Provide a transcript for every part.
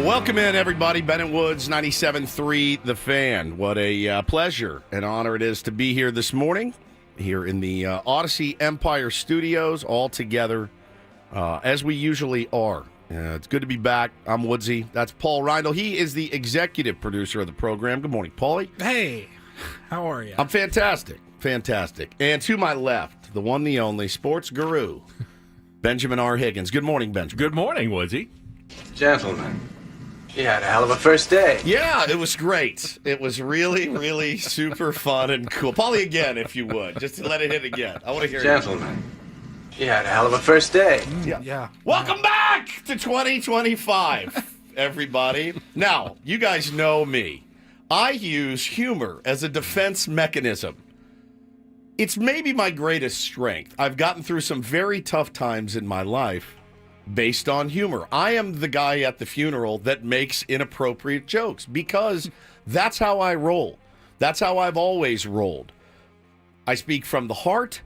Welcome in, everybody. Ben and Woods, 97.3 The Fan. What a pleasure and honor it is to be here this morning, here in the Odyssey Empire Studios, all together, as we usually are. It's good to be back. I'm Woodsy. That's Paul Reindl. He is the executive producer of the program. Good morning, Paulie. Hey, how are you? I'm fantastic. Fantastic. And to my left, the one, the only, sports guru, Benjamin R. Higgins. Good morning, Benjamin. Good morning, Woodsy. Gentlemen, you had a hell of a first day. Yeah, it was great. It was really, really super fun and cool. Paulie, again, if you would, just to let it hit again. I want to hear Gentlemen, you had a hell of a first day. Yeah. Welcome back to 2025, everybody. Now, you guys know me. I use humor as a defense mechanism. It's maybe my greatest strength. I've gotten through some very tough times in my life based on humor. I am the guy at the funeral that makes inappropriate jokes because that's how I roll. That's how I've always rolled. I speak from the heart,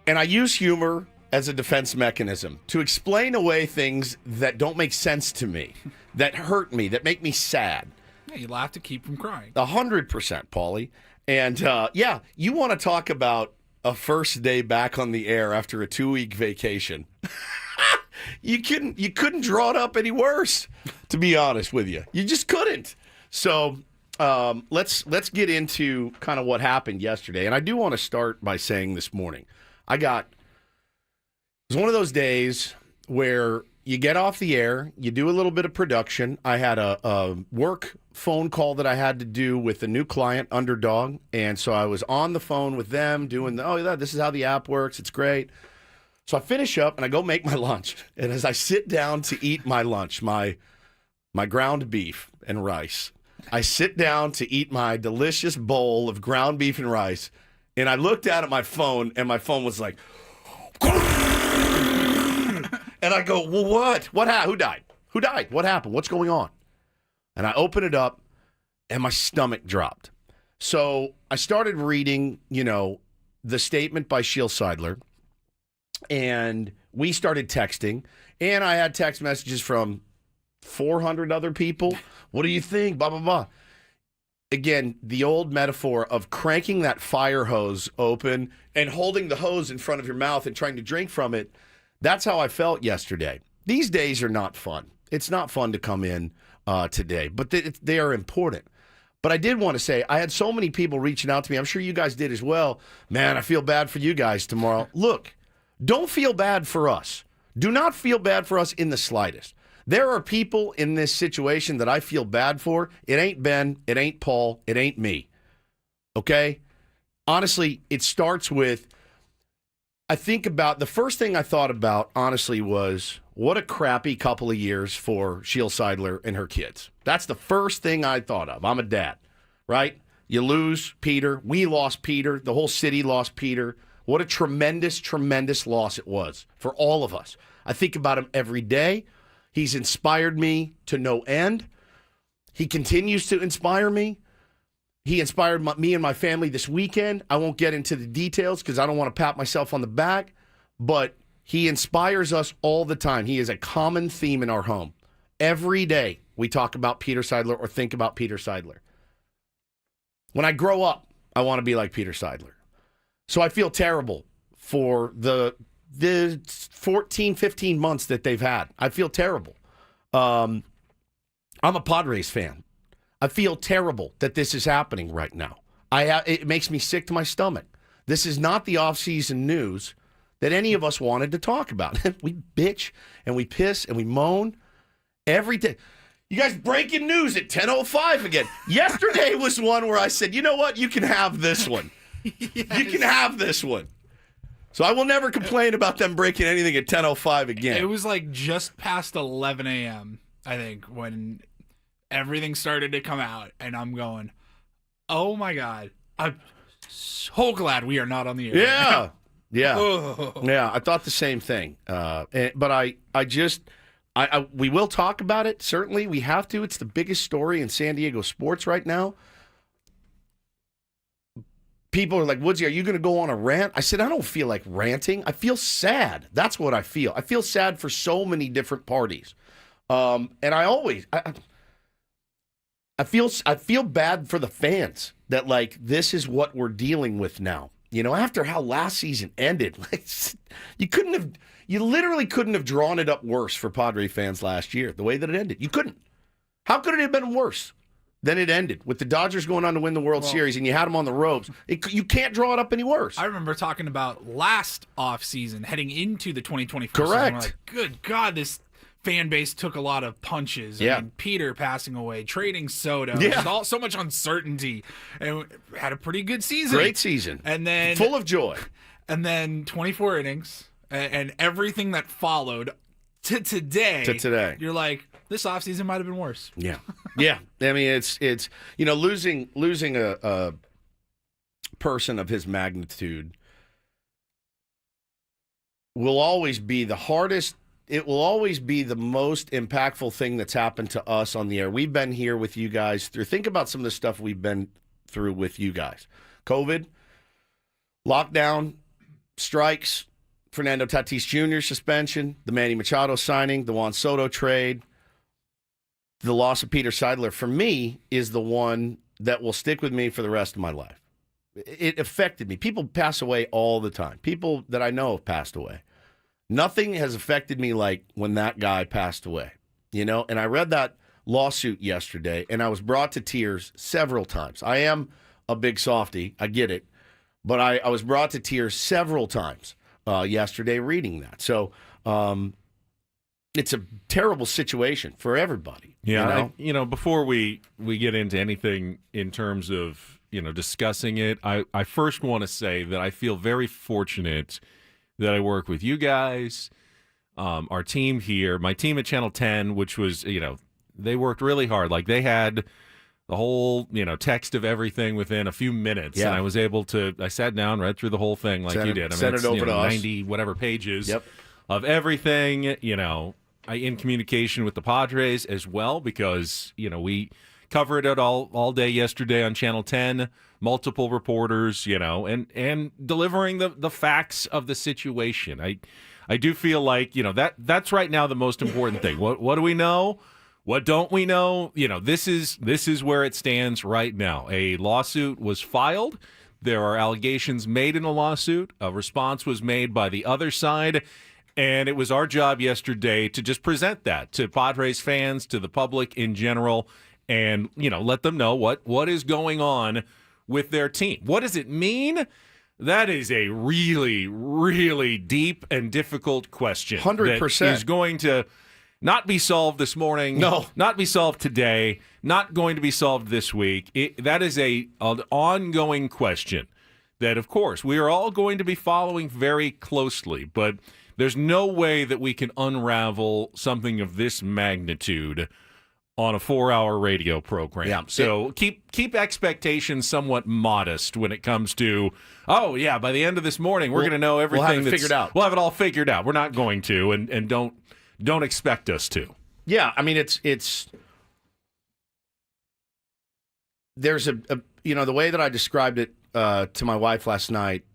and I use humor as a defense mechanism to explain away things that don't make sense to me, that hurt me, that make me sad. Yeah, you laugh to keep from crying. 100%, Paulie. And yeah, you want to talk about a first day back on the air after a 2-week vacation. You couldn't draw it up any worse, to be honest with you. You just couldn't. So let's get into kind of what happened yesterday. And I do want to start by saying this morning, it was one of those days where you get off the air, you do a little bit of production. I had a work phone call that I had to do with a new client, Underdog, and so I was on the phone with them doing this is how the app works. It's great. So I finish up and I go make my lunch. And as I sit down to eat my lunch, my ground beef and rice, I sit down to eat my delicious bowl of ground beef and rice, and I looked down at my phone, and my phone was like, and I go, well, what? Who died? Who died? What happened? What's going on? And I open it up, and my stomach dropped. So I started reading, the statement by Shiel Seidler, and we started texting, and I had text messages from 400 other people. What do you think? Blah, blah, blah. Again, the old metaphor of cranking that fire hose open and holding the hose in front of your mouth and trying to drink from it. That's how I felt yesterday. These days are not fun. It's not fun to come in today, but they are important. But I did want to say, I had so many people reaching out to me. I'm sure you guys did as well. Man, I feel bad for you guys tomorrow. Look, don't feel bad for us. Do not feel bad for us in the slightest. There are people in this situation that I feel bad for. It ain't Ben. It ain't Paul. It ain't me. Okay? Honestly, it starts with, I think about, the first thing I thought about, honestly, was what a crappy couple of years for Shiel Seidler and her kids. That's the first thing I thought of. I'm a dad, right? You lose Peter. We lost Peter. The whole city lost Peter. What a tremendous, tremendous loss it was for all of us. I think about him every day. He's inspired me to no end. He continues to inspire me. He inspired me and my family this weekend. I won't get into the details because I don't want to pat myself on the back, but he inspires us all the time. He is a common theme in our home. Every day we talk about Peter Seidler or think about Peter Seidler. When I grow up, I want to be like Peter Seidler. So I feel terrible for the 14, 15 months that they've had. I feel terrible. I'm a Padres fan. I feel terrible that this is happening right now. It makes me sick to my stomach. This is not the off-season news that any of us wanted to talk about. We bitch and we piss and we moan every day. You guys, breaking news at 10:05 again. Yesterday was one where I said, you know what? You can have this one. Yes. You can have this one. So I will never complain about them breaking anything at 10:05 again. It was like just past 11 a.m., I think, when everything started to come out, and I'm going, oh my God, I'm so glad we are not on the air. Yeah. Yeah. Oh. Yeah, I thought the same thing. But we will talk about it. Certainly, we have to. It's the biggest story in San Diego sports right now. People are like, Woodsy, are you going to go on a rant? I said, I don't feel like ranting. I feel sad. That's what I feel. I feel sad for so many different parties. And I feel bad for the fans that like this is what we're dealing with now. You know, after how last season ended, like, you literally couldn't have drawn it up worse for Padre fans last year. The way that it ended, you couldn't. How could it have been worse than it ended with the Dodgers going on to win the World Series and you had them on the ropes? You can't draw it up any worse. I remember talking about last offseason, heading into the 2024 Correct. season. We're like, good God, this fan base took a lot of punches. Yeah. I mean, Peter passing away, trading Soto, Yeah. just so much uncertainty, and had a pretty good season. Great season. And then full of joy. And then 24 innings and everything that followed to today. You're like, this offseason might have been worse. Yeah. Yeah. I mean, it's losing a person of his magnitude will always be the hardest. It will always be the most impactful thing that's happened to us on the air. We've been here with you guys through. Think about some of the stuff we've been through with you guys. COVID, lockdown, strikes, Fernando Tatis Jr. suspension, the Manny Machado signing, the Juan Soto trade, the loss of Peter Seidler, for me, is the one that will stick with me for the rest of my life. It affected me. People pass away all the time. People that I know have passed away. Nothing has affected me like when that guy passed away, you know? And I read that lawsuit yesterday, and I was brought to tears several times. I am a big softie. I get it. But I was brought to tears several times yesterday reading that. So it's a terrible situation for everybody. Yeah, before we get into anything in terms of, discussing it, I first want to say that I feel very fortunate that I work with you guys, our team here, my team at Channel 10, which was, they worked really hard. Like they had the whole, text of everything within a few minutes. Yeah. And I was able to, I sat down, read through the whole thing like you did. Sent it over to us. 90 whatever pages Yep. of everything, I in communication with the Padres as well because, we covered it all day yesterday on Channel 10, multiple reporters, and delivering the facts of the situation. I do feel like, that's right now the most important thing. What do we know? What don't we know? This is where it stands right now. A lawsuit was filed. There are allegations made in a lawsuit. A response was made by the other side. And it was our job yesterday to just present that to Padres fans, to the public in general, and, let them know what is going on with their team. What does it mean? That is a really, really deep and difficult question. 100%. That is going to not be solved this morning. No. Not be solved today. Not going to be solved this week. That is an ongoing question that, of course, we are all going to be following very closely. But there's no way that we can unravel something of this magnitude on a 4-hour radio program. Yeah. So keep expectations somewhat modest when it comes to, by the end of this morning, we're going to know everything. We'll have it figured out. We'll have it all figured out. We're not going to, and don't expect us to. Yeah, I mean, there's the way that I described it to my wife last night,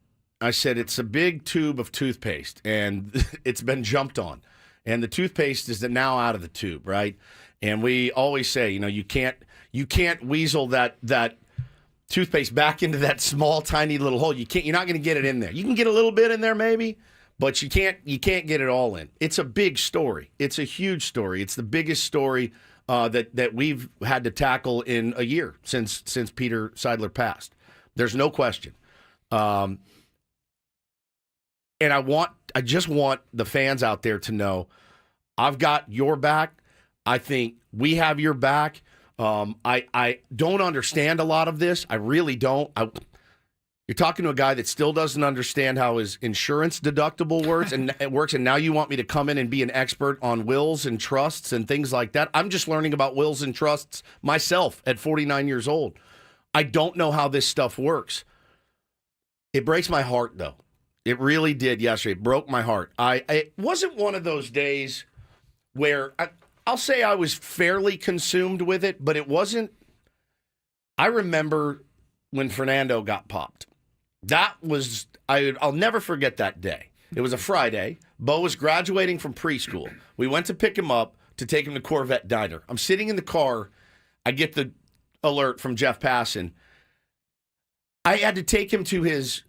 I said it's a big tube of toothpaste, and it's been jumped on. And the toothpaste is now out of the tube, right? And we always say, you can't weasel that toothpaste back into that small, tiny little hole. You're not going to get it in there. You can get a little bit in there maybe, but you can't get it all in. It's a big story. It's a huge story. It's the biggest story that we've had to tackle in a year since Peter Seidler passed. There's no question. And I just want the fans out there to know I've got your back. I think we have your back. I don't understand a lot of this. I really don't. You're talking to a guy that still doesn't understand how his insurance deductible works, and now you want me to come in and be an expert on wills and trusts and things like that. I'm just learning about wills and trusts myself at 49 years old. I don't know how this stuff works. It breaks my heart, though. It really did yesterday. It broke my heart. It wasn't one of those days where I'll say I was fairly consumed with it, but it wasn't. I remember when Fernando got popped. That was, I'll never forget that day. It was a Friday. Bo was graduating from preschool. We went to pick him up to take him to Corvette Diner. I'm sitting in the car. I get the alert from Jeff Passan. I had to take him to his,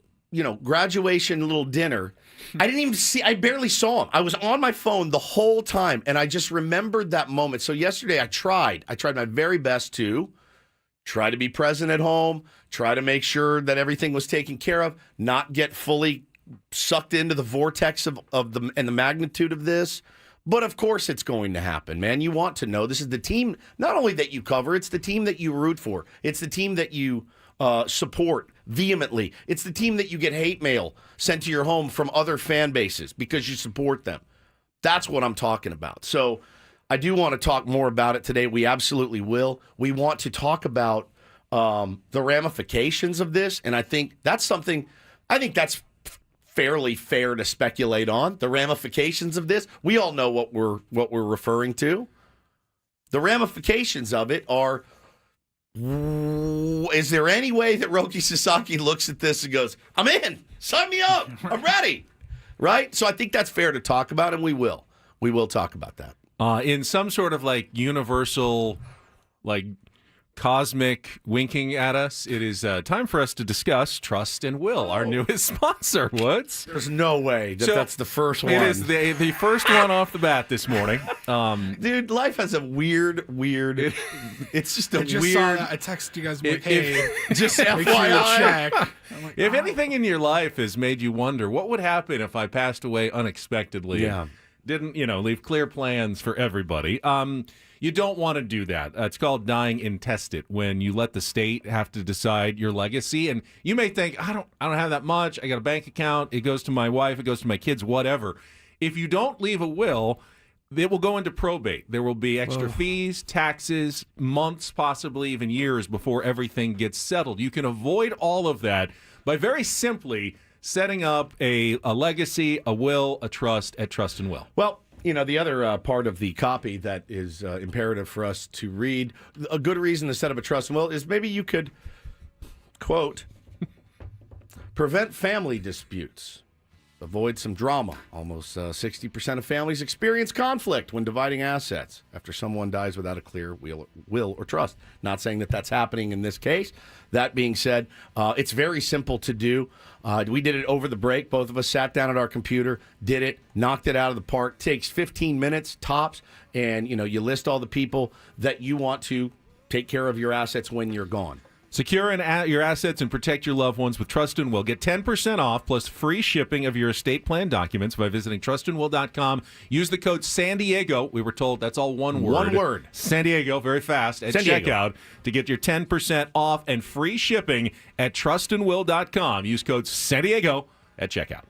graduation little dinner. I barely saw him. I was on my phone the whole time, and I just remembered that moment. So yesterday I tried my very best to try to be present at home, try to make sure that everything was taken care of, not get fully sucked into the vortex of the magnitude of this. But of course it's going to happen, man. You want to know this is the team, not only that you cover, it's the team that you root for. It's the team that you support vehemently. It's the team that you get hate mail sent to your home from other fan bases because you support them. That's what I'm talking about. So I do want to talk more about it today. We absolutely will. We want to talk about the ramifications of this, and I think that's fairly fair to speculate on. The ramifications of this, we all know what we're referring to. The ramifications of it are: is there any way that Roki Sasaki looks at this and goes, "I'm in, sign me up, I'm ready"? Right? So I think that's fair to talk about, and we will talk about that. In some sort of universal, cosmic winking at us, it is time for us to discuss Trust and Will, our newest sponsor, Woods. There's no way that's the first one. It is the first one off the bat this morning. Dude, life has a weird. It's just a I just weird. saw that. I texted you guys, hey, just make sure you FYI. check. I'm like, If anything in your life has made you wonder, what would happen if I passed away unexpectedly? Yeah. Didn't, leave clear plans for everybody. You don't want to do that. It's called dying intestate, when you let the state have to decide your legacy. And you may think, I don't have that much. I got a bank account. It goes to my wife. It goes to my kids, whatever. If you don't leave a will, it will go into probate. There will be extra fees, taxes, months, possibly even years before everything gets settled. You can avoid all of that by very simply setting up a legacy, a will, a trust at Trust and Will. Well, the other part of the copy that is imperative for us to read, a good reason to set up a trust and will is maybe you could, quote, prevent family disputes, avoid some drama. Almost 60% of families experience conflict when dividing assets after someone dies without a clear will or trust. Not saying that that's happening in this case. That being said, it's very simple to do. We did it over the break. Both of us sat down at our computer, did it, knocked it out of the park. Takes 15 minutes tops, and you list all the people that you want to take care of your assets when you're gone. Secure your assets and protect your loved ones with Trust and Will. Get 10% off plus free shipping of your estate plan documents by visiting trustandwill.com. Use the code San Diego. We were told that's all one word. One word. San Diego, very fast, at checkout to get your 10% off and free shipping at trustandwill.com. Use code San Diego at checkout.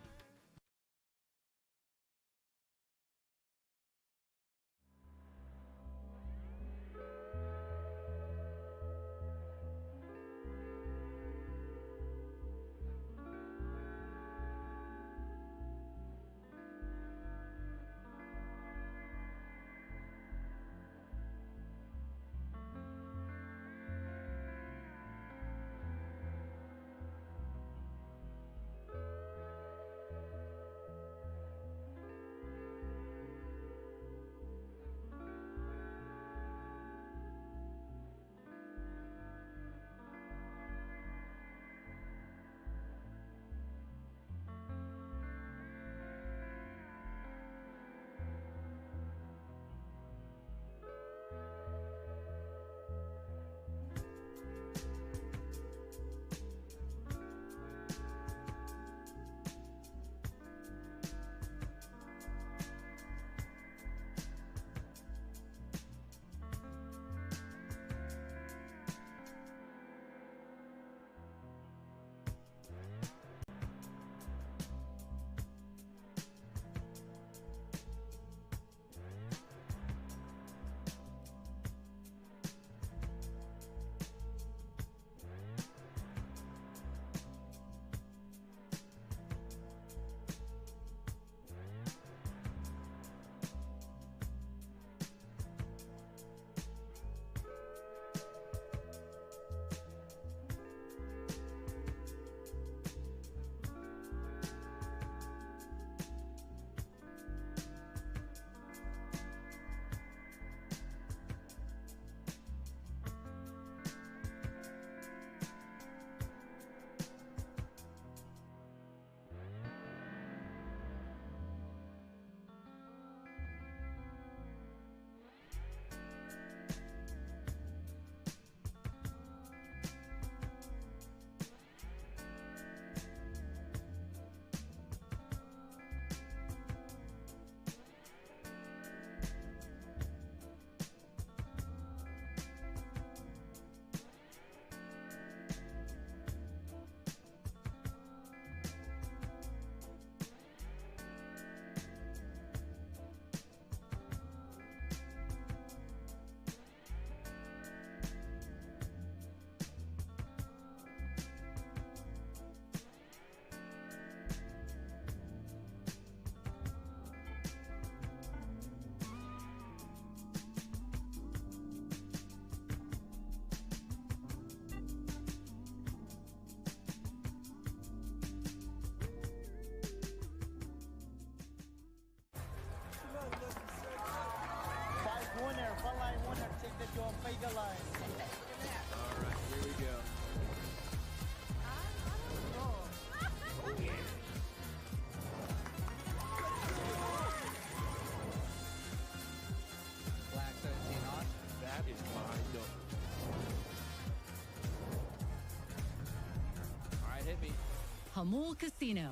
Hamul Casino.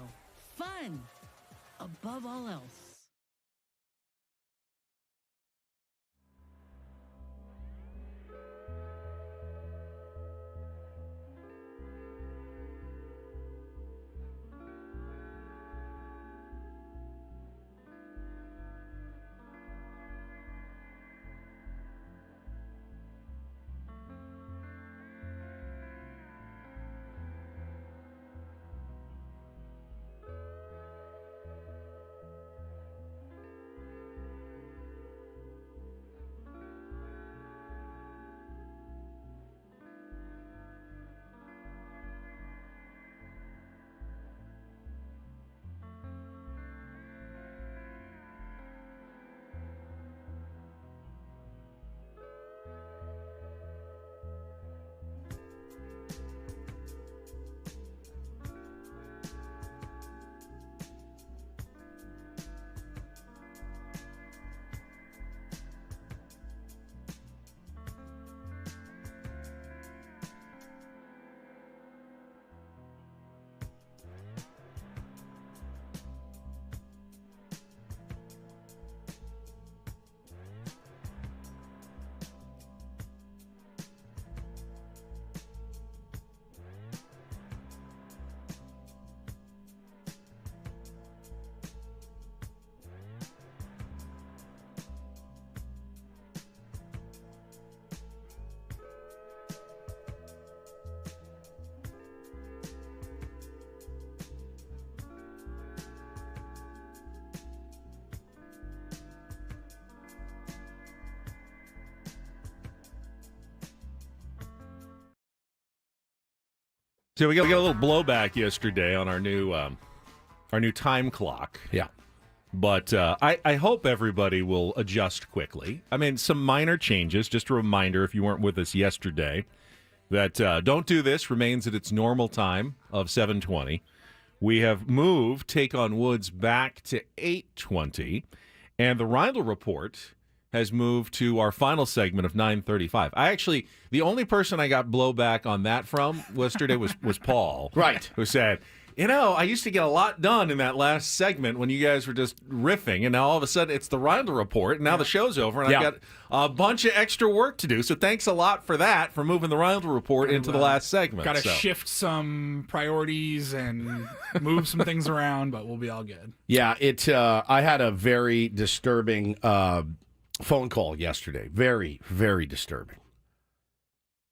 Fun above all else. So we got a little blowback yesterday on our new time clock. Yeah. But I hope everybody will adjust quickly. I mean, some minor changes. Just a reminder, if you weren't with us yesterday, that Don't Do This remains at its normal time of 7:20. We have moved Take on Woods back to 8:20, and the Reindl Report has moved to our final segment of 9:35. The only person I got blowback on that from yesterday was Paul. Right. Who said, I used to get a lot done in that last segment when you guys were just riffing, and now all of a sudden it's the Reindl Report, and now the show's over, and I've got a bunch of extra work to do. So thanks a lot for that, for moving the Reindl Report into the last segment. Got to shift some priorities and move some things around, but we'll be all good. Yeah, I had a very disturbing phone call yesterday. Very, very disturbing.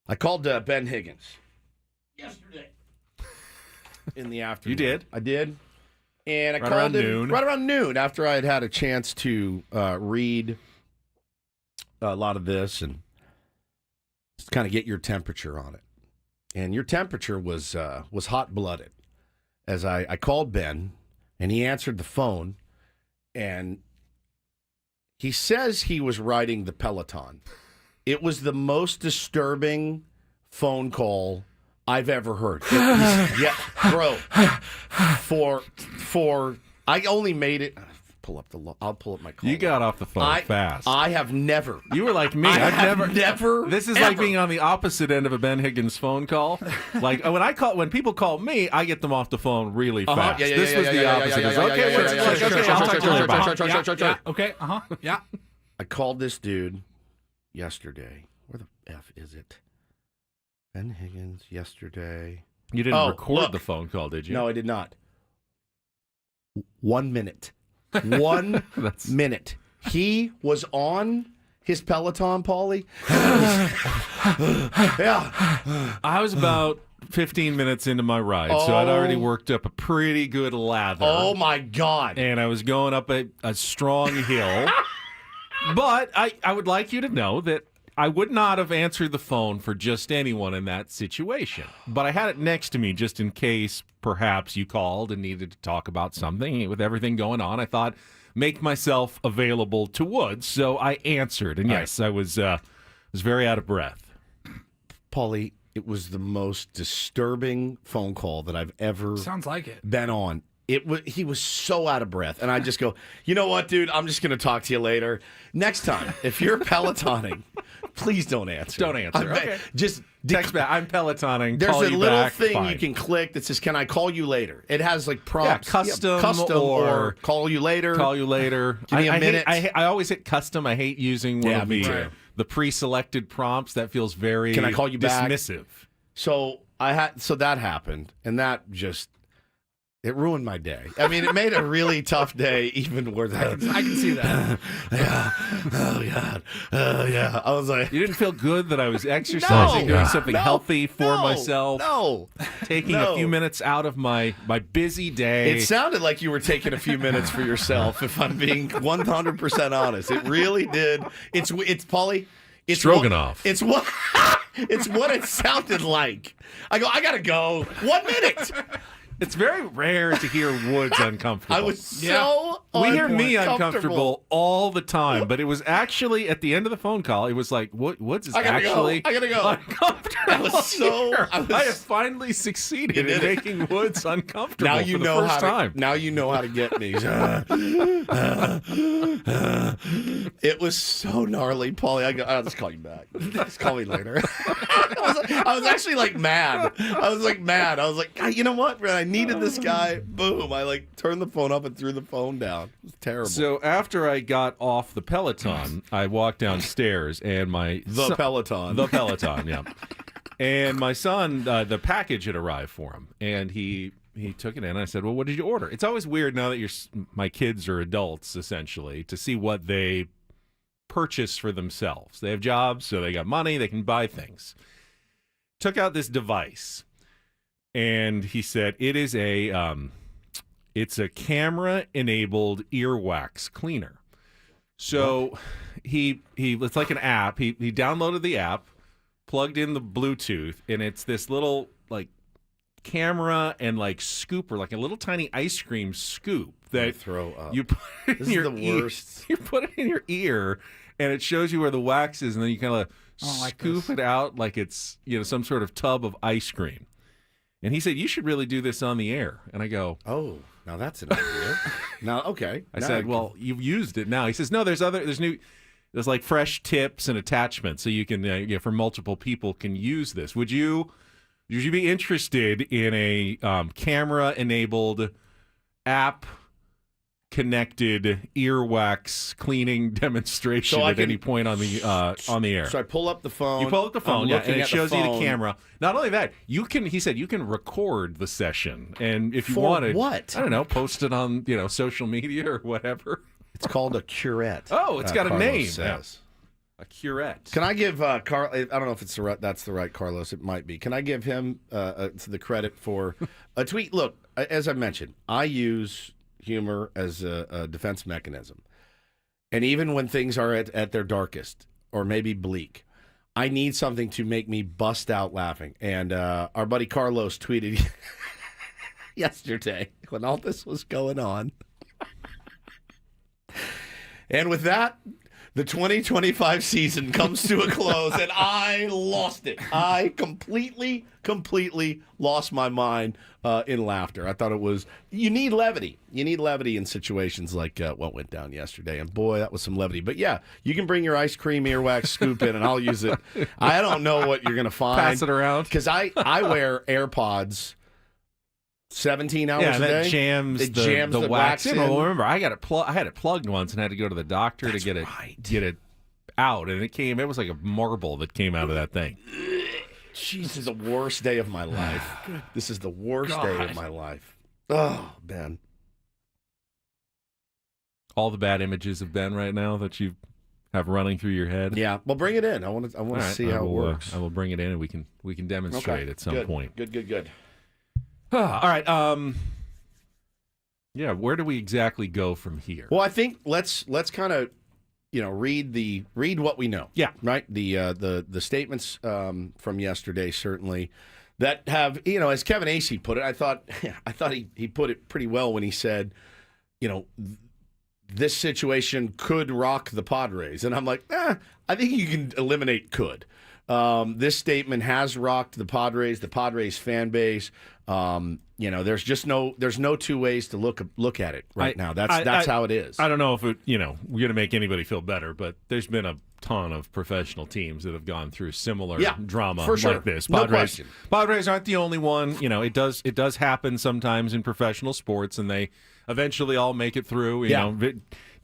I called Ben Higgins yesterday in the afternoon. You did? I did. And I Right called around him noon. right around noon after I had a chance to read a lot of this and just kind of get your temperature on it. And your temperature was hot-blooded. As I called Ben, and he answered the phone, and he says he was riding the Peloton. It was the most disturbing phone call I've ever heard. Yeah, bro. I only made it. I'll pull up my call. You got off the phone fast. I have never. You were like me. I've never. This is ever. like being on the opposite end of a Ben Higgins phone call. Like when people call me, I get them off the phone really fast. This was the opposite. I'll talk to you later. Bye. Okay. Yeah. I called this dude yesterday. Where the F is it? Ben Higgins yesterday. You didn't record look. the phone call, did you? No, I did not. 1 minute. 1 minute. He was on his Peloton, Paulie. Yeah. I was about 15 minutes into my ride, so I'd already worked up a pretty good lather. Oh, my God. And I was going up a strong hill. But I would like you to know that I would not have answered the phone for just anyone in that situation. But I had it next to me just in case perhaps you called and needed to talk about something. With everything going on, I thought, make myself available to Woods. So I answered. And yes, I was very out of breath. Paulie, it was the most disturbing phone call that I've ever Sounds like it. been on. He was so out of breath, and I just go, you know what, dude? I'm just going to talk to you later. Next time, if you're Pelotoning, please don't answer. Don't answer. Okay. Just Text back. I'm Pelotoning. There's call a you little back. thing Fine. you can click that says, "Can I call you later?" It has like prompts, custom or call you later. Call you later. Give me a minute. I always hit custom. I hate using one of me too. the pre-selected prompts. That feels very Can I call you back? dismissive. So that happened, and that just it ruined my day. I mean, it made a really tough day even worse. I can see that. Yeah. Oh God. Oh yeah. I was like, You didn't feel good that I was exercising, doing something healthy for myself, No. taking a few minutes out of my busy day. It sounded like you were taking a few minutes for yourself. If I'm being 100% honest, it really did. It's Paulie. It's Stroganoff. It's what it sounded like. I gotta go. 1 minute. It's very rare to hear Woods uncomfortable. I was so We hear me uncomfortable all the time, but it was actually at the end of the phone call. It was like Woods is actually I gotta go. uncomfortable. I was so. I have finally succeeded in making Woods uncomfortable. Now you for the know first time. Now you know how to get me. It was so gnarly, Paulie. I'll just call you back. Just call me later. I was actually like mad. I was like, God, you know what? I needed this guy. Boom! I like turned the phone up and threw the phone down. It was terrible. So after I got off the Peloton, I walked downstairs and the Peloton, yeah. And my son, the package had arrived for him, and he took it in. And I said, "Well, what did you order?" It's always weird now that my kids are adults, essentially, to see what they purchase for themselves. They have jobs, so they got money. They can buy things. Took out this device, and he said it is it's a camera-enabled earwax cleaner. So it's like an app. He downloaded the app, plugged in the Bluetooth, and it's this little like camera and like scooper, like a little tiny ice cream scoop that throw up. You put This in is your the ear. worst. You put it in your ear, and it shows you where the wax is, and then you kind of scoop it out like it's some sort of tub of ice cream. And he said, "You should really do this on the air." And I go, "Oh, now that's an idea." Now, okay. I said, "Well, you've used it now." He says, "No, there's like fresh tips and attachments, so you can, for multiple people can use this. Would you be interested in a camera-enabled app?" Connected earwax cleaning demonstration at any point on the air. So I pull up the phone. You pull up the phone, and it shows you the camera. Not only that, he said you can record the session, and if you wanted, what? I don't know, post it on social media or whatever. It's called a curette. Oh, it's got a Carlos name. Says. A curette. Can I give Carl? I don't know if that's the right Carlos. It might be. Can I give him the credit for a tweet? Look, as I mentioned, I use humor as a defense mechanism. And even when things are at their darkest or maybe bleak, I need something to make me bust out laughing. And our buddy Carlos tweeted yesterday when all this was going on. And with that, the 2025 season comes to a close, and I lost it. I completely lost my mind in laughter. I thought it was, you need levity. You need levity in situations like what went down yesterday. And boy, that was some levity. But yeah, you can bring your ice cream earwax scoop in, and I'll use it. I don't know what you're going to find. Pass it around. Because I wear AirPods 17 hours a day. That jams the wax in. in. Well, remember, I had it plugged once and had to go to the doctor to get it out, and it was like a marble that came out of that thing. Jeez, this is the worst day of my life. This is the worst day of my life. Oh, Ben. All the bad images of Ben right now that you have running through your head. Yeah, well, bring it in. I want to see how it works. I will bring it in, and we can demonstrate at some point. Good. All right. Yeah. Where do we exactly go from here? Well, I think let's kind of read what we know. Yeah. Right. The statements from yesterday certainly that have as Kevin Acee put it. I thought he put it pretty well when he said, this situation could rock the Padres, and I'm like, I think you can eliminate could. This statement has rocked the Padres fan base. There's just no two ways to look at it right now. That's how it is. I don't know if we're going to make anybody feel better, but there's been a ton of professional teams that have gone through similar drama for sure. like this. No question. Padres aren't the only one. It does happen sometimes in professional sports, and they eventually all make it through. You know,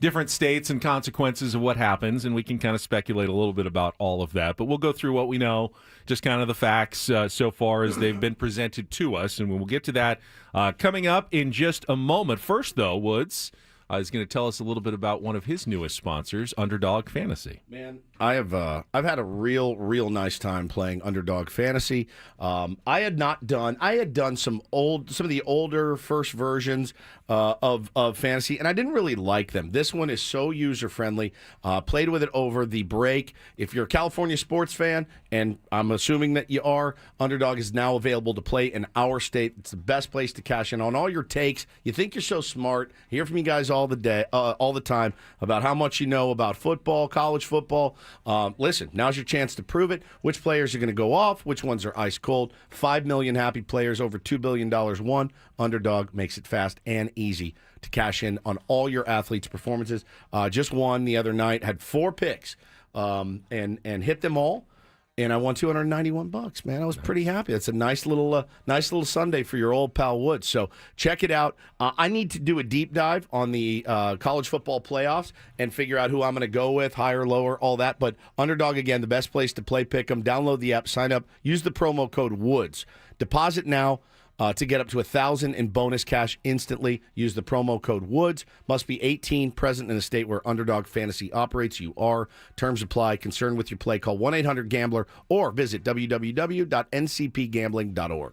different states and consequences of what happens, and we can kind of speculate a little bit about all of that. But we'll go through what we know, just kind of the facts so far as they've been presented to us, and we'll get to that coming up in just a moment. First, though, Woods is going to tell us a little bit about one of his newest sponsors, Underdog Fantasy. Man, I've had a real nice time playing Underdog Fantasy. I had done some of the older first versions of Fantasy, and I didn't really like them. This one is so user friendly. Played with it over the break. If you're a California sports fan, and I'm assuming that you are, Underdog is now available to play in our state. It's the best place to cash in on all your takes. You think you're so smart. I hear from you guys all the time about how much you know about football, college football. Listen, now's your chance to prove it. Which players are going to go off? Which ones are ice cold? 5 million happy players, over $2 billion won. Underdog makes it fast and easy to cash in on all your athletes' performances. Just won the other night, had 4 picks, and hit them all. And I won $291, man. I was pretty happy. It's a nice little Sunday for your old pal Woods. So check it out. I need to do a deep dive on the college football playoffs and figure out who I'm going to go with, higher, lower, all that. But Underdog, again, the best place to play pick 'em. Download the app, sign up, use the promo code WOODS. Deposit now to get up to $1,000 in bonus cash instantly. Use the promo code WOODS. Must be 18, present in a state where Underdog Fantasy operates. You are. Terms apply. Concerned with your play, call 1-800-GAMBLER or visit www.ncpgambling.org.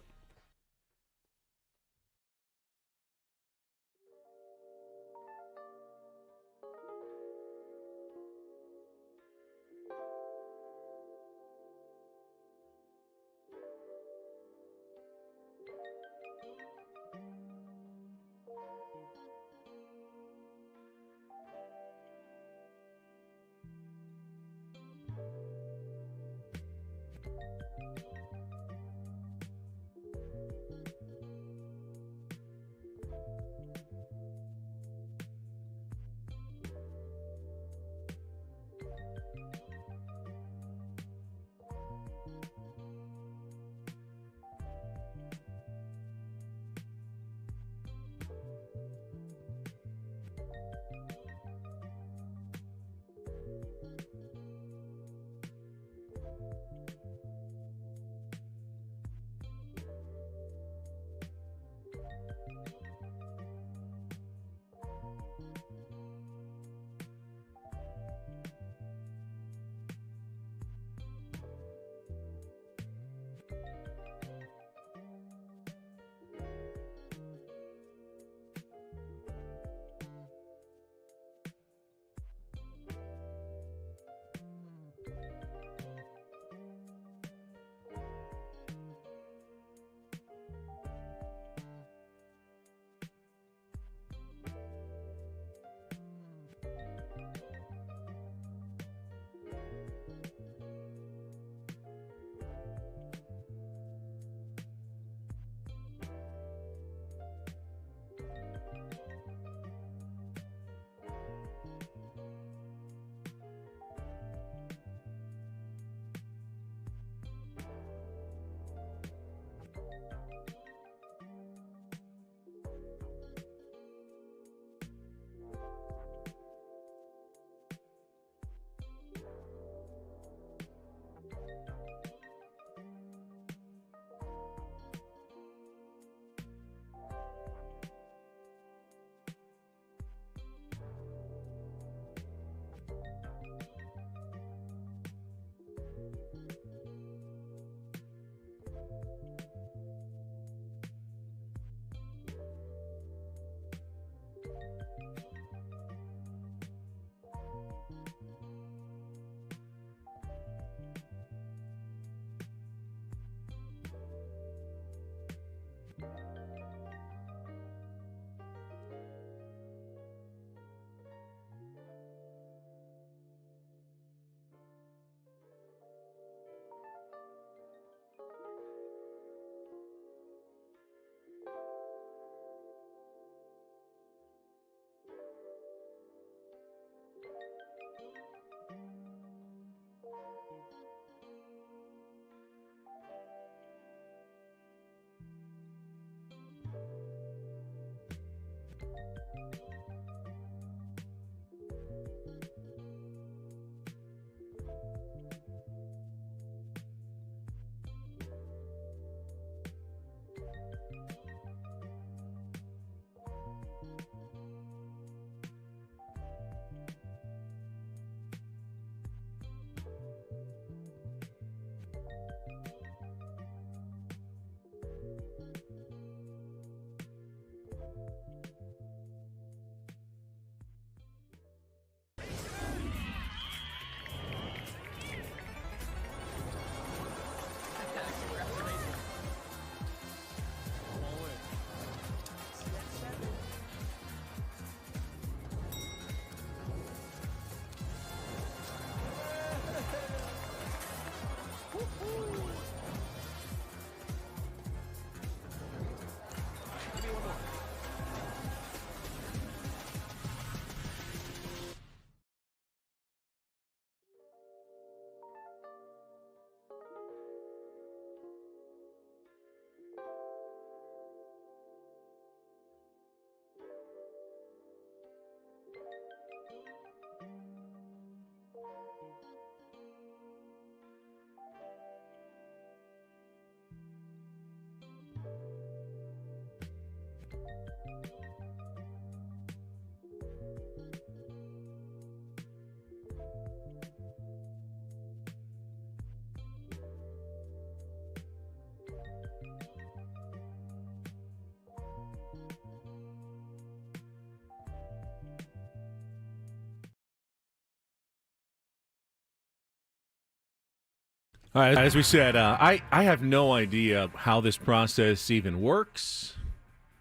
All right, as we said, I have no idea how this process even works,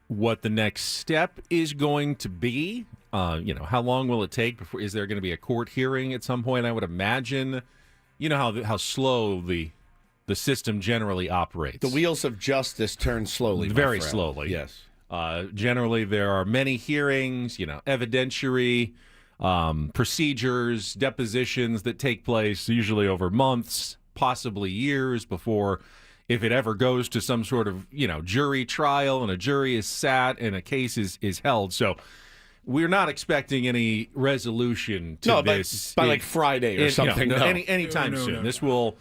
what the next step is going to be. How long will it take before? Is there going to be a court hearing at some point? I would imagine. You know how slow the system generally operates. The wheels of justice turn slowly. Very my friend. slowly. Yes. Generally, there are many hearings, evidentiary procedures, depositions that take place usually over months, possibly years before, if it ever goes to some sort of, jury trial and a jury is sat and a case is held. So we're not expecting any resolution to this by like Friday or something. No. Anytime soon. This will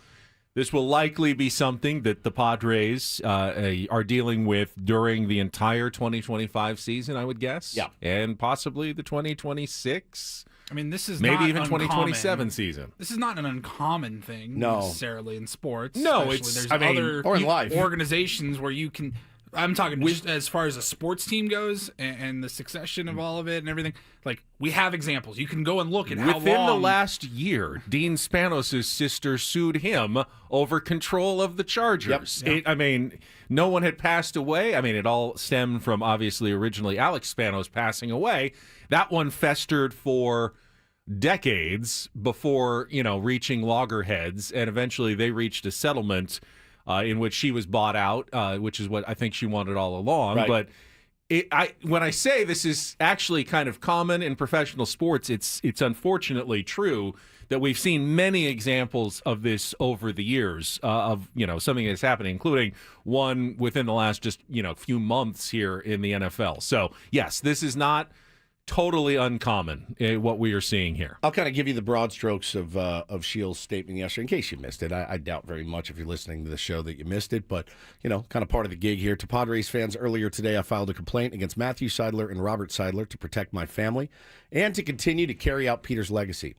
likely be something that the Padres are dealing with during the entire 2025 season, I would guess. Yeah. And possibly the 2026. I mean, this is maybe not even uncommon. 2027 season. This is not an uncommon thing necessarily in sports. No, especially. it's There's other or in life. organizations where you can. I'm talking just as far as a sports team goes and the succession of all of it and everything. Like, we have examples. You can go and look at how Within long. the last year, Dean Spanos' sister sued him over control of the Chargers. Yep. No one had passed away. It all stemmed from, obviously, originally Alex Spanos passing away. That one festered for decades before, reaching loggerheads, and eventually they reached a settlement in which she was bought out, which is what I think she wanted all along. Right. But when I say this is actually kind of common in professional sports, it's unfortunately true that we've seen many examples of this over the years of something that's happening, including one within the last just few months here in the NFL. So yes, this is not totally uncommon, what we are seeing here. I'll kind of give you the broad strokes of Shields' statement yesterday, in case you missed it. I doubt very much if you're listening to the show that you missed it, but, kind of part of the gig here. To Padres fans, earlier today I filed a complaint against Matthew Seidler and Robert Seidler to protect my family and to continue to carry out Peter's legacy.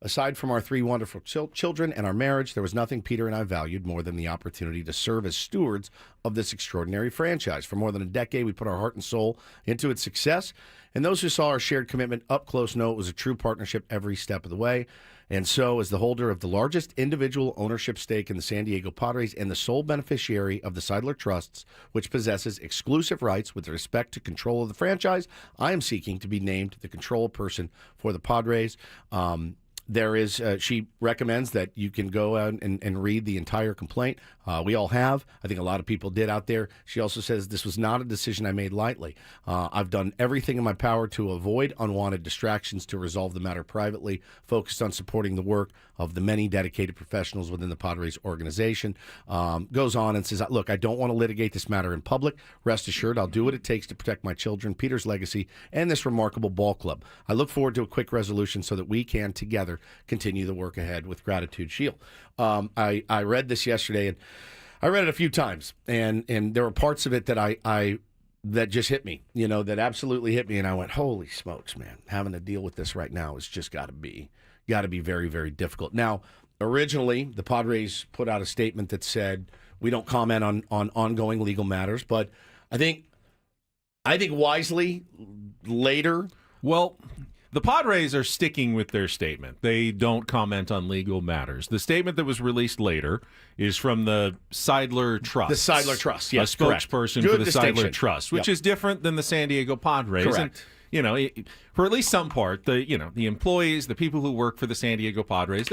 Aside from our three wonderful children and our marriage, there was nothing Peter and I valued more than the opportunity to serve as stewards of this extraordinary franchise. For more than a decade, we put our heart and soul into its success, and those who saw our shared commitment up close know it was a true partnership every step of the way. And so, as the holder of the largest individual ownership stake in the San Diego Padres and the sole beneficiary of the Seidler Trusts, which possesses exclusive rights with respect to control of the franchise, I am seeking to be named the control person for the Padres. There is, she recommends that you can go out and read the entire complaint. We all have. I think a lot of people did out there. She also says this was not a decision I made lightly. I've done everything in my power to avoid unwanted distractions, to resolve the matter privately, focused on supporting the work of the many dedicated professionals within the Padres organization. Goes on and says, look, I don't want to litigate this matter in public. Rest assured, I'll do what it takes to protect my children, Peter's legacy, and this remarkable ball club. I look forward to a quick resolution so that we can together continue the work ahead. With gratitude, Shield. I read this yesterday, and I read it a few times, and there were parts of it that that just hit me, that absolutely hit me, and I went, holy smokes, man, having to deal with this right now is just got to be very, very difficult. Now, originally, the Padres put out a statement that said, we don't comment on ongoing legal matters, but I think I think wisely later. Well, the Padres are sticking with their statement. They don't comment on legal matters. The statement that was released later is from the Seidler Trust. The Seidler Trust, yes, a spokesperson for the Seidler Trust, which is different than the San Diego Padres. Correct. And, for at least some part, the employees, the people who work for the San Diego Padres,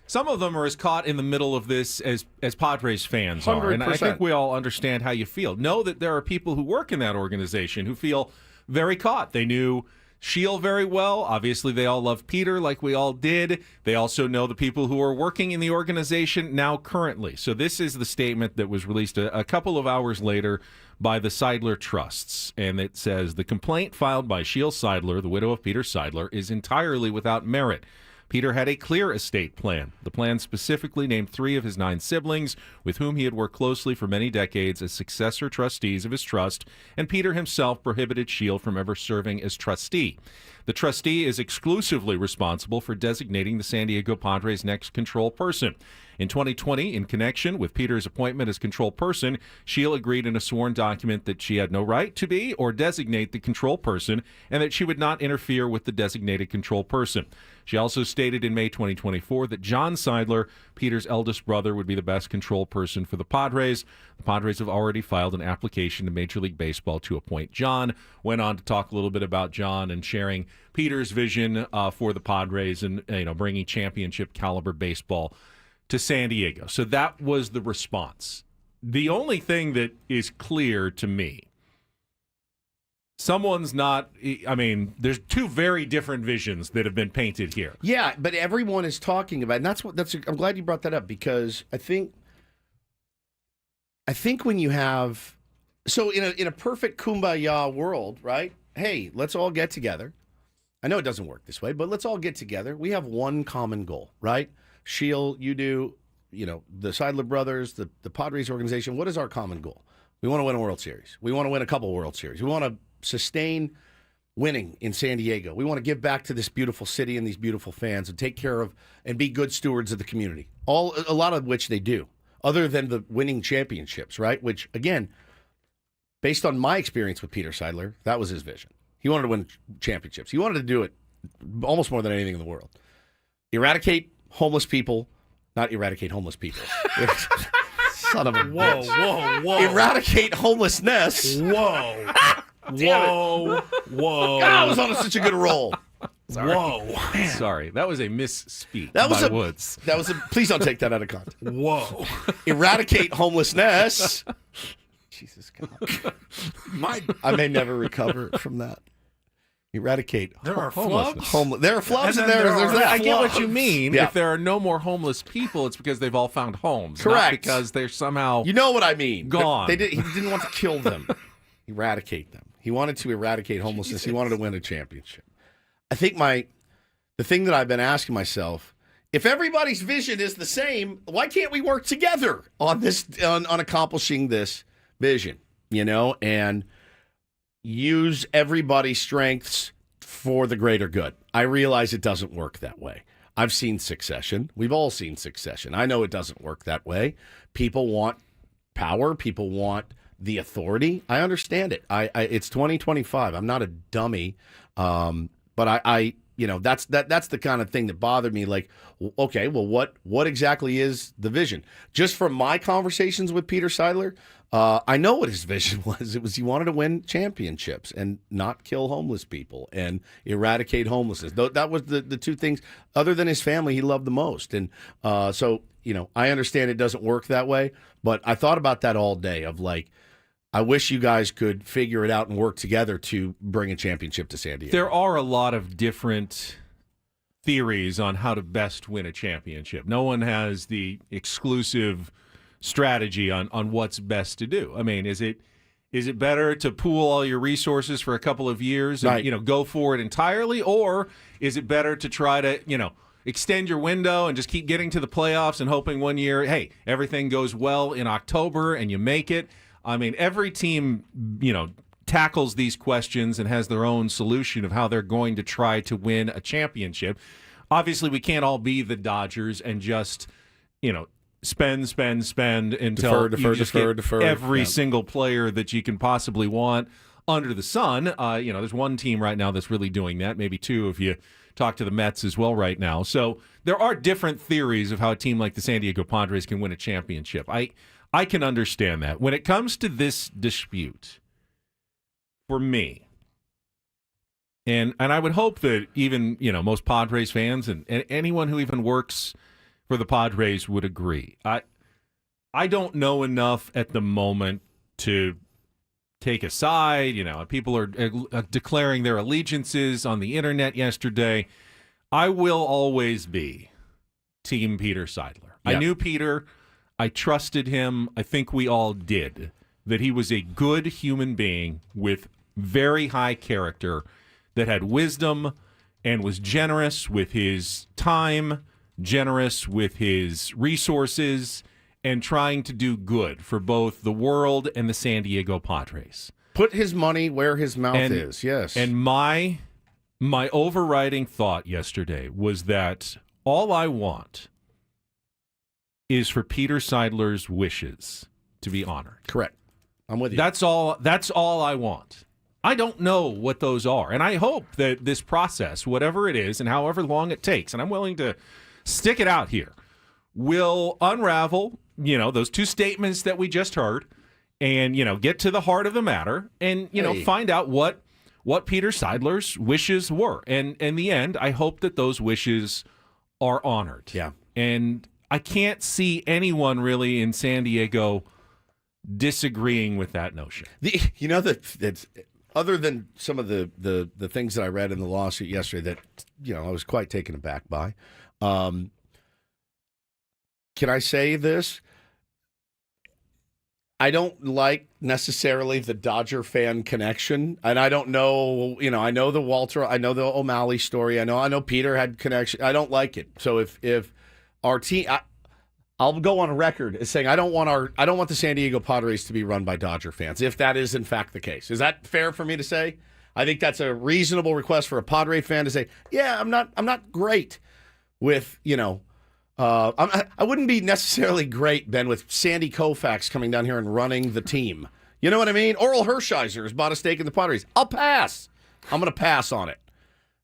some of them are as caught in the middle of this as Padres fans are. And I 100%. think we all understand how you feel. Know that there are people who work in that organization who feel very caught. They knew Shield very well. Obviously, they all love Peter like we all did. They also know the people who are working in the organization now currently. So this is the statement that was released a couple of hours later by the Seidler Trusts. And it says, the complaint filed by Shield Seidler, the widow of Peter Seidler, is entirely without merit. Peter had a clear estate plan. The plan specifically named 3 of his 9 siblings, with whom he had worked closely for many decades as successor trustees of his trust, and Peter himself prohibited Shield from ever serving as trustee. The trustee is exclusively responsible for designating the San Diego Padres' next control person. In 2020, in connection with Peter's appointment as control person, Shield agreed in a sworn document that she had no right to be or designate the control person and that she would not interfere with the designated control person. She also stated in May 2024 that John Seidler, Peter's eldest brother, would be the best control person for the Padres. The Padres have already filed an application to Major League Baseball to appoint John. Went on to talk a little bit about John and sharing Peter's vision for the Padres and bringing championship caliber baseball to San Diego. So that was the response. The only thing that is clear to me, there's 2 very different visions that have been painted here. Yeah, but everyone is talking about, and I'm glad you brought that up, because I think when you have, so in a perfect kumbaya world, right? Hey, let's all get together. I know it doesn't work this way, but let's all get together. We have one common goal, right? Shield, you do, the Seidler brothers, the Padres organization. What is our common goal? We want to win a World Series. We want to win a couple World Series. We want to sustain winning in San Diego. We want to give back to this beautiful city and these beautiful fans and take care of and be good stewards of the community. A lot of which they do, other than the winning championships, right? Which, again, based on my experience with Peter Seidler, that was his vision. He wanted to win championships. He wanted to do it almost more than anything in the world. Eradicate homeless people. Not eradicate homeless people. Son of a bitch. Whoa. Eradicate homelessness. Whoa. God, I was on such a good roll. Sorry. Whoa. Sorry, that was a misspeak That was by a Woods. Please don't take that out of context. Whoa. Eradicate homelessness. Jesus God. I may never recover from that. Eradicate. There are homelessness. flubs. There are flubs And and then there's that. I get what you mean. Yeah. If there are no more homeless people, it's because they've all found homes. Correct. Not because they're somehow You know what I mean. Gone. He didn't want to kill them. Eradicate them. He wanted to eradicate homelessness. He wanted to win a championship. I think the thing that I've been asking myself, if everybody's vision is the same, why can't we work together on this on accomplishing this vision, and use everybody's strengths for the greater good? I realize it doesn't work that way. I've seen Succession. We've all seen Succession. I know it doesn't work that way. People want power. People want the authority. I understand it. It's 2025. I'm not a dummy, but that's the kind of thing that bothered me. Like, okay, well, what exactly is the vision? Just from my conversations with Peter Seidler, I know what his vision was. It was he wanted to win championships and not kill homeless people and eradicate homelessness. That was the 2 things, other than his family, he loved the most. And so, I understand it doesn't work that way, but I thought about that all day of like, I wish you guys could figure it out and work together to bring a championship to San Diego. There are a lot of different theories on how to best win a championship. No one has the exclusive strategy on what's best to do. I mean, is it better to pool all your resources for a couple of years and Right. go for it entirely, or is it better to try to extend your window and just keep getting to the playoffs and hoping one year, hey, everything goes well in October and you make it? I mean, every team, tackles these questions and has their own solution of how they're going to try to win a championship. Obviously, we can't all be the Dodgers and just, spend until Defer, you just get defer. every Yeah. single player that you can possibly want. under the sun. There's one team right now that's really doing that, maybe two if you talk to the Mets as well right now. So there are different theories of how a team like the San Diego Padres can win a championship. I can understand that. When it comes to this dispute, for me, and I would hope that even, most Padres fans and anyone who even works for the Padres would agree. I don't know enough at the moment to take a side. People are declaring their allegiances on the internet yesterday. I will always be Team Peter Seidler. Yeah. I knew Peter. I trusted him. I think we all did. That he was a good human being with very high character, that had wisdom and was generous with his time, generous with his resources, and trying to do good for both the world and the San Diego Padres. Put his money where his mouth is, yes. And my overriding thought yesterday was that all I want is for Peter Seidler's wishes to be honored. Correct. I'm with you. That's all I want. I don't know what those are. And I hope that this process, whatever it is and however long it takes, and I'm willing to stick it out here, will unravel, those two statements that we just heard and, get to the heart of the matter and, find out what Peter Seidler's wishes were. And in the end, I hope that those wishes are honored. Yeah. And I can't see anyone really in San Diego disagreeing with that notion. That's other than some of the things that I read in the lawsuit yesterday that, I was quite taken aback by. Can I say this? I don't like necessarily the Dodger fan connection, and I don't know, I know the O'Malley story. I know Peter had connection. I don't like it. So if our team, I'll go on record as saying I don't want the San Diego Padres to be run by Dodger fans, if that is in fact the case. Is that fair for me to say? I think that's a reasonable request for a Padre fan to say, yeah, I'm not great with, I wouldn't be necessarily great, Ben, with Sandy Koufax coming down here and running the team. You know what I mean? Oral Hershiser has bought a stake in the Padres. I'll pass. I'm going to pass on it.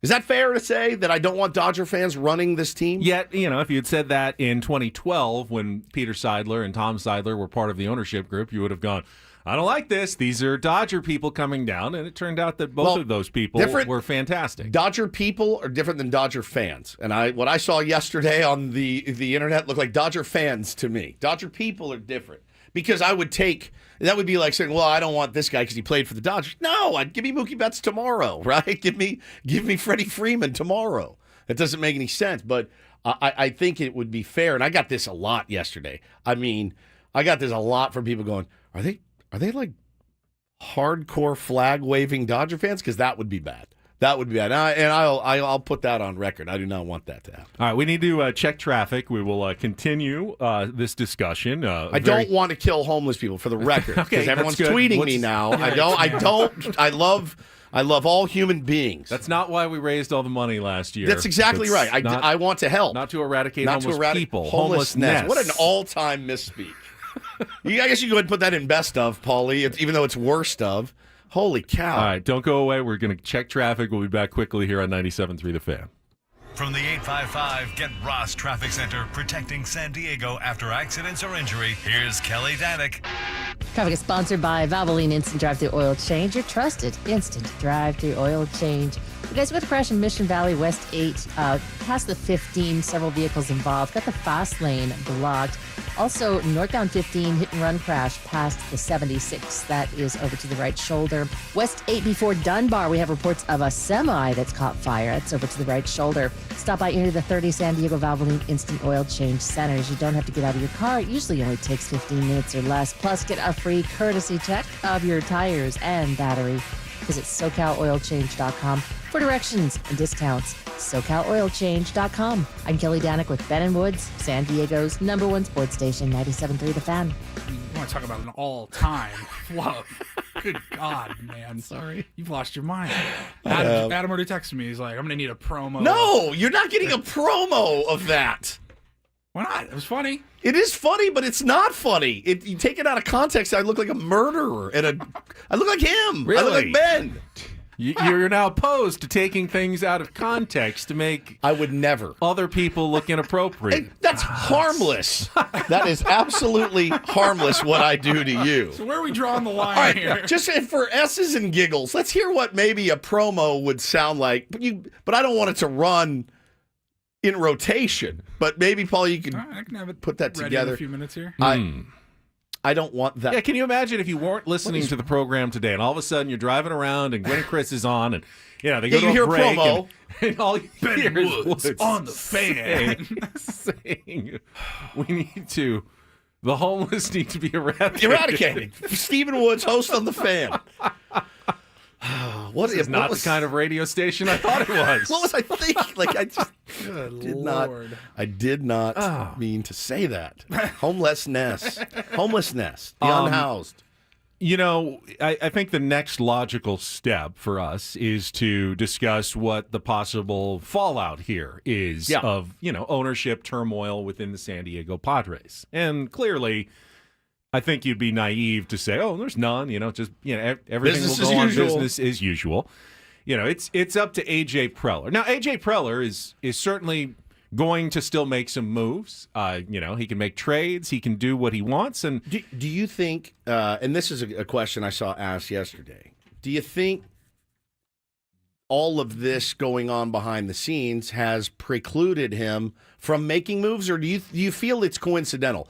Is that fair to say that I don't want Dodger fans running this team? Yet, if you had said that in 2012 when Peter Seidler and Tom Seidler were part of the ownership group, you would have gone, I don't like this. These are Dodger people coming down. And it turned out that both of those people were fantastic. Dodger people are different than Dodger fans. And what I saw yesterday on the internet looked like Dodger fans to me. Dodger people are different. Because that would be like saying, well, I don't want this guy because he played for the Dodgers. No, give me Mookie Betts tomorrow, right? Give me Freddie Freeman tomorrow. That doesn't make any sense. But I think it would be fair. And I got this a lot yesterday. I mean, I got this a lot from people going, are they like hardcore flag waving Dodger fans? Because that would be bad. That would be bad. And I'll put that on record. I do not want that to happen. All right, we need to check traffic. We will continue this discussion. I don't want to kill homeless people, for the record, because everyone's tweeting me now. I love all human beings. That's not why we raised all the money last year. That's exactly right. I want to help. Not to eradicate people. Homelessness. What an all-time misspeak. I guess you go ahead and put that in best of, Paulie, even though it's worst of. Holy cow. All right, don't go away. We're going to check traffic. We'll be back quickly here on 97.3 The Fan. From the 855 Get Ross Traffic Center, protecting San Diego after accidents or injury, here's Kelly Danick. Traffic is sponsored by Valvoline Instant Drive-Thru Oil Change, your trusted instant drive-thru oil change. You guys, with a crash in Mission Valley, West 8, past the 15, several vehicles involved. Got the fast lane blocked. Also, northbound 15, hit-and-run crash past the 76. That is over to the right shoulder. West 8 before Dunbar, we have reports of a semi that's caught fire. That's over to the right shoulder. Stop by any of the 30 San Diego Valvoline Instant Oil Change Centers. You don't have to get out of your car. It usually only takes 15 minutes or less. Plus, get a free courtesy check of your tires and battery. Visit SoCalOilChange.com for directions and discounts. SoCalOilChange.com. I'm Kelly Danick with Ben and Woods, San Diego's #1 sports station, 97.3 The Fan. You want to talk about an all-time flub. Good God, man. Sorry. You've lost your mind. Adam already texted me. He's like, I'm going to need a promo. No, you're not getting a promo of that. Why not? It was funny. It is funny, but it's not funny. You take it out of context, I look like a murderer. I look like him. I look like Really? Ben. You're now opposed to taking things out of context to make I would never. other people look inappropriate. And that's harmless. That is absolutely harmless what I do to you. So where are we drawing the line All right, here? just for S's and giggles, let's hear what maybe a promo would sound like. But I don't want it to run in rotation. But maybe, Paul, you could All right, I can have it put that ready together. in a few minutes here. I don't want that. Yeah, can you imagine if you weren't listening to the program today and all of a sudden you're driving around and Gwen and Chris is on and they go Yeah, to you a hear break promo. and all you hear is Woods on the fan. saying the homeless need to be eradicated. Eradicated. Stephen Woods, host on the Fan. What This is not the kind of radio station I thought it was. What was I thinking? Like I just did not. Lord. I did not mean to say that. Homelessness, the unhoused. You know, I think the next logical step for us is to discuss what the possible fallout here is of, ownership turmoil within the San Diego Padres. And clearly, I think you'd be naive to say, oh, there's none, everything Business will as go on usual. business as usual. It's up to AJ Preller. Now, AJ Preller is certainly going to still make some moves. He can make trades. He can do what he wants. And Do you think, and this is a question I saw asked yesterday, do you think all of this going on behind the scenes has precluded him from making moves, or do you feel it's coincidental?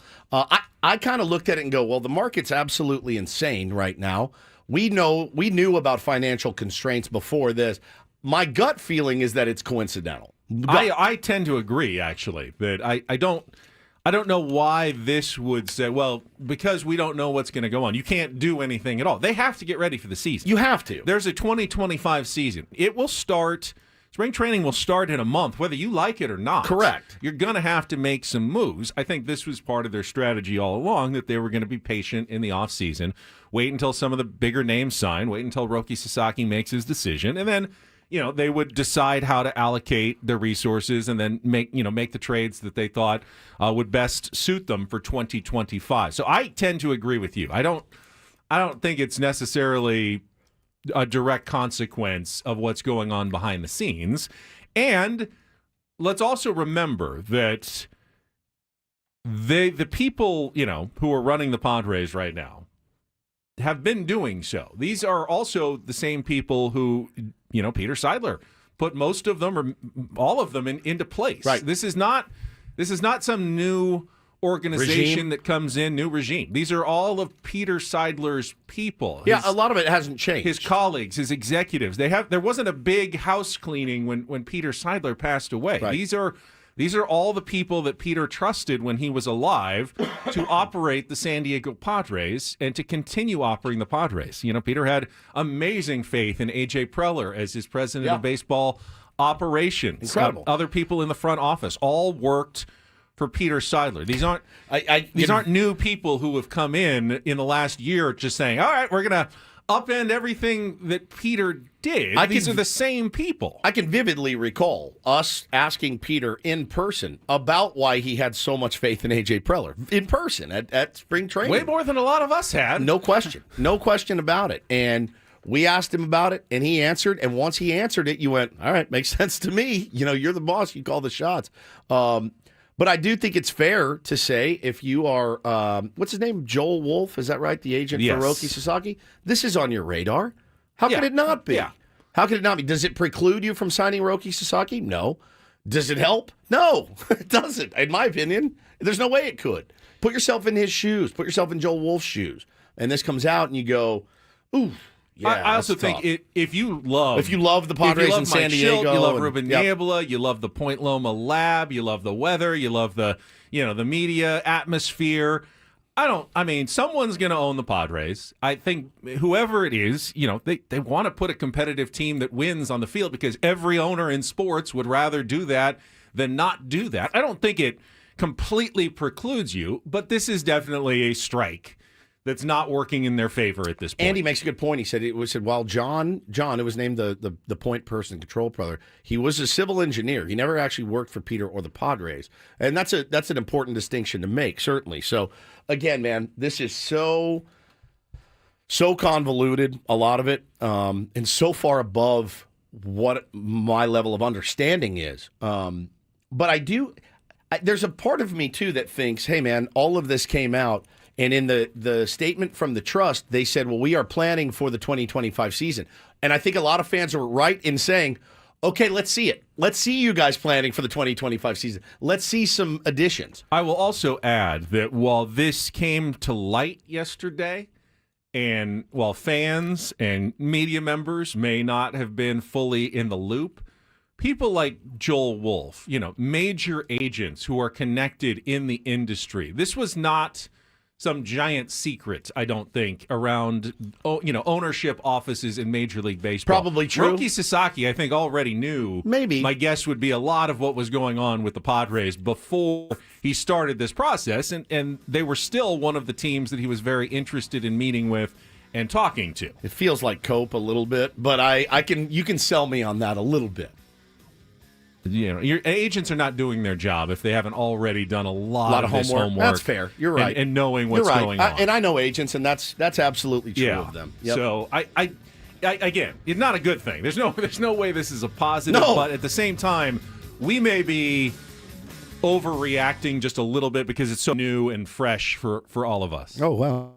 I kind of looked at it and go, well, the market's absolutely insane right now. We knew about financial constraints before this. My gut feeling is that it's coincidental. I tend to agree, actually, that I don't know why this would say, well, because we don't know what's going to go on. You can't do anything at all. They have to get ready for the season. You have to. There's a 2025 season. It will start. Spring training will start in a month, whether you like it or not. Correct. You're going to have to make some moves. I think this was part of their strategy all along, that they were going to be patient in the offseason, wait until some of the bigger names sign, wait until Roki Sasaki makes his decision, and then they would decide how to allocate their resources and then make the trades that they thought would best suit them for 2025. So I tend to agree with you. I don't think it's necessarily a direct consequence of what's going on behind the scenes. And let's also remember that the people, who are running the Padres right now have been doing so. These are also the same people who, Peter Seidler put most of them or all of them into place. Right. This is not some new organization Regime. that comes in, new regime. These are all of Peter Seidler's people. Yeah, a lot of it hasn't changed. His colleagues, his executives. There wasn't a big house cleaning when Peter Seidler passed away. Right. These are all the people that Peter trusted when he was alive to operate the San Diego Padres and to continue operating the Padres. Peter had amazing faith in AJ Preller as his president of baseball operations. Incredible. Other people in the front office all worked for Peter Seidler. These aren't new people who have come in the last year just saying, all right, we're going to upend everything that Peter did. These are the same people. I can vividly recall us asking Peter in person about why he had so much faith in A.J. Preller. In person at spring training. Way more than a lot of us had. No question. No question about it. And we asked him about it, and he answered. And once he answered it, you went, all right, makes sense to me. You're the boss. You call the shots. But I do think it's fair to say if you are, what's his name? Joel Wolf, is that right? The agent for Roki Sasaki? This is on your radar. How could it not be? Yeah. How could it not be? Does it preclude you from signing Roki Sasaki? No. Does it help? No, it doesn't. In my opinion, there's no way it could. Put yourself in his shoes. Put yourself in Joel Wolf's shoes. And this comes out and you go, ooh. Yeah, I also think if you love the Padres in San Diego, you love Ruben Niebla, you love the Point Loma Lab, you love the weather, you love the the media atmosphere. Someone's going to own the Padres. I think whoever it is, they want to put a competitive team that wins on the field because every owner in sports would rather do that than not do that. I don't think it completely precludes you, but this is definitely a strike that's not working in their favor at this point. Andy makes a good point. He said while John, who was named the point person, control brother, he was a civil engineer. He never actually worked for Peter or the Padres, and that's an important distinction to make, certainly. So again, man, this is so convoluted, a lot of it, and so far above what my level of understanding is. But there's a part of me too that thinks, hey man, all of this came out, and in the statement from the trust, they said, well, we are planning for the 2025 season. And I think a lot of fans are right in saying, okay, let's see it. Let's see you guys planning for the 2025 season. Let's see some additions. I will also add that while this came to light yesterday, and while fans and media members may not have been fully in the loop, people like Joel Wolf, major agents who are connected in the industry, this was not some giant secret, I don't think, around ownership offices in Major League Baseball. Probably true. Roki Sasaki, I think, already knew. Maybe. My guess would be a lot of what was going on with the Padres before he started this process, and they were still one of the teams that he was very interested in meeting with and talking to. It feels like Cope a little bit, but you can sell me on that a little bit. Your agents are not doing their job if they haven't already done a lot of this homework. That's fair. You're right. And knowing what's going on. And I know agents, and that's absolutely true Yeah. of them. Yep. So I again, it's not a good thing. There's no way this is a positive. No. But at the same time, we may be overreacting just a little bit because it's so new and fresh for all of us. Oh, wow.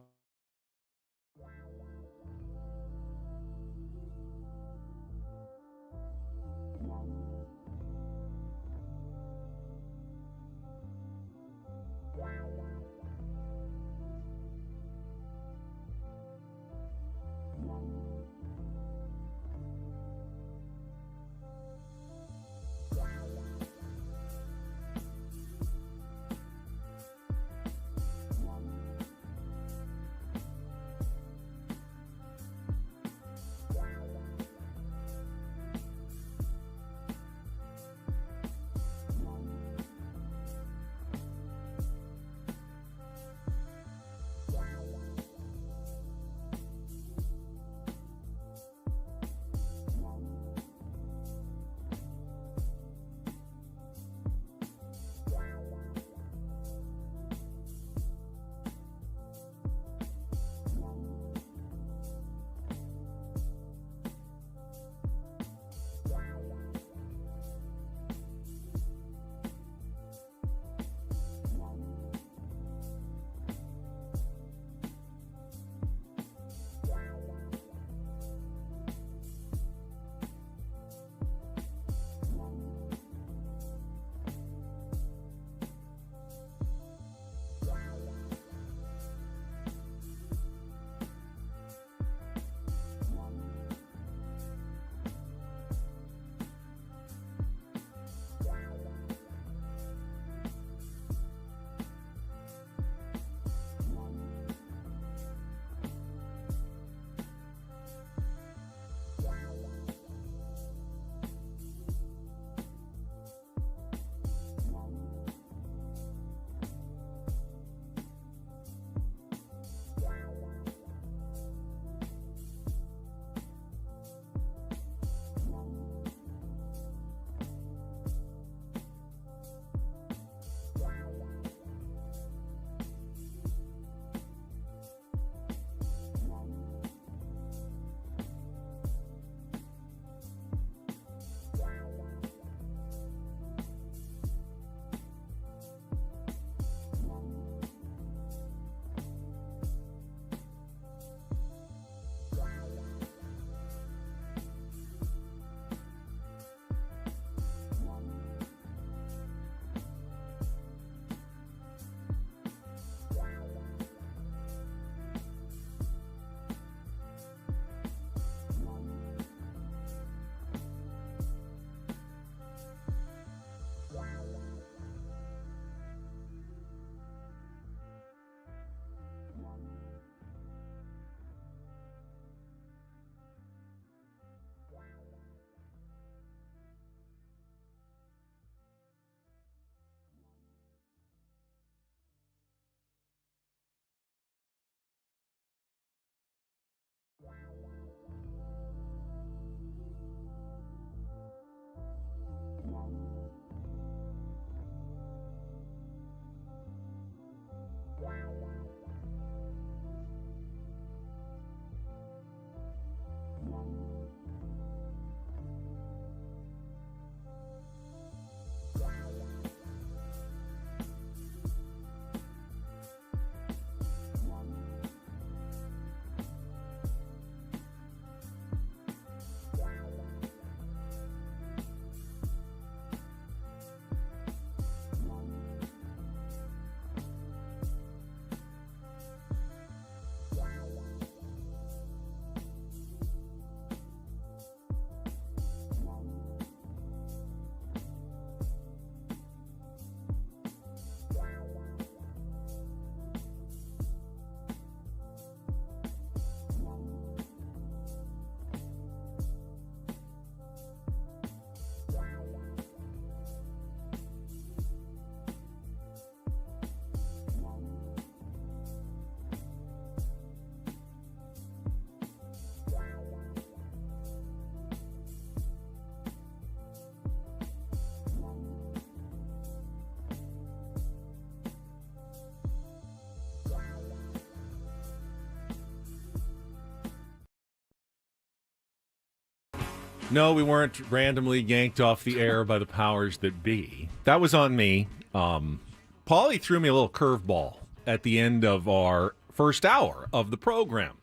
No, we weren't randomly yanked off the air by the powers that be. That was on me. Paulie threw me a little curveball at the end of our first hour of the program.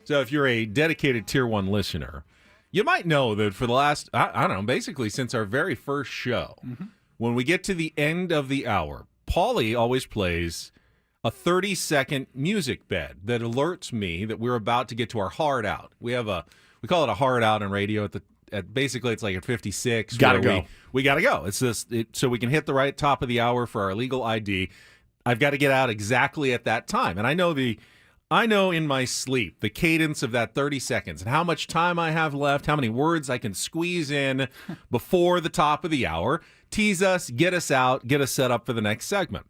So if you're a dedicated Tier 1 listener, you might know that for the last, I don't know, basically since our very first show, when we get to the end of the hour, Paulie always plays a 30-second music bed that alerts me that we're about to get to our hard out. We call it a hard out on radio basically it's like at 56. Gotta go. We got to go. It's this so we can hit the right top of the hour for our legal ID. I've got to get out exactly at that time. And I know in my sleep the cadence of that 30 seconds and how much time I have left, how many words I can squeeze in before the top of the hour, tease us, get us out, get us set up for the next segment.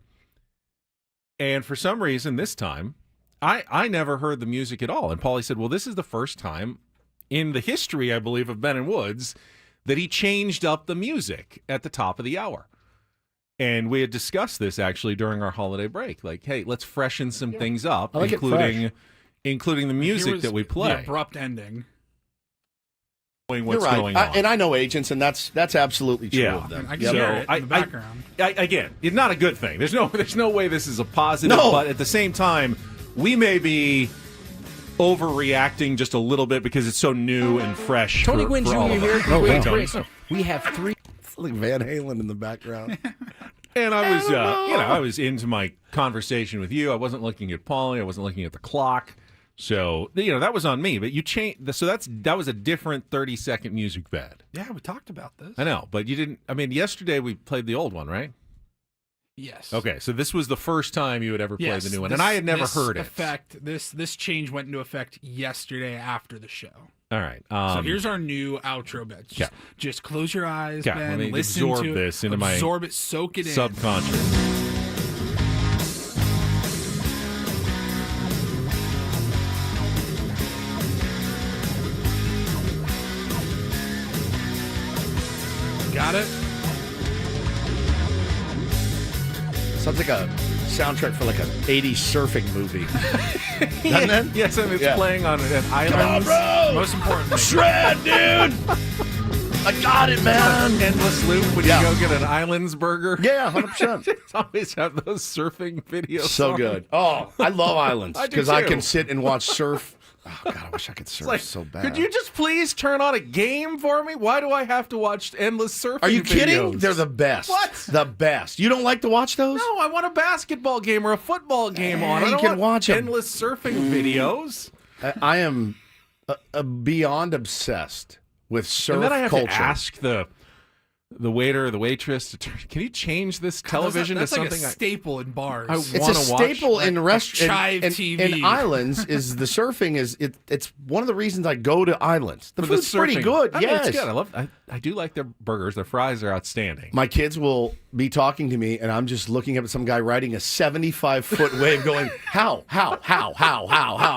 And for some reason this time, I never heard the music at all. And Paulie said, well, this is the first time in the history, I believe, of Ben and Woods that he changed up the music at the top of the hour. And we had discussed this actually during our holiday break. Like, hey, let's freshen some things up, including the music that we play. The abrupt ending. What's You're right. going on. And I know agents, and that's absolutely true Yeah. of them. I can hear it in the background. Again, it's not a good thing. There's no way this is a positive. No. But at the same time, we may be overreacting just a little bit because it's so new and fresh. Tony for Gwynn all Jr. of here. us. Wait, Tony. we have 3. It's like Van Halen in the background. And I was into my conversation with you. I wasn't looking at Paulie. I wasn't looking at the clock. So, that was on me. But you changed. So that was a different 30-second music bed. Yeah, we talked about this. I know, but you didn't. I mean, yesterday we played the old one, right? Yes. Okay, so this was the first time you had ever played Yes, the new one, this- and I had never this heard it. This change went into effect yesterday after the show. All right. So here's our new outro bit. Just close your eyes, Okay, Ben. let me Listen absorb to this into absorb my it, soak it in. subconscious. Got it? Sounds like a soundtrack for like an 80s surfing movie. Doesn't it? Yes, and it's Yeah. playing on an island. Come on, bro! Most importantly. Shred, dude! I got it, man! Endless loop when Yeah. you go get an Islands burger. Yeah, 100%. It's always have those surfing videos. So on. good. Oh, I love islands I do because I too. can sit and watch surf. Oh, God, I wish I could surf Like, so bad. could you just please turn on a game for me? Why do I have to watch endless surfing Are you kidding? videos? They're the best. What? The best. You don't like to watch those? No, I want a basketball game or a football game on. I you don't can want watch 'em. endless surfing videos. I am beyond obsessed with surf And then I have culture. to ask the waiter or the waitress to turn, can you change this television that's to like something a staple in bars. I It's a wanna watch? staple in restaurants Chive and TV. islands. Is the surfing is it's one of the reasons I go to islands. The For food's pretty surfing. good. I mean, Yes, it's good. I do like their burgers. Their fries are outstanding. my kids will be talking to me, and I'm just looking up at some guy riding a 75-foot wave, going, "How?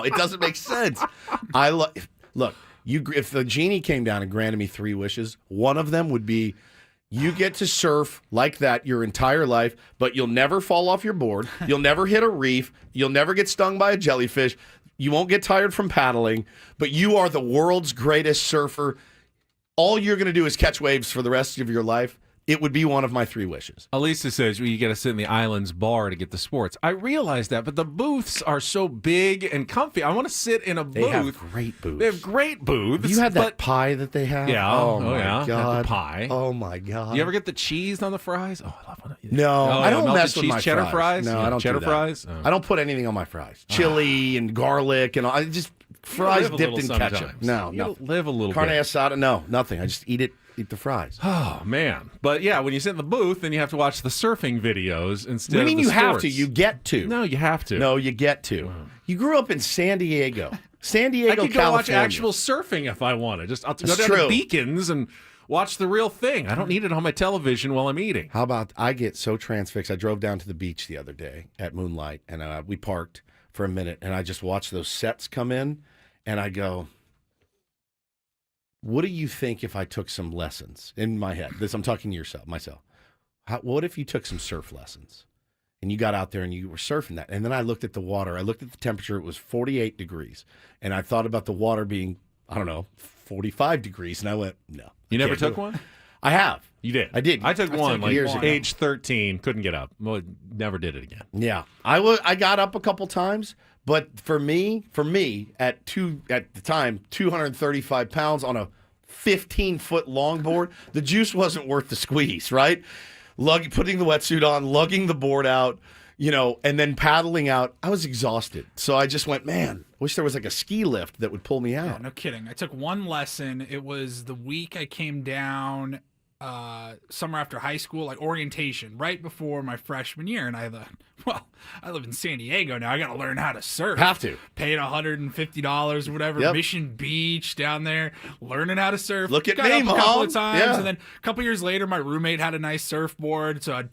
It doesn't make sense." Look. If the genie came down and granted me 3 wishes, one of them would be, you get to surf like that your entire life, but you'll never fall off your board. You'll never hit a reef. You'll never get stung by a jellyfish. You won't get tired from paddling, but you are the world's greatest surfer. All you're going to do is catch waves for the rest of your life. It would be one of my 3 wishes. Elisa says you got to sit in the Islands bar to get the sports. I realize that, but the booths are so big and comfy. I want to sit in a booth. They have great booths. They have great booths. You had that but- pie that they have? Yeah. Oh, Oh, my yeah. Had the God. pie. Oh, my God. You ever get the cheese on the fries? Oh, I love it. No, I don't melted mess with cheese, my cheddar fries. No, Yeah, I don't cheddar do that. fries. Oh. I don't put anything on my fries. Chili and garlic and all. I just fries live a dipped little in ketchup. sometimes. No, You no. live a little Carne bit. asada. No, nothing. I just eat it. Eat the fries. Oh man, but yeah, when you sit in the booth, then you have to watch the surfing videos instead. What do you mean of the you have sports. to? You get to. No, you have to. No, you get to. You grew up in San Diego. San Diego, I could go California. watch actual surfing if I wanted. I'll go That's down true. to Beacons and watch the real thing. I don't need it on my television while I'm eating. How about I get so transfixed? I drove down to the beach the other day at Moonlight, and we parked for a minute, and I just watched those sets come in, and I go, what do you think if I took some lessons in my head? I'm talking to myself. What if you took some surf lessons and you got out there and you were surfing that? And then I looked at the water. I looked at the temperature. It was 48 degrees. And I thought about the water being, I don't know, 45 degrees. And I went, no. You I never can't do took it. one? I have. You did. I did. I took one like years ago. age 13. Couldn't get up. Well, never did it again. Yeah. I got up a couple times, but for me, at the time, 235 pounds on a 15-foot longboard, the juice wasn't worth the squeeze, right? Putting the wetsuit on, lugging the board out, and then paddling out. I was exhausted. So I just went, man, I wish there was like a ski lift that would pull me out. Yeah, no kidding. I took one lesson. It was the week I came down summer after high school, like orientation, right before my freshman year. And I thought, well, I live in San Diego now. I got to learn how to surf. Have to. Paid $150 or whatever. Yep. Mission Beach down there, learning how to surf. Look at got me, up a couple Mom. of times, Yeah. and then a couple years later, my roommate had a nice surfboard, so I'd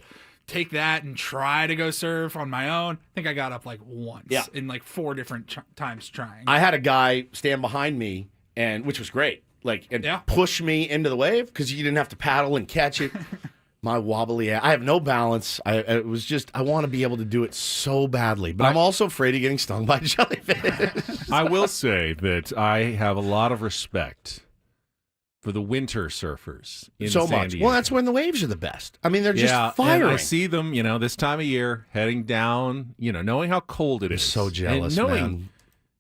take that and try to go surf on my own. I think I got up like once in like 4 different times trying. I had a guy stand behind me, which was great, push me into the wave because you didn't have to paddle and catch it. My wobbly ass. I have no balance. I want to be able to do it so badly, but I'm also afraid of getting stung by jellyfish. I will say that I have a lot of respect for the winter surfers in so San much. Diego. Well, that's when the waves are the best. I mean, they're just firing. And I see them, this time of year heading down, knowing how cold it is. so jealous, and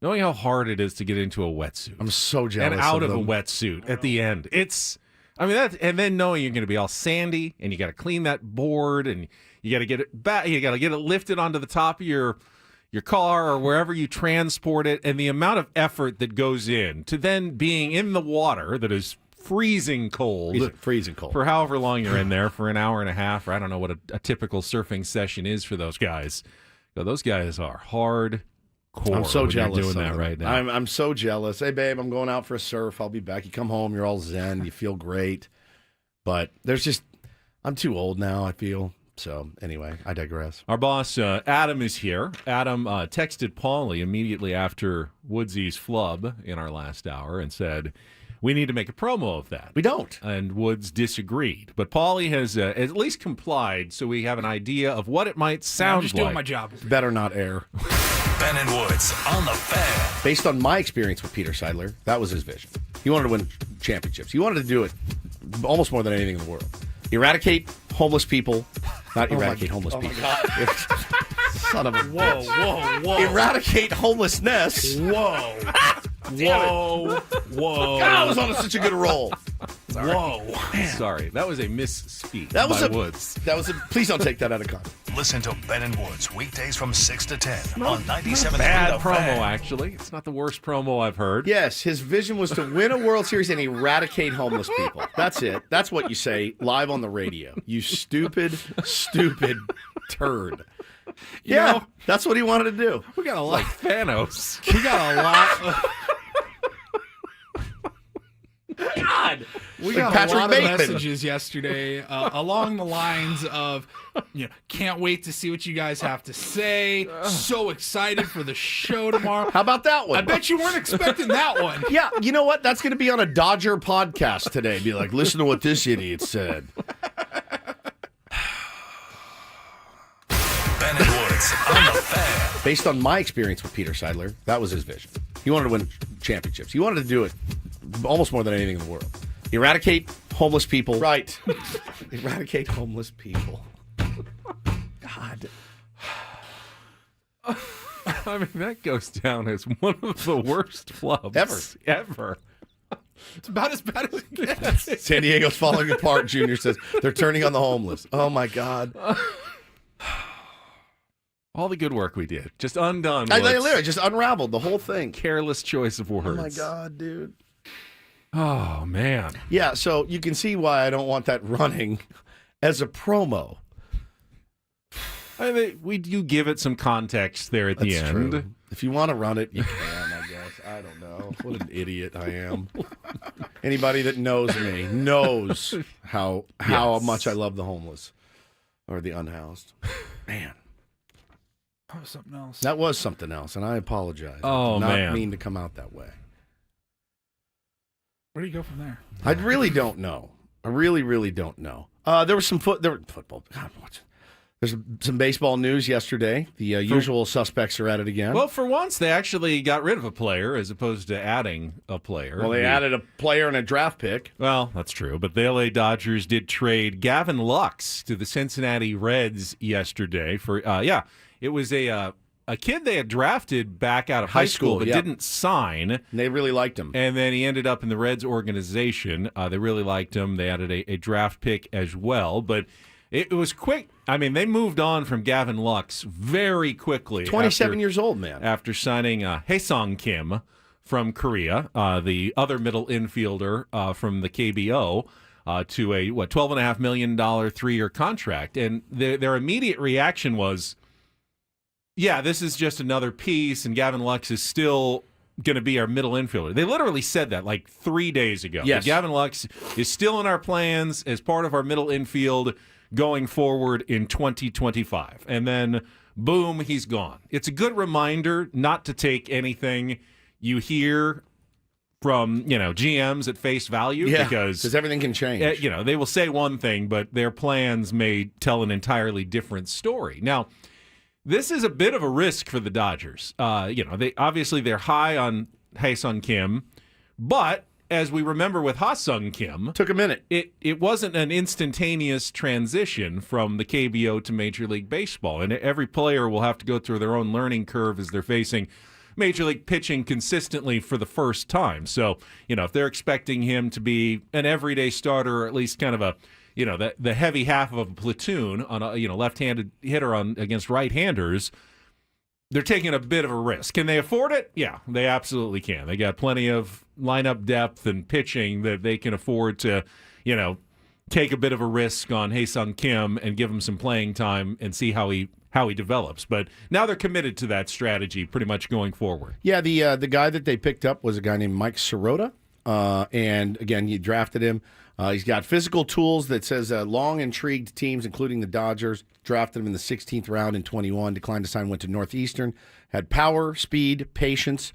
knowing how hard it is to get into a wetsuit. I'm so jealous and out of a them. wetsuit at the end. And then knowing you're going to be all sandy and you got to clean that board and you got to get it back, you got to get it lifted onto the top of your car or wherever you transport it, and the amount of effort that goes in to then being in the water that is freezing cold for however long you're in there, for an hour and a half, or I don't know what a typical surfing session is for those guys. Those guys are hard. I'm so jealous doing of that them. right now. I'm so jealous. Hey, babe, I'm going out for a surf. I'll be back. You come home, you're all zen. You feel great. But I'm too old now, I feel. So, anyway, I digress. Our boss, Adam, is here. Adam texted Paulie immediately after Woodsy's flub in our last hour and said, we need to make a promo of that. We don't. And Woods disagreed. But Paulie has at least complied, so we have an idea of what it might sound I'm just like. doing my job. Better not air. Ben and Woods on the Fan. Based on my experience with Peter Seidler, that was his vision. He wanted to win championships. He wanted to do it almost more than anything in the world. Eradicate homeless people. Not eradicate homeless people. My God. Son of a bitch. Whoa. Eradicate homelessness. Whoa. God, I was on such a good roll. Whoa. Sorry, that was a misspeak That was by a Woods. Please don't take that out of context. Listen to Ben and Woods weekdays from 6 to 10 on 97.3 Bad The promo, Fan. actually. It's not the worst promo I've heard. Yes, his vision was to win a World Series and eradicate homeless people. That's it. That's what you say live on the radio. You stupid turd. Yeah, that's what he wanted to do. We got a lot. Like Thanos. We got a lot. God, We got Patrick a lot Bateman. of messages yesterday along the lines of, can't wait to see what you guys have to say. So excited for the show tomorrow. How about that one? I bet you weren't expecting that one. Yeah, you know what? That's going to be on a Dodger podcast today. Be like, listen to what this idiot said. Ben and Woods on the Fan. Based on my experience with Peter Seidler, that was his vision. He wanted to win championships. He wanted to do it almost more than anything in the world. Eradicate homeless people. Right. Eradicate homeless people. God. I mean, that goes down as one of the worst flubs ever. It's about as bad as it gets. San Diego's falling apart, Junior says. They're turning on the homeless. Oh, my God. All the good work we did. Just undone. I Woods. literally just unraveled the whole thing. Careless choice of words. Oh, my God, dude. Oh, man. Yeah, so you can see why I don't want that running as a promo. I mean, we do give it some context there at the That's end. true. If you want to run it, you can, I guess. I don't know. What an idiot I am. Anybody that knows me knows how much I love the homeless or the unhoused. Man. That was something else. That was something else, and I apologize. Oh, I did not man. mean to come out that way. Where do you go from there? I really don't know. I really, really don't know. There was some football. God, There's some baseball news yesterday. The usual suspects are at it again. Well, for once, they actually got rid of a player as opposed to adding a player. Well, they added a player and a draft pick. Well, that's true. But the LA Dodgers did trade Gavin Lux to the Cincinnati Reds yesterday for, it was a kid they had drafted back out of high school but didn't sign. And they really liked him. And then he ended up in the Reds organization. They really liked him. They added a draft pick as well. But it was quick. I mean, they moved on from Gavin Lux very quickly. 27 years old, man. After signing Haesung Kim from Korea, the other middle infielder from the KBO, to a $12.5 million 3-year contract. And their immediate reaction was, yeah, this is just another piece, and Gavin Lux is still going to be our middle infielder. They literally said that like 3 days ago. Yes. Gavin Lux is still in our plans as part of our middle infield going forward in 2025. And then, boom, he's gone. It's a good reminder not to take anything you hear from, GMs at face value. Yeah, because everything can change. They will say one thing, but their plans may tell an entirely different story. Now, this is a bit of a risk for the Dodgers. They're high on Haesung Kim, but as we remember with Ha-Sung Kim, took a minute. It wasn't an instantaneous transition from the KBO to Major League Baseball, and every player will have to go through their own learning curve as they're facing Major League pitching consistently for the first time. So, if they're expecting him to be an everyday starter, or at least kind of a the heavy half of a platoon on a left-handed hitter against right-handers, they're taking a bit of a risk. Can they afford it? Yeah, they absolutely can. They got plenty of lineup depth and pitching that they can afford to, take a bit of a risk on Haesung Kim and give him some playing time and see how he develops. But now they're committed to that strategy pretty much going forward. Yeah, the guy that they picked up was a guy named Mike Sirota. And again, you drafted him. He's got physical tools that says long intrigued teams, including the Dodgers, drafted him in the 16th round in 21, declined to sign, went to Northeastern, had power, speed, patience.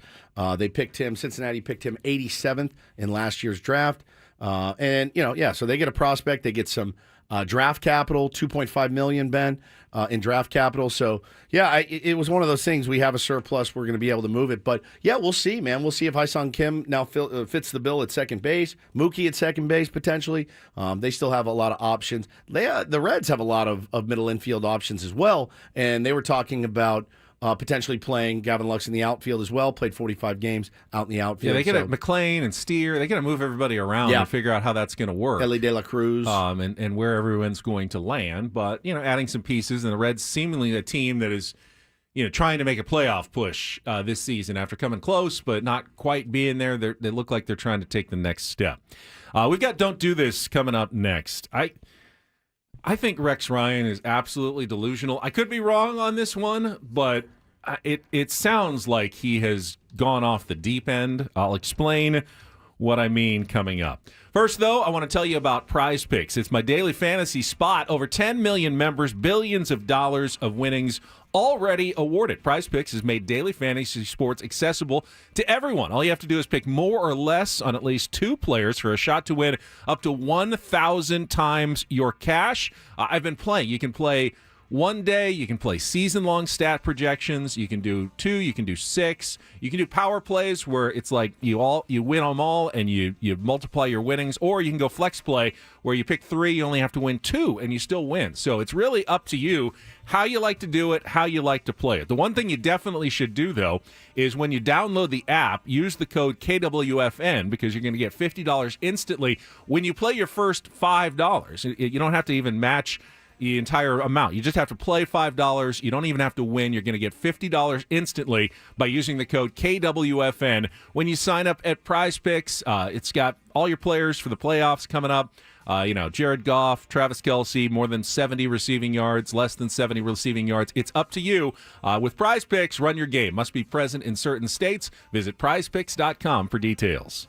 They picked him, Cincinnati picked him 87th in last year's draft. So they get a prospect, they get some draft capital, $2.5 million, Ben, in draft capital. So, it was one of those things. We have a surplus. We're going to be able to move it. But, we'll see, man. We'll see if Haesung Kim now fits the bill at second base. Mookie at second base, potentially. They still have a lot of options. The Reds have a lot of middle infield options as well. And they were talking about potentially playing Gavin Lux in the outfield as well. Played 45 games out in the outfield. Yeah, they got McLean and Steer. They got to move everybody around and figure out how that's going to work. Ellie De La Cruz. And where everyone's going to land. But, adding some pieces. And the Reds seemingly a team that is, trying to make a playoff push this season after coming close, but not quite being there. They look like they're trying to take the next step. We've got Don't Do This coming up next. I think Rex Ryan is absolutely delusional. I could be wrong on this one, but it sounds like he has gone off the deep end. I'll explain what I mean coming up. First, though, I want to tell you about Prize Picks. It's my daily fantasy spot. Over 10 million members, billions of dollars of winnings already awarded. Prize Picks has made daily fantasy sports accessible to everyone. All you have to do is pick more or less on at least 2 players for a shot to win up to 1,000 times your cash. I've been playing. You can play one day, you can play season-long stat projections. You can do 2, you can do 6. You can do power plays where it's like you win them all and you multiply your winnings, or you can go flex play where you pick 3, you only have to win 2 and you still win. So it's really up to you how you like to do it, how you like to play it. The one thing you definitely should do, though, is when you download the app, use the code KWFN because you're going to get $50 instantly when you play your first $5. You don't have to even match the entire amount. You just have to play $5. You don't even have to win. You're going to get $50 instantly by using the code KWFN when you sign up at Prize Picks. It's got all your players for the playoffs coming up. Jared Goff, Travis Kelce, more than 70 receiving yards, less than 70 receiving yards. It's up to you. With Prize Picks, run your game. Must be present in certain states. Visit prizepicks.com for details.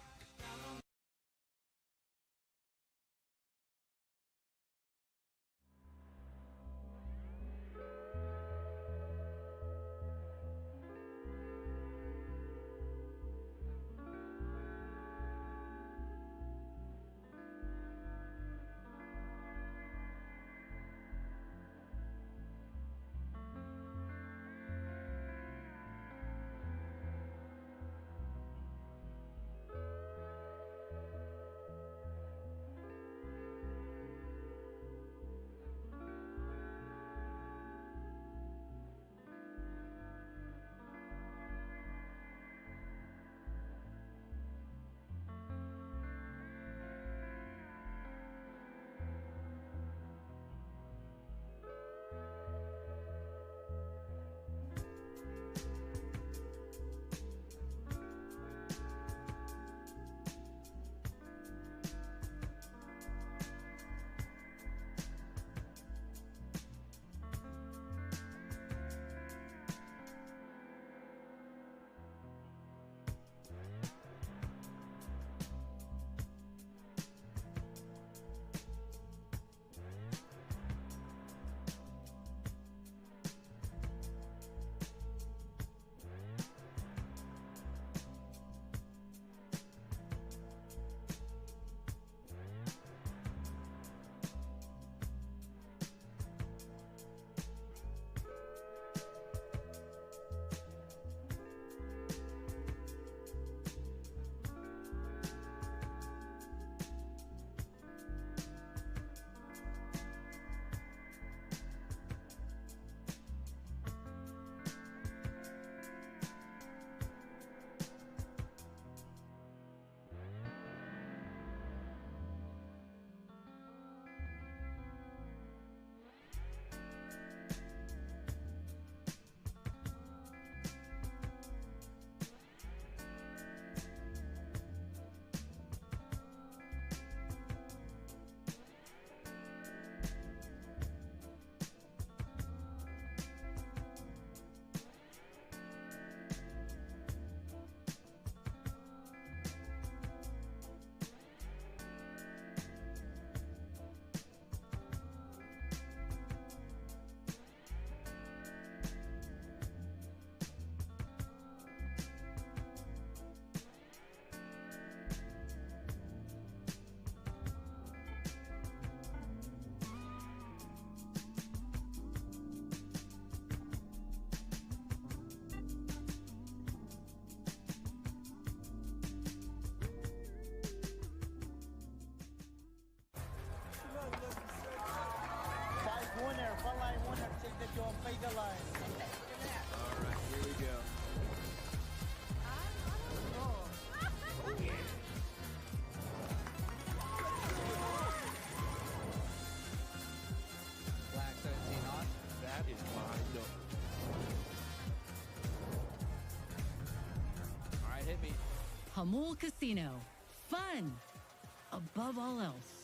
Hamul Casino. Fun above all else.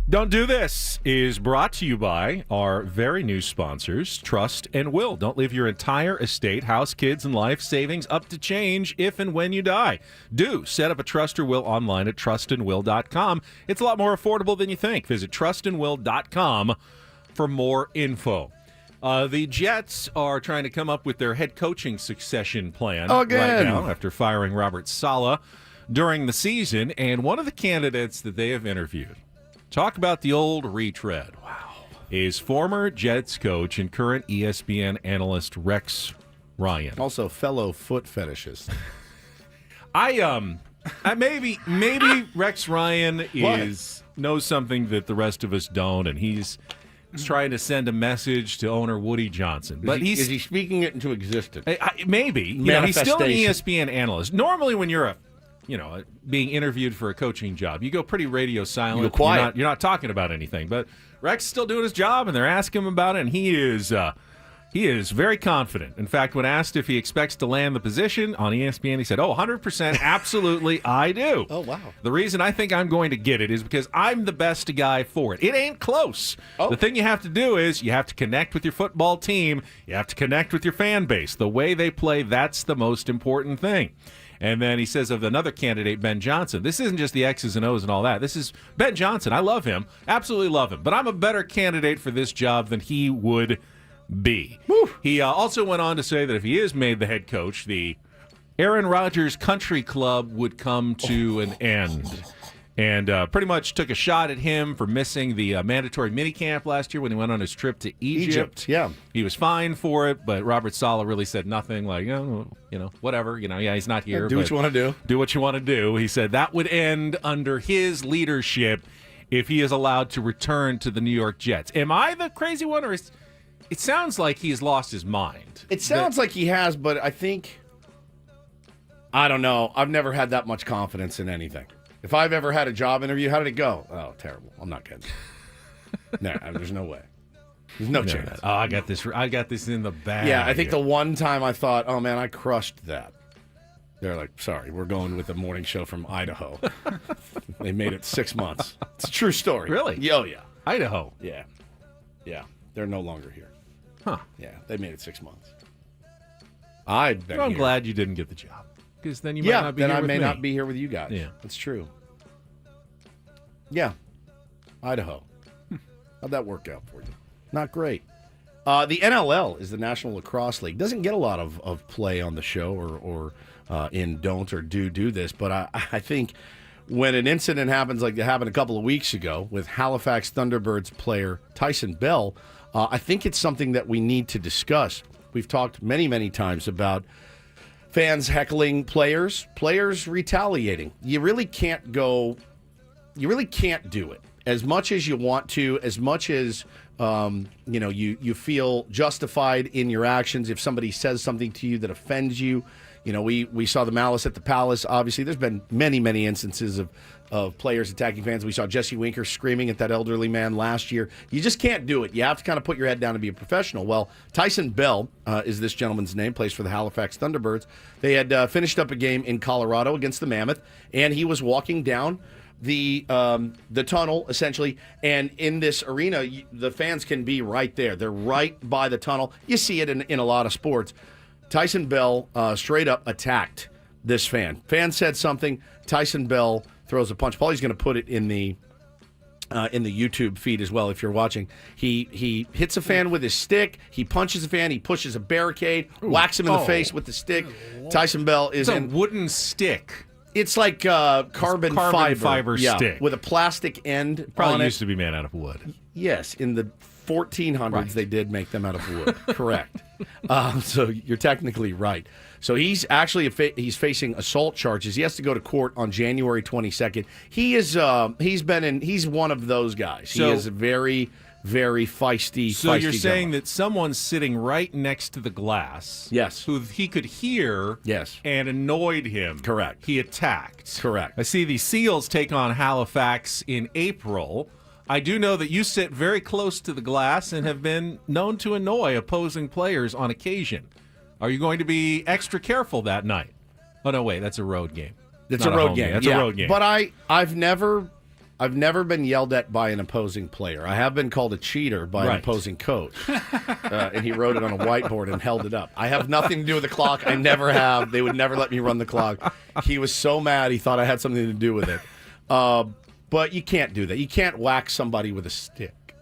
Don't Do This is brought to you by our very new sponsors, Trust and Will. Don't leave your entire estate, house, kids, and life savings up to change if and when you die. Do set up a Trust or Will online at trustandwill.com. It's a lot more affordable than you think. Visit trustandwill.com for more info. The Jets are trying to come up with their head coaching succession plan right now after firing Robert Saleh during the season. And one of the candidates that they have interviewed, talk about the old retread. Wow. Is former Jets coach and current ESPN analyst Rex Ryan. Also fellow foot fetishist. Maybe Rex Ryan knows something that the rest of us don't, and he's trying to send a message to owner Woody Johnson. But is he speaking it into existence? Maybe. You know, he's still an ESPN analyst. Normally when you're being interviewed for a coaching job, you go pretty radio silent. You go quiet. You're not talking about anything. But Rex is still doing his job, and they're asking him about it, and he is very confident. In fact, when asked if he expects to land the position on ESPN, he said, 100%, absolutely, I do. Oh, wow. The reason I think I'm going to get it is because I'm the best guy for it. It ain't close. Oh. The thing you have to do is you have to connect with your football team. You have to connect with your fan base. The way they play, that's the most important thing. And then he says of another candidate, Ben Johnson, this isn't just the X's and O's and all that. This is Ben Johnson. I love him. Absolutely love him. But I'm a better candidate for this job than he would be. Woo. He also went on to say that if he is made the head coach, the Aaron Rodgers Country Club would come to an end. And pretty much took a shot at him for missing the mandatory minicamp last year when he went on his trip to Egypt. Yeah. He was fined for it, but Robert Saleh really said nothing, like, whatever. He's not here. Do what you want to do. Do what you want to do. He said that would end under his leadership if he is allowed to return to the New York Jets. Am I the crazy one, or it sounds like he's lost his mind? It sounds like he has, but I don't know. I've never had that much confidence in anything. If I've ever had a job interview, how did it go? Oh, terrible. I'm not kidding. No, there's no way. There's no chance. Oh, I got this in the bag. Yeah, I think the one time I thought, oh, man, I crushed that. They're like, sorry, we're going with a morning show from Idaho. They made it 6 months. It's a true story. Really? Oh, yeah. Idaho. Yeah. Yeah. They're no longer here. Huh. Yeah, they made it 6 months. I'm glad you didn't get the job. Because then you might not be here with me. I may not be here with you guys. Yeah. That's true. Yeah. Idaho. How'd that work out for you? Not great. The NLL is the National Lacrosse League. Doesn't get a lot of play on the show or in Don't or Do This, but I think when an incident happens like that happened a couple of weeks ago with Halifax Thunderbirds player Tyson Bell, I think it's something that we need to discuss. we've talked many, many times about fans heckling players, players retaliating. You really can't do it. As much as you want to, as much as you feel justified in your actions. If somebody says something to you that offends you, we saw the malice at the Palace. Obviously, there's been many, many instances of players attacking fans. We saw Jesse Winker screaming at that elderly man last year. You just can't do it. You have to kind of put your head down and be a professional. Well, Tyson Bell is this gentleman's name, plays for the Halifax Thunderbirds. They had finished up a game in Colorado against the Mammoth, and he was walking down the tunnel, essentially, and in this arena, the fans can be right there. They're right by the tunnel. You see it in a lot of sports. Tyson Bell straight up attacked this fan. Fan said something. Tyson Bell throws a punch. Paulie's going to put it in the YouTube feed as well if you're watching. He hits a fan with his stick. He punches a fan. He pushes a barricade, whacks him in the face with the stick. Tyson Bell is a wooden stick. It's like carbon fiber stick with a plastic end. Probably used to be made out of wood. Yes, in the 1400s they did make them out of wood. Correct. So you're technically right. So he's actually he's facing assault charges. He has to go to court on January 22nd. He's one of those guys. He is a very, very feisty. So you're saying gentleman. that someone's sitting right next to the glass, yes, who he could hear, yes, and annoyed him. Correct. He attacked. Correct. I see the Seals take on Halifax in April. I do know that you sit very close to the glass and have been known to annoy opposing players on occasion. Are you going to be extra careful that night? Oh no, wait, that's a road game. It's Not a road game. That's a road game. But I've never been yelled at by an opposing player. I have been called a cheater by an opposing coach, and he wrote it on a whiteboard and held it up. I have nothing to do with the clock. I never have. They would never let me run the clock. He was so mad he thought I had something to do with it. But you can't do that. You can't whack somebody with a stick.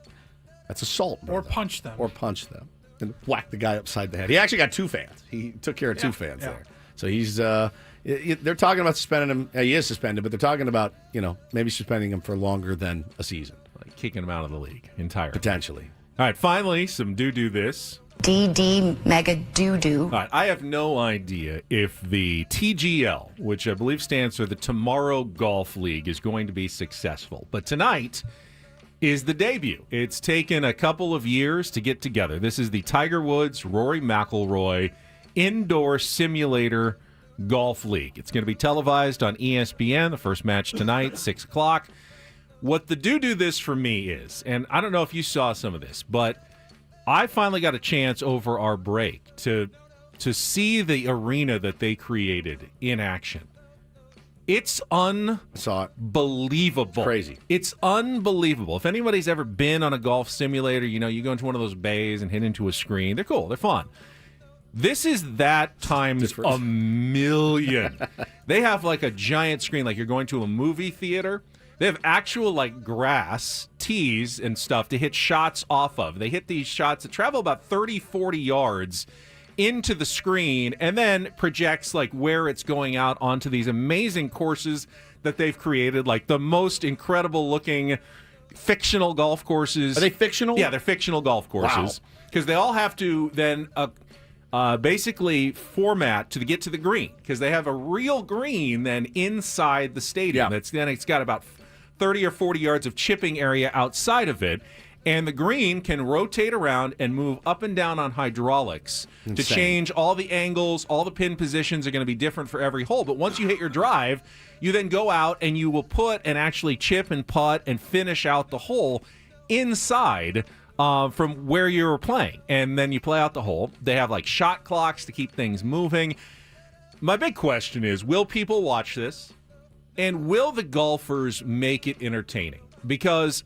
That's assault. Or punch them. Or punch them. And whack the guy upside the head. He actually got two fans. He took care of two fans there. So he's they're talking about suspending him. He is suspended, but they're talking about, maybe suspending him for longer than a season. Like kicking him out of the league entirely. Potentially. All right, finally, some do this. DD mega doo-doo. All right, I have no idea if the TGL, which I believe stands for the Tomorrow Golf League, is going to be successful. But tonight is the debut. It's taken a couple of years to get together. This is the Tiger Woods, Rory McIlroy Indoor Simulator Golf League. It's going to be televised on ESPN. The first match tonight, 6 o'clock. What the do this for me is, and I don't know if you saw some of this, but I finally got a chance over our break to see the arena that they created in action. It's unbelievable. It's crazy. It's unbelievable. If anybody's ever been on a golf simulator, you go into one of those bays and hit into a screen. They're cool. They're fun. This is that times a million. They have like a giant screen, like you're going to a movie theater. They have actual grass tees and stuff to hit shots off of. They hit these shots that travel about 30, 40 yards into the screen and then projects where it's going out onto these amazing courses that they've created, like the most incredible looking fictional golf courses. Are they fictional? Yeah, they're fictional golf courses. Because they all have to then basically format to get to the green, because they have a real green then inside the stadium. Yeah. It's got about 30 or 40 yards of chipping area outside of it, and the green can rotate around and move up and down on hydraulics to change all the angles. All the pin positions are going to be different for every hole, but once you hit your drive, you then go out and you will put and actually chip and putt and finish out the hole inside from where you were playing, and then you play out the hole. They have shot clocks to keep things moving. My big question is, will people watch this? And will the golfers make it entertaining? Because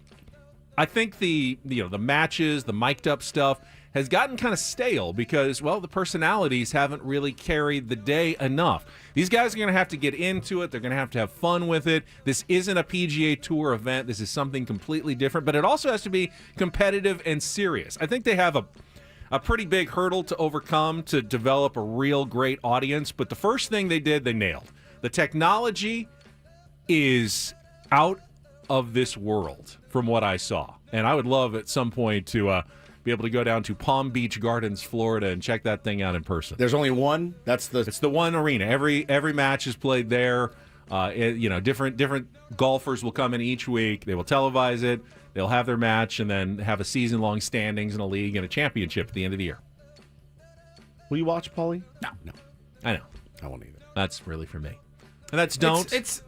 I think the matches, the mic'd up stuff has gotten kind of stale because, well, the personalities haven't really carried the day enough. These guys are going to have to get into it. They're going to have fun with it. This isn't a PGA Tour event. This is something completely different, but it also has to be competitive and serious. I think they have a pretty big hurdle to overcome to develop a real great audience, but the first thing they did, they nailed. The technology is out of this world from what I saw, and I would love at some point to be able to go down to Palm Beach Gardens, Florida, and check that thing out in person. There's only one. It's the one arena. Every match is played there. Different golfers will come in each week. They will televise it. They'll have their match and then have a season-long standings in a league and a championship at the end of the year. Will you watch, Paulie? No. I know. I won't either. That's really for me. And that's don't.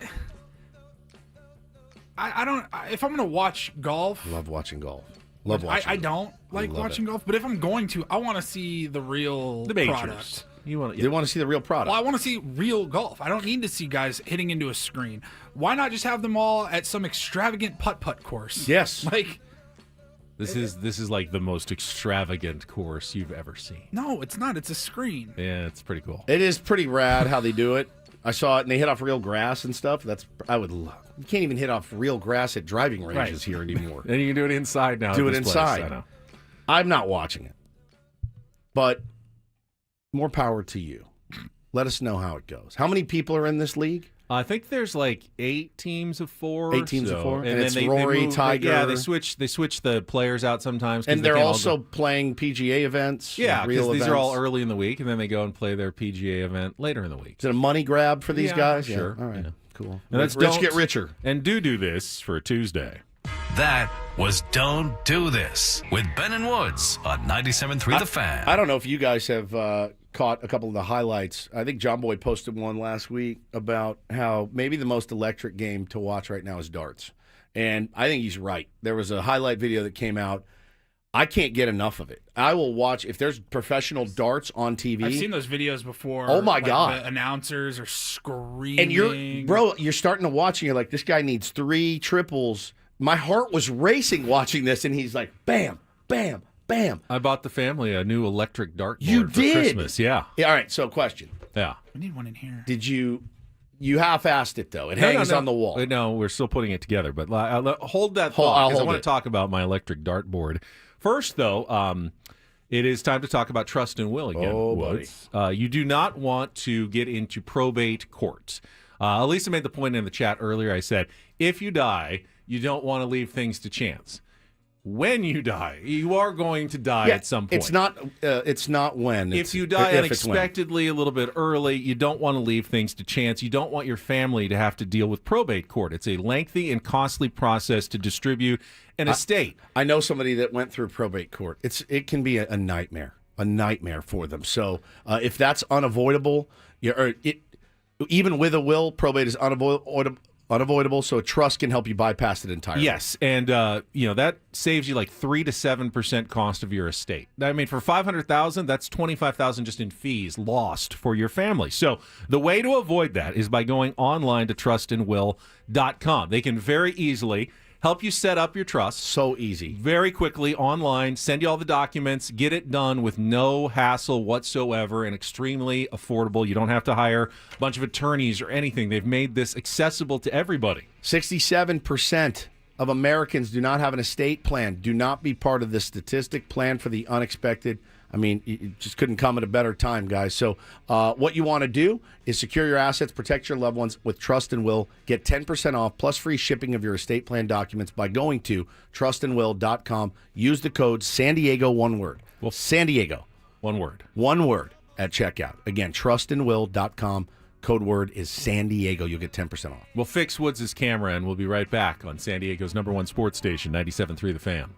I don't. If I'm going to watch golf, I love watching golf. Love watching. I don't like watching golf, but if I'm going to, I want to see the real majors. product. You want to see the real product. Well, I want to see real golf. I don't need to see guys hitting into a screen. Why not just have them all at some extravagant putt-putt course? Yes. Like this is like the most extravagant course you've ever seen. No, it's not. It's a screen. Yeah, it's pretty cool. It is pretty rad how they do it. I saw it, and they hit off real grass and stuff. I would love. You can't even hit off real grass at driving ranges here anymore. And you can do it inside now. Do at it this inside. Place, I know. I'm not watching it, but more power to you. Let us know how it goes. How many people are in this league? I think there's like 8 teams of 4. 8 teams of 4, and then it's Rory, Tiger. Yeah, they switch the players out sometimes, and they're also playing PGA events. Yeah, because these events. are all early in the week, and then they go and play their PGA event later in the week. Is it a money grab for these guys? Sure. Yeah. All right. Yeah. Cool. And that's Rich get richer. And do this for Tuesday. That was Don't Do This with Ben and Woods on 97.3 The Fan. I don't know if you guys have caught a couple of the highlights. I think John Boy posted one last week about how maybe the most electric game to watch right now is darts. And I think he's right. There was a highlight video that came out. I can't get enough of it. I will watch if there's professional darts on TV. I've seen those videos before. Oh my God. The announcers are screaming. And you're starting to watch and you're like, this guy needs 3 triples. My heart was racing watching this, and he's like, bam, bam, bam. I bought the family a new electric dartboard You for did? Christmas. Yeah. All right, so question. Yeah. We need one in here. Did you half-assed it, though? It hangs on the wall. No, we're still putting it together. But hold that thought, I'll because I hold want it. to talk about my electric dartboard. First, though, it is time to talk about trust and will again. Oh, Woods. You do not want to get into probate court. Elisa made the point in the chat earlier. I said, if you die, you don't want to leave things to chance. When you die, you are going to die at some point. It's not when. If you die unexpectedly a little bit early, you don't want to leave things to chance. You don't want your family to have to deal with probate court. It's a lengthy and costly process to distribute an estate. I know somebody that went through probate court. It can be a nightmare for them. So if that's unavoidable, even with a will, probate is unavoidable, so a trust can help you bypass it entirely. Yes, and that saves you like 3 to 7% cost of your estate. I mean, for $500,000, that's $25,000 just in fees lost for your family. So the way to avoid that is by going online to trustandwill.com. They can very easily help you set up your trust. So easy. Very quickly online, send you all the documents, get it done with no hassle whatsoever and extremely affordable. You don't have to hire a bunch of attorneys or anything. They've made this accessible to everybody. 67% of Americans do not have an estate plan. Do not be part of this statistic. Plan for the unexpected. I mean, it just couldn't come at a better time, guys. So what you want to do is secure your assets, protect your loved ones with Trust and Will. Get 10% off plus free shipping of your estate plan documents by going to trustandwill.com. Use the code San Diego, one word. Well, San Diego. One word. One word at checkout. Again, trustandwill.com. Code word is San Diego. You'll get 10% off. We'll fix Woods' camera, and we'll be right back on San Diego's #1 sports station, 97.3 The Fan.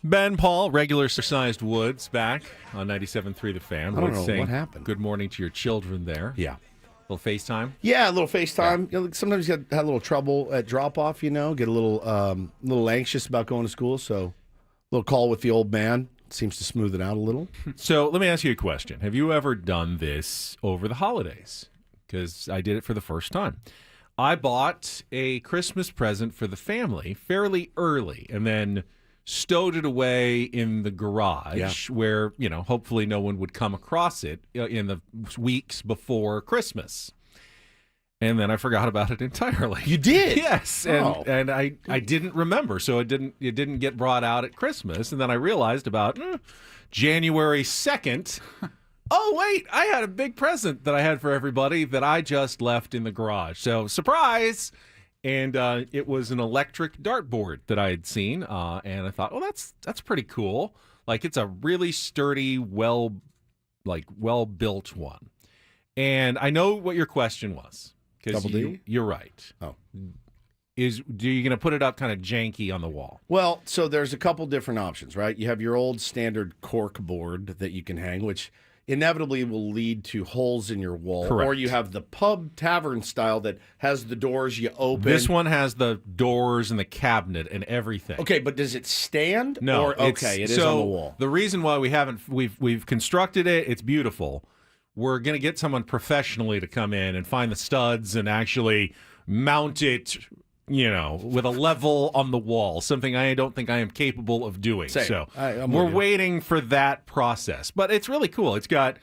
Ben Paul, regular-sized Woods, back on 97.3 The Fan. I don't Woods know saying what happened. Good morning to your children there. Yeah. Little FaceTime. Yeah, a little FaceTime. You know, sometimes you had a little trouble at drop-off, get a little anxious about going to school, so a little call with the old man seems to smooth it out a little. So let me ask you a question. Have you ever done this over the holidays? Because I did it for the first time. I bought a Christmas present for the family fairly early and then stowed it away in the garage where, hopefully no one would come across it in the weeks before Christmas. And then I forgot about it entirely. You did? Yes. And I didn't remember. So it didn't get brought out at Christmas. And then I realized about January 2nd, oh, wait, I had a big present that I had for everybody that I just left in the garage. So surprise. And it was an electric dartboard that I had seen, and I thought, well, that's pretty cool. Like, it's a really sturdy, well-built one. And I know what your question was. Double D? You're right. Oh. Do you going to put it up kind of janky on the wall? Well, so there's a couple different options, right? You have your old standard cork board that you can hang, which inevitably will lead to holes in your wall. Correct. Or you have the pub tavern style that has the doors you open. This one has the doors and the cabinet and everything. Okay, but does it stand? No. Or, okay, it is on the wall. The reason why we've constructed it, it's beautiful. We're going to get someone professionally to come in and find the studs and actually mount it, with a level on the wall, something I don't think I am capable of doing. Same. So I'm we're with you. waiting for that process. But it's really cool. It's got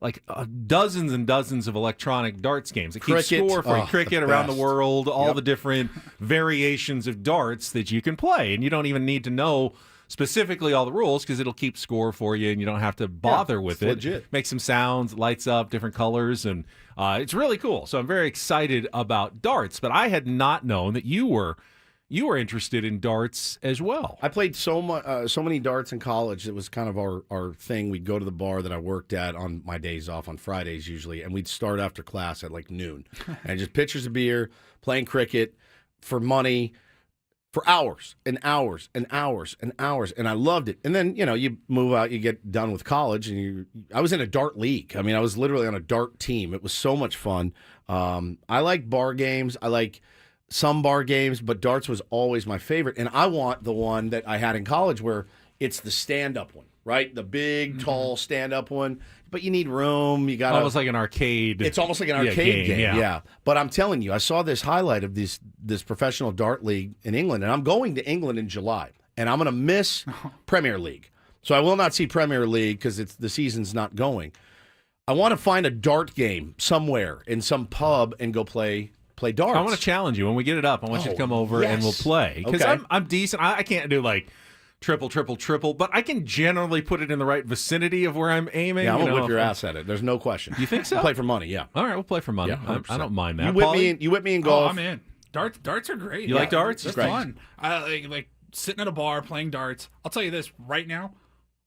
like dozens and dozens of electronic darts games. It keeps Cricket. score for you. Oh, Cricket the around the best. world, all the different variations of darts that you can play. And you don't even need to know specifically all the rules because it'll keep score for you and you don't have to bother with it. legit. Make some sounds, lights up, different colors, and it's really cool. So I'm very excited about darts, but I had not known that you were interested in darts as well. I played so many darts in college. It was kind of our thing. We'd go to the bar that I worked at on my days off on Fridays usually, and we'd start after class at like noon. And just pitchers of beer, playing cricket for money for hours and hours and hours and hours. And I loved it. And then, you move out, you get done with college, and I was in a dart league. I mean, I was literally on a dart team. It was so much fun. I like bar games. I like some bar games, but darts was always my favorite. And I want the one that I had in college where it's the stand-up one, right? The big, tall stand-up one. But you need room. You got almost like an arcade. It's almost like an arcade game. Yeah. Yeah. But I'm telling you, I saw this highlight of this professional dart league in England, and I'm going to England in July, and I'm going to miss Premier League. So I will not see Premier League because the season's not going. I want to find a dart game somewhere in some pub and go play darts. I want to challenge you when we get it up. I want you to come over and we'll play because Okay. I'm decent. I can't do like triple, but I can generally put it in the right vicinity of where I'm aiming. Yeah, I'm gonna whip your ass at it. There's no question. You think so? We'll play for money. Yeah. All right, we'll play for money. Yeah, I don't mind that. You whip me in golf. Oh, I'm in. Darts are great. You like darts? They're Great. fun. I like sitting at a bar playing darts. I'll tell you this right now,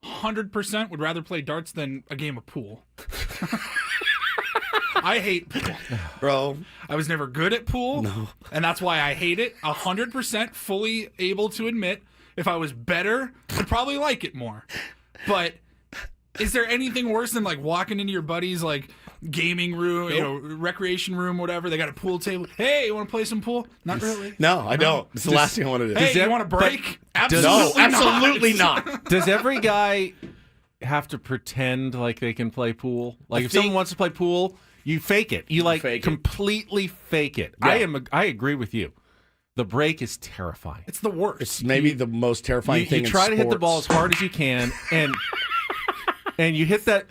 100% would rather play darts than a game of pool. I hate pool. Bro. I was never good at pool. No. And that's why I hate it. 100% fully able to admit if I was better, I'd probably like it more. But is there anything worse than like walking into your buddy's like gaming room, you know, recreation room, whatever? They got a pool table. Hey, you want to play some pool? Not really. No, I don't. It's the last thing I want to do. Hey, you want a break? No, absolutely not. Does every guy have to pretend like they can play pool? Like if someone wants to play pool, you fake it. You like fake it. completely fake it. Yeah. I agree with you. The break is terrifying. It's the worst. It's maybe the most terrifying thing You in try to hit the sports. ball as hard as you can, and you hit that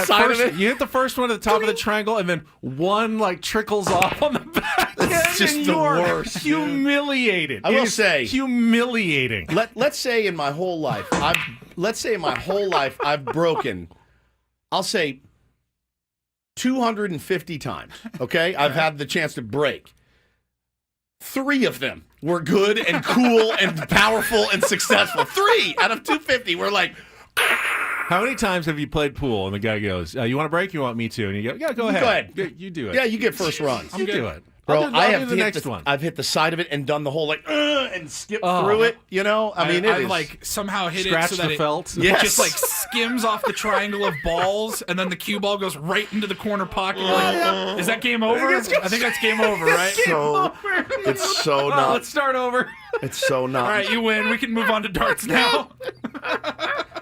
side first, of it? you hit the first one at the top of the triangle, and then one like trickles off on the back. It's just and the you are worst. Humiliated. I will It is say- humiliating. Let's say in my whole life, I've broken, I'll say 250 times. Okay? I've had the chance to break. 3 of them were good and cool and powerful and successful. 3 out of 250 were like, How many times have you played pool and the guy goes, "You want a break? You want me to?" And you go, "Yeah, go ahead. Go ahead. You do it. yeah, you get first runs. you do it, Bro, I'll do I have the hit next one. I've hit the side of it and done the whole like and skip through it. You know, I mean, it I is like somehow hit Scratch it so that the it felt. Yes. just like skims off the triangle of balls, and then the cue ball goes right into the corner pocket. You're like, is that game over? I think that's game over, right? It's so Oh, not. let's start over. It's so not. All right, you win. We can move on to darts now.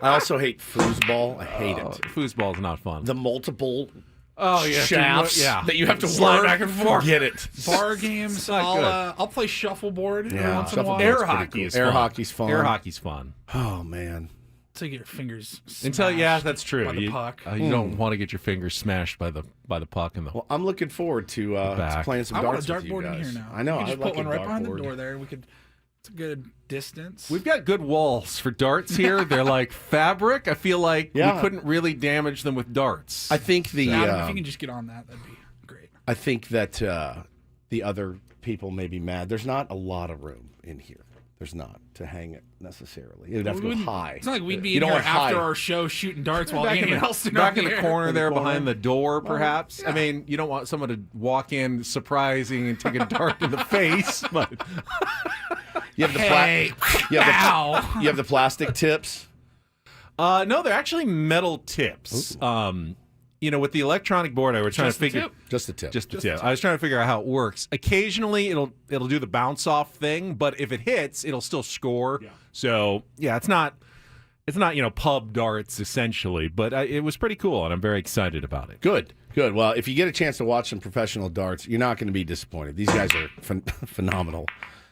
I also hate foosball. I hate it. Foosball's not fun. The multiple Oh yeah, shafts yeah. that you have to Slide work back and forth. Get it. Bar games. not good. I'll play shuffleboard every Yeah, once in a while. shuffleboard's Air pretty hockey cool. is Air fun. hockey's fun. Air hockey's fun. Oh man. To get your fingers Until yeah, smashed that's true. by the You, puck. you don't want to get your fingers smashed by the puck and the. Well, I'm looking forward to back. playing some I want a darts with you dartboard in guys. here now. I know. We can just I'd put like one a right behind the dartboard. door there. We could. It's a good distance. We've got good walls for darts here. They're like fabric. I feel like Yeah. we couldn't really damage them with darts. I think the Adam, if you can just get on that'd be great. I think that the other people may be mad. There's not a lot of room in here. There's not to hang it necessarily. It would have to go high. It's not like we'd be You in don't here want after high. our show shooting darts while back in anyone the, else back in the corner there corner. behind the door, perhaps. I mean, you don't want someone to walk in surprising and take a dart in the face. But You have the Hey, you have ow. you have the plastic tips. no, they're actually metal tips. With the electronic board, I was trying Just to the figure. tip? Just the tip. Just the tip. I was trying to figure out how it works. Occasionally, it'll do the bounce off thing, but if it hits, it'll still score. Yeah. So yeah, it's not pub darts essentially, but it was pretty cool, and I'm very excited about it. Good. Well, if you get a chance to watch some professional darts, you're not going to be disappointed. These guys are phenomenal.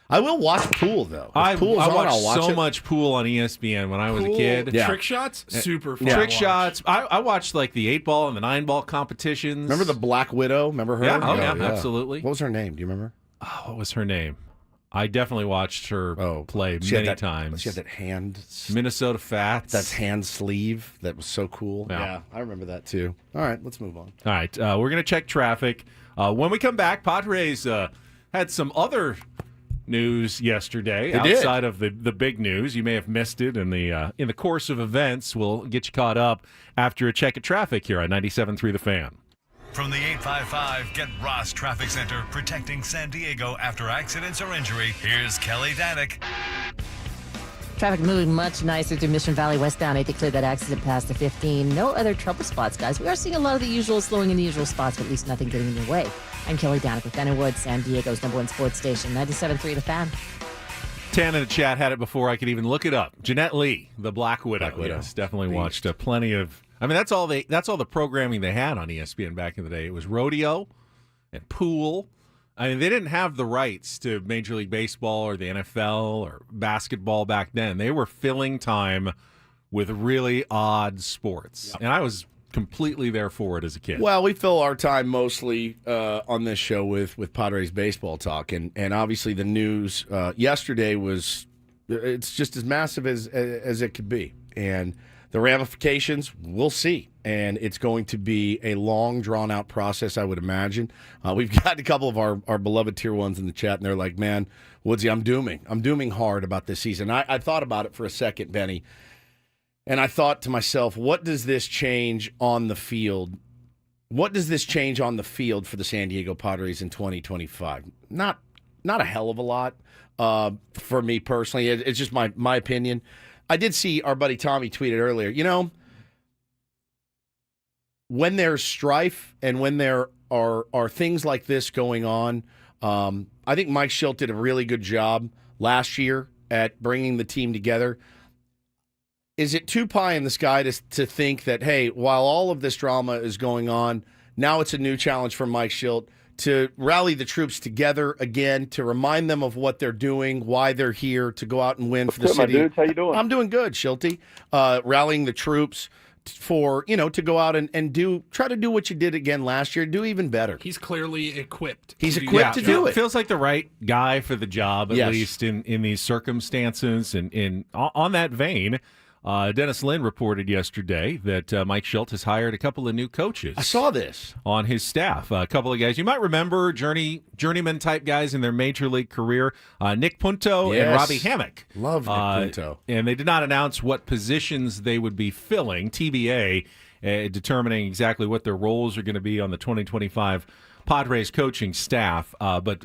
I will watch pool though. I If pool's on, watched I'll watch so it. much pool on ESPN when I was a Cool. kid. Yeah. Trick shots, super fun. to Trick watch. shots. I watched like the 8-ball and the 9-ball competitions. Remember the Black Widow? Remember her? Yeah. Oh, yeah, absolutely. What was her name? Do you remember? What was her name? I definitely watched her play she had many that- times. She had that hand. Minnesota Fats. That hand sleeve that was so cool. Yeah. I remember that too. All right, let's move on. All right, we're going to check traffic. When we come back, Padres had some other news yesterday They did. outside of the big news. You may have missed it in the course of events. We'll get you caught up after a check of traffic here on 97.3 The Fan. From the 855 Get Ross Traffic Center, protecting San Diego after accidents or injury, here's Kelly Danick. Traffic moving much nicer through Mission Valley westbound. I declared that accident past the 15. No other trouble spots, guys. We are seeing a lot of the usual slowing in the usual spots, but at least nothing getting in your way. I'm Kelly Danick with Ben & Wood, San Diego's #1 sports station, 97.3 The Fan. Tan in the chat had it before I could even look it up. Jeanette Lee, the Black Widow. Black Widow. Yes, definitely watched plenty of. I mean, that's all the programming they had on ESPN back in the day. It was rodeo and pool. I mean, they didn't have the rights to Major League Baseball or the NFL or basketball back then. They were filling time with really odd sports. Yep. And I was completely there for it as a kid. Well, we fill our time mostly on this show with Padres baseball talk, and obviously the news yesterday it's just as massive as it could be, and the ramifications we'll see, and it's going to be a long, drawn-out process, I would imagine. We've got a couple of our beloved Tier 1s in the chat, and they're like, man, Woodsy, I'm dooming hard about this season. I thought about it for a second, Benny, and I thought to myself, what does this change on the field? What does this change on the field for the San Diego Padres in 2025? Not a hell of a lot for me personally. It's just my opinion. I did see our buddy Tommy tweeted earlier, when there's strife and when there are things like this going on, I think Mike Schilt did a really good job last year at bringing the team together. Is it too pie in the sky to think that, hey, while all of this drama is going on, now it's a new challenge for Mike Schilt to rally the troops together again, to remind them of what they're doing, why they're here, to go out and win for the city. My dudes? How you doing? I'm doing good, Schilty. Rallying the troops for, to go out and try to do what you did again last year, do even better. He's clearly equipped. He's equipped to do it. Feels like the right guy for the job, at Yes. least in these circumstances. And on that vein, Dennis Lynn reported yesterday that Mike Schilt has hired a couple of new coaches. I saw this. On his staff. A couple of guys you might remember, journeyman type guys in their major league career, Nick Punto and Yes. Robbie Hammock. Love Nick Punto. And they did not announce what positions they would be filling, TBA, determining exactly what their roles are going to be on the 2025 Padres coaching staff. But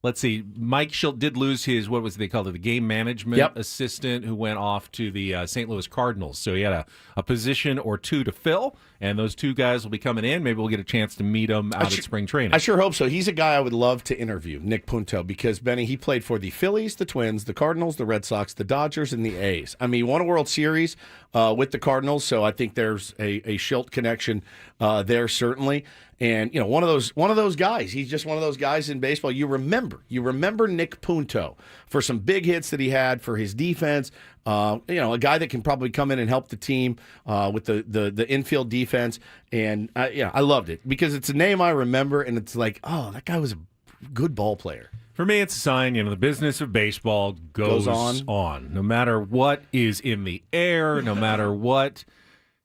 let's see, Mike Schilt did lose his, what was they called it, the game management assistant who went off to the St. Louis Cardinals. So he had a position or two to fill, and those two guys will be coming in. Maybe we'll get a chance to meet them out at spring training. I sure hope so. He's a guy I would love to interview, Nick Punto, because, Benny, he played for the Phillies, the Twins, the Cardinals, the Red Sox, the Dodgers, and the A's. I mean, he won a World Series with the Cardinals, so I think there's a Schilt connection there, certainly. And, one of those guys. He's just one of those guys in baseball. You remember Nick Punto for some big hits that he had for his defense. A guy that can probably come in and help the team with the infield defense. And I loved it because it's a name I remember, and it's like, oh, that guy was a good ball player. For me, it's a sign, the business of baseball goes on. No matter what is in the air, no matter what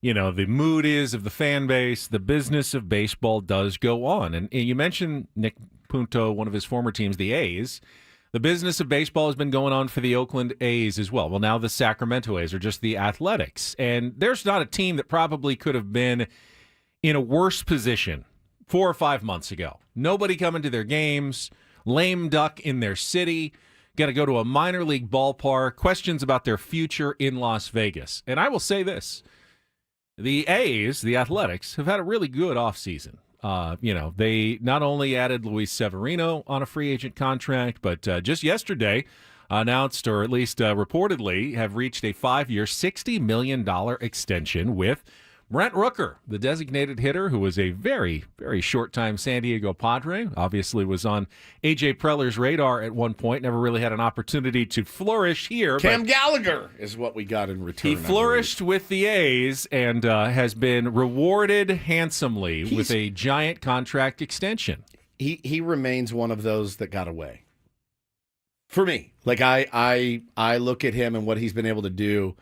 the mood is of the fan base, the business of baseball does go on. And you mentioned Nick Punto, one of his former teams, the A's. The business of baseball has been going on for the Oakland A's as well. Well, now the Sacramento A's are just the Athletics. And there's not a team that probably could have been in a worse position 4 or 5 months ago. Nobody coming to their games, lame duck in their city, got to go to a minor league ballpark, questions about their future in Las Vegas. And I will say this. The A's, the Athletics, have had a really good offseason. They not only added Luis Severino on a free agent contract, but just yesterday announced, or at least reportedly, have reached a 5-year, $60 million extension with Brent Rooker, the designated hitter, who was a very, very short-time San Diego Padre, obviously was on A.J. Preller's radar at one point, never really had an opportunity to flourish here. Cam Gallagher is what we got in return. He flourished with the A's and has been rewarded handsomely with a giant contract extension. He remains one of those that got away. For me, like I look at him and what he's been able to do,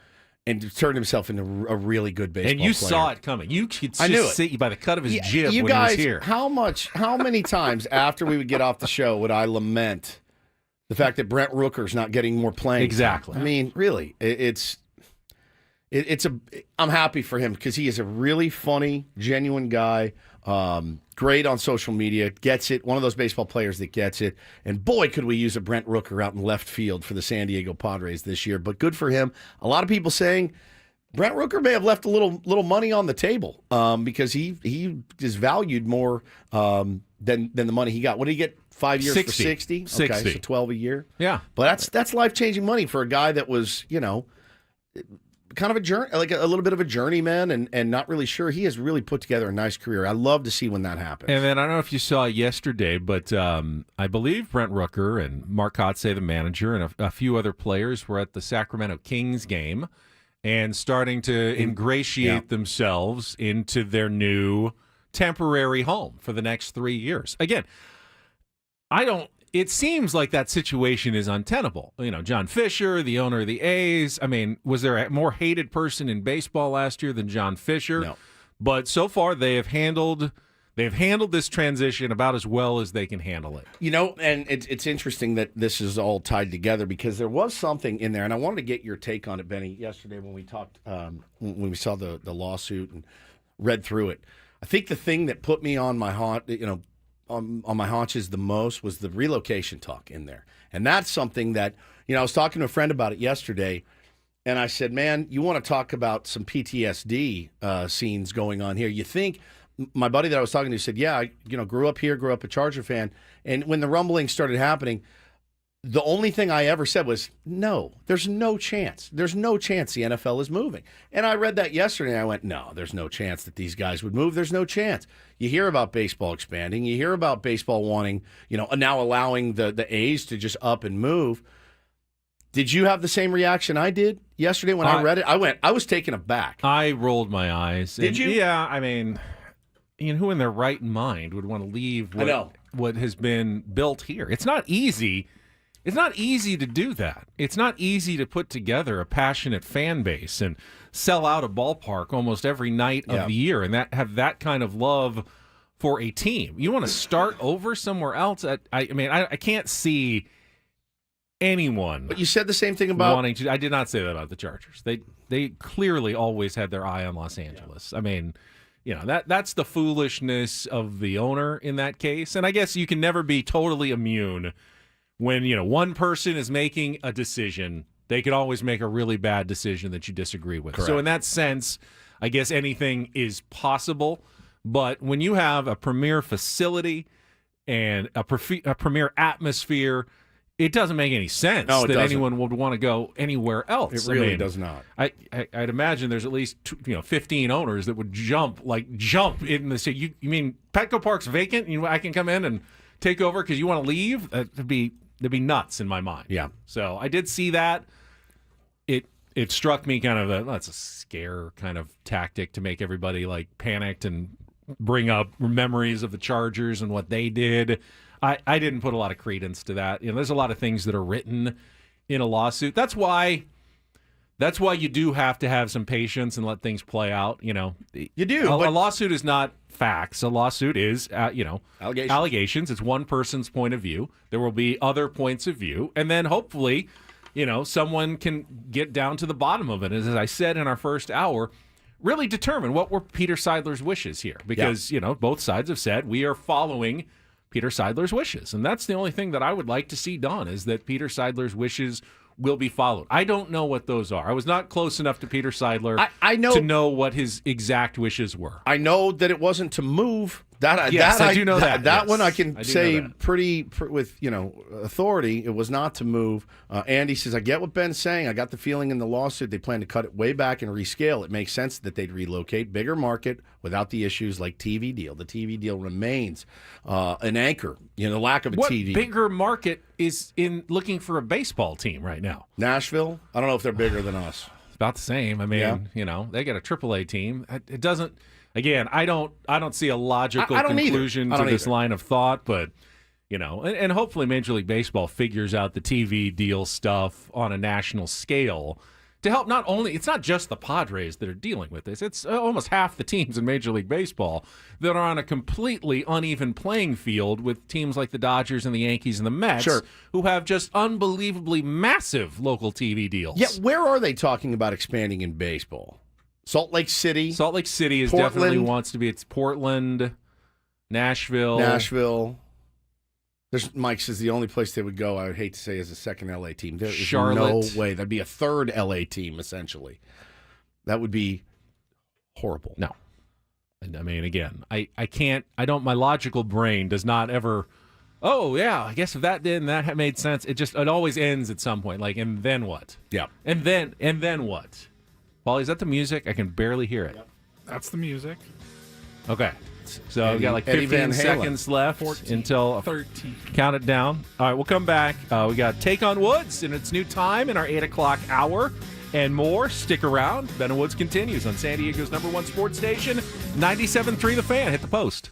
and turned himself into a really good baseball player. And you saw it coming. You could just see by the cut of his jib you when guys, he was here. How many times after we would get off the show would I lament the fact that Brent Rooker's not getting more playing? Exactly. I mean, really, I'm happy for him because he is a really funny, genuine guy. Great on social media, gets it. One of those baseball players that gets it. And boy, could we use a Brent Rooker out in left field for the San Diego Padres this year. But good for him. A lot of people saying Brent Rooker may have left a little money on the table because he is valued more than the money he got. What did he get? 5 years 60. for 60? 60. Okay, so 12 a year. Yeah, but that's life-changing money for a guy that was kind of a little bit of a journeyman and not really sure. He has really put together a nice career. I love to see when that happens. And then I don't know if you saw yesterday, but I believe Brent Rooker and Mark Kotze, the manager, and a few other players were at the Sacramento Kings game. and starting to ingratiate themselves into their new temporary home for the next 3 years. Again, it seems like that situation is untenable. John Fisher, the owner of the A's, was there a more hated person in baseball last year than John Fisher? No. But so far they have handled this transition about as well as they can handle it. And it's interesting that this is all tied together because there was something in there, and I wanted to get your take on it, Benny, yesterday when we talked, when we saw the lawsuit and read through it. I think the thing that put me on my on my haunches the most was the relocation talk in there. And that's something that, I was talking to a friend about it yesterday, and I said, man, you want to talk about some PTSD scenes going on here. You think, my buddy that I was talking to said, yeah, I grew up here, grew up a Charger fan, and when the rumbling started happening, the only thing I ever said was, no, there's no chance. There's no chance the NFL is moving. And I read that yesterday, and I went, no, there's no chance that these guys would move. There's no chance. You hear about baseball expanding. You hear about baseball wanting, now allowing the A's to just up and move. Did you have the same reaction I did yesterday when I read it? I was taken aback. I rolled my eyes. Did you? Yeah, who in their right mind would want to leave what has been built here? It's not easy. It's not easy to do that. It's not easy to put together a passionate fan base and sell out a ballpark almost every night of the year and have that kind of love for a team. You want to start over somewhere else? I can't see anyone. But you said the same thing about wanting to. I did not say that about the Chargers. They clearly always had their eye on Los Angeles. That's the foolishness of the owner in that case. And I guess you can never be totally immune when, one person is making a decision. They could always make a really bad decision that you disagree with. Correct. So in that sense, I guess anything is possible. But when you have a premier facility and a premier atmosphere, it doesn't make any sense that anyone would want to go anywhere else. It really does not. I'd imagine there's at least 15 owners that would jump in the city. You mean Petco Park's vacant? I can come in and take over because you want to leave? That'd be nuts in my mind. Yeah. So I did see that. It struck me kind of that's a scare kind of tactic to make everybody panicked and bring up memories of the Chargers and what they did. I didn't put a lot of credence to that. There's a lot of things that are written in a lawsuit. That's why you do have to have some patience and let things play out. You do. A lawsuit is not facts. A lawsuit is, allegations. It's one person's point of view. There will be other points of view, and then hopefully, someone can get down to the bottom of it. As I said in our first hour, really determine what were Peter Seidler's wishes here, because both sides have said we are following Peter Seidler's wishes. And that's the only thing that I would like to see done, is that Peter Seidler's wishes will be followed. I don't know what those are. I was not close enough to Peter Seidler to know what his exact wishes were. I know that it wasn't to move. I do know that. That one I can say pretty with authority. It was not to move. Andy says, I get what Ben's saying. I got the feeling in the lawsuit they plan to cut it way back and rescale. It makes sense that they'd relocate. Bigger market without the issues like TV deal. The TV deal remains an anchor. The lack of a TV. What bigger market is in looking for a baseball team right now? Nashville? I don't know if they're bigger than us. It's about the same. They got a AAA team. It doesn't. Again, I don't see a logical conclusion to this line of thought, but and hopefully Major League Baseball figures out the TV deal stuff on a national scale to help. It's not just the Padres that are dealing with this. It's almost half the teams in Major League Baseball that are on a completely uneven playing field with teams like the Dodgers and the Yankees and the Mets, who have just unbelievably massive local TV deals. Yeah, where are they talking about expanding in baseball? Salt Lake City. Salt Lake City is definitely wants to be. It's Portland, Nashville. Mike says the only place they would go, I would hate to say, is a second LA team. There is Charlotte. no way. That'd be a third LA team, essentially. That would be horrible. No. Again, I can't, my logical brain does not ever, I guess if that did and that made sense, it always ends at some point. And then what? Yeah. And then what? Paulie, is that the music? I can barely hear it. That's the music. Okay. So we've got 15 seconds left 14, until 13. Count it down. All right, we'll come back. We got Take on Woods in its new time in our 8 o'clock hour. and more. Stick around. Ben and Woods continues on San Diego's #1 sports station, 97.3 The Fan. Hit the post.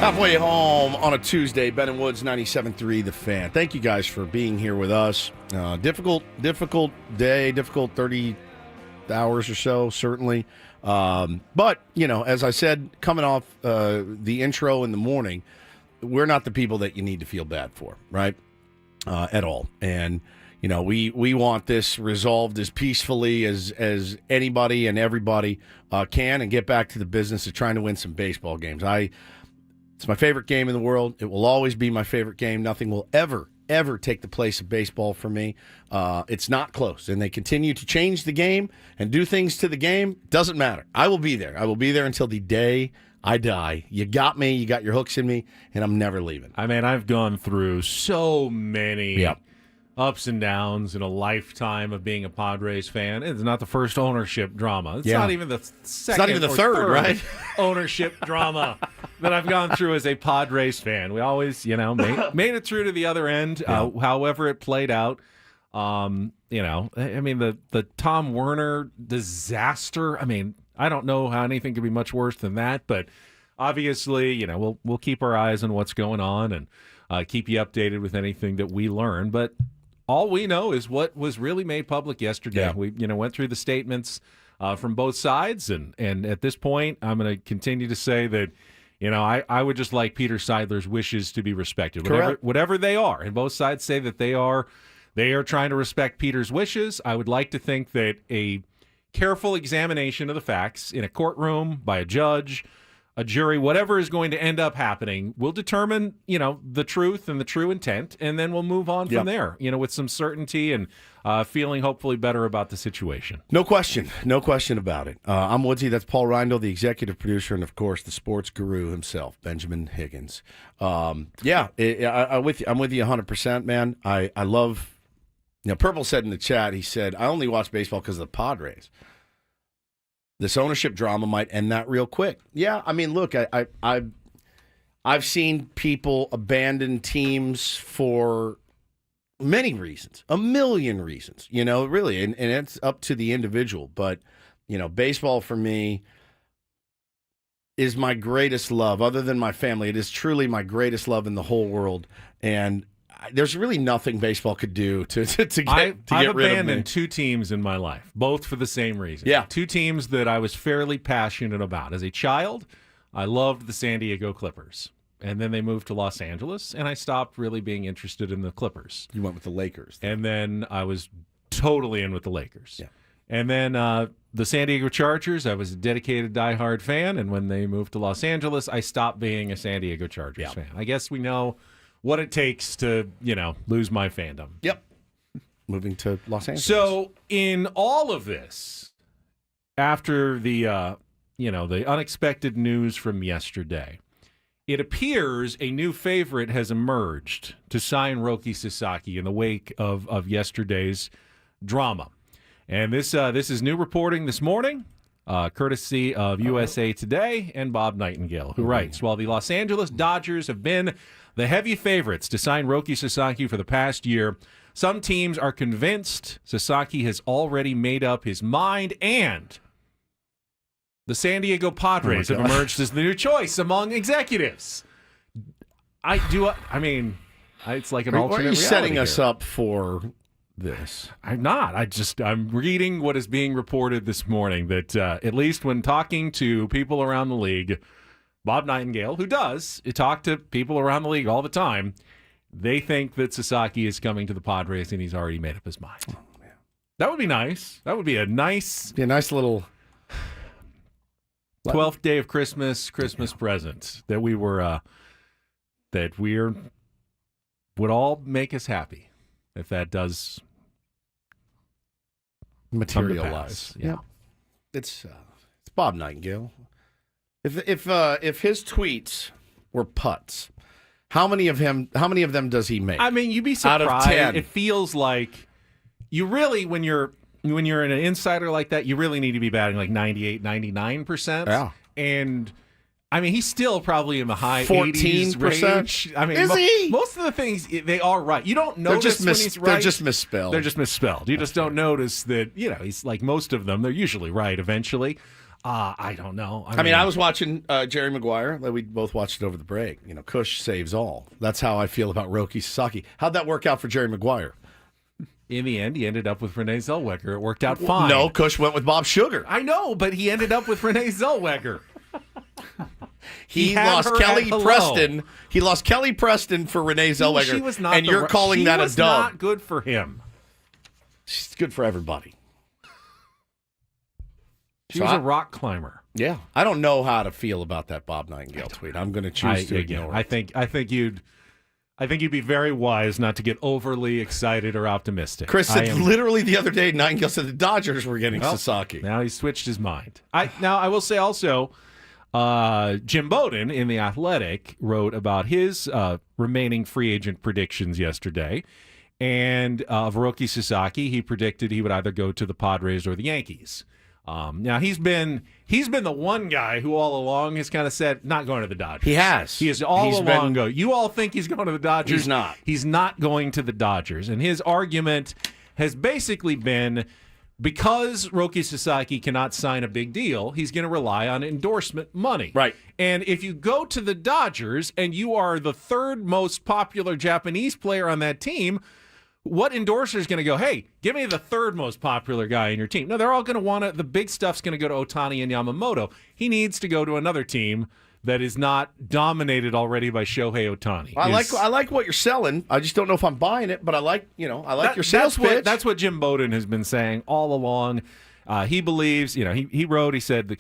Halfway home on a Tuesday, Ben and Woods, 97.3 The Fan. Thank you guys for being here with us. Difficult day, difficult 30 hours or so, certainly. But, as I said, coming off the intro in the morning, we're not the people that you need to feel bad for, right? At all. And, we want this resolved as peacefully as anybody and everybody can and get back to the business of trying to win some baseball games. It's my favorite game in the world. It will always be my favorite game. Nothing will ever take the place of baseball for me. It's not close. And they continue to change the game and do things to the game. Doesn't matter. I will be there. I will be there until the day I die. You got me. You got your hooks in me, and I'm never leaving. I mean, I've gone through so many ups and downs in a lifetime of being a Padres fan. It's not the first ownership drama. It's not even the second. It's not even the third, right? Ownership drama that I've gone through as a Padres fan. We always, made it through to the other end. However it played out. I mean, the Tom Werner disaster. I mean, I don't know how anything could be much worse than that, but obviously, we'll keep our eyes on what's going on and keep you updated with anything that we learn. But all we know is what was really made public yesterday. Yeah. We, went through the statements from both sides, and at this point, I'm going to continue to say that, I would just like Peter Seidler's wishes to be respected, whatever they are. And both sides say that they are trying to respect Peter's wishes. I would like to think that a careful examination of the facts in a courtroom by a judge, a jury, whatever is going to end up happening, will determine, the truth and the true intent, and then we'll move on from there, with some certainty and feeling hopefully better about the situation. No question about it. I'm Woodsy. That's Paul Reindl, the executive producer, and of course the sports guru himself, Benjamin Higgins. I'm with you 100%, man. I love. Purple said in the chat, he said, I only watch baseball because of the Padres. This ownership drama might end that real quick. Yeah, I mean, look, I've seen people abandon teams for many reasons, a million reasons, really, and it's up to the individual. But, baseball for me is my greatest love. Other than my family, it is truly my greatest love in the whole world. And there's really nothing baseball could do to get I've rid of me. abandoned two teams in my life, both for the same reason. Yeah. Two teams that I was fairly passionate about. As a child, I loved the San Diego Clippers. And then they moved to Los Angeles, and I stopped really being interested in the Clippers. You went with the Lakers. And then I was totally in with the Lakers. Yeah. And then the San Diego Chargers, I was a dedicated diehard fan. And when they moved to Los Angeles, I stopped being a San Diego Chargers fan. I guess we know what it takes to, lose my fandom. Yep. Moving to Los Angeles. So in all of this, after the, the unexpected news from yesterday, it appears a new favorite has emerged to sign Roki Sasaki in the wake of yesterday's drama. And this is new reporting this morning, courtesy of USA Today and Bob Nightingale, who writes, while the Los Angeles Dodgers have been the heavy favorites to sign Roki Sasaki for the past year, some teams are convinced Sasaki has already made up his mind, and the San Diego Padres have emerged as the new choice among executives. It's like an alternate reality. Are you setting us up for this? I'm not. I'm reading what is being reported this morning that at least when talking to people around the league, Bob Nightingale, who does talk to people around the league all the time, they think that Sasaki is coming to the Padres and he's already made up his mind. Oh, man. That would be nice. That would be a nice little 12th day of Christmas present that would all make us happy if that does materialize. Yeah. It's Bob Nightingale. If his tweets were putts, how many of them does he make? I mean, you'd be surprised. Out of 10. It feels like you really, when you're an insider like that, you really need to be batting like 98, 99%. Yeah. And I mean, he's still probably in the high 14%. 80s range. I mean, is he? Most of the things, they are right. You don't notice when he's right. They're just misspelled. You just don't notice that, he's like most of them. They're usually right eventually. I don't know. I mean, I was watching Jerry Maguire. We both watched it over the break. Cush saves all. That's how I feel about Roki Sasaki. How'd that work out for Jerry Maguire? In the end, he ended up with Renee Zellweger. It worked out fine. No, Cush went with Bob Sugar. I know, but he ended up with Renee Zellweger. He lost Kelly Preston. He lost Kelly Preston for Renee Zellweger. She was not. And you're calling that a dub. She was not good for him. She's good for everybody. She was a rock climber. Yeah, I don't know how to feel about that Bob Nightingale tweet. I'm going to choose to ignore it. I think you'd be very wise not to get overly excited or optimistic. Chris said literally the other day, Nightingale said the Dodgers were getting Sasaki. Now he's switched his mind. I will say also, Jim Bowden in The Athletic wrote about his remaining free agent predictions yesterday. And of Roki Sasaki, he predicted he would either go to the Padres or the Yankees. Now he's been the one guy who all along has kind of said not going to the Dodgers. He has. He has all along go. You all think he's going to the Dodgers. He's not. He's not going to the Dodgers. And his argument has basically been because Roki Sasaki cannot sign a big deal, he's going to rely on endorsement money. Right. And if you go to the Dodgers and you are the third most popular Japanese player on that team, what endorser is going to go, hey, give me the third most popular guy in your team? No, they're all going to want to, the big stuff's going to go to Ohtani and Yamamoto. He needs to go to another team that is not dominated already by Shohei Ohtani. I like what you're selling. I just don't know if I'm buying it, but I like your sales pitch. That's what Jim Bowden has been saying all along. He believes, he said,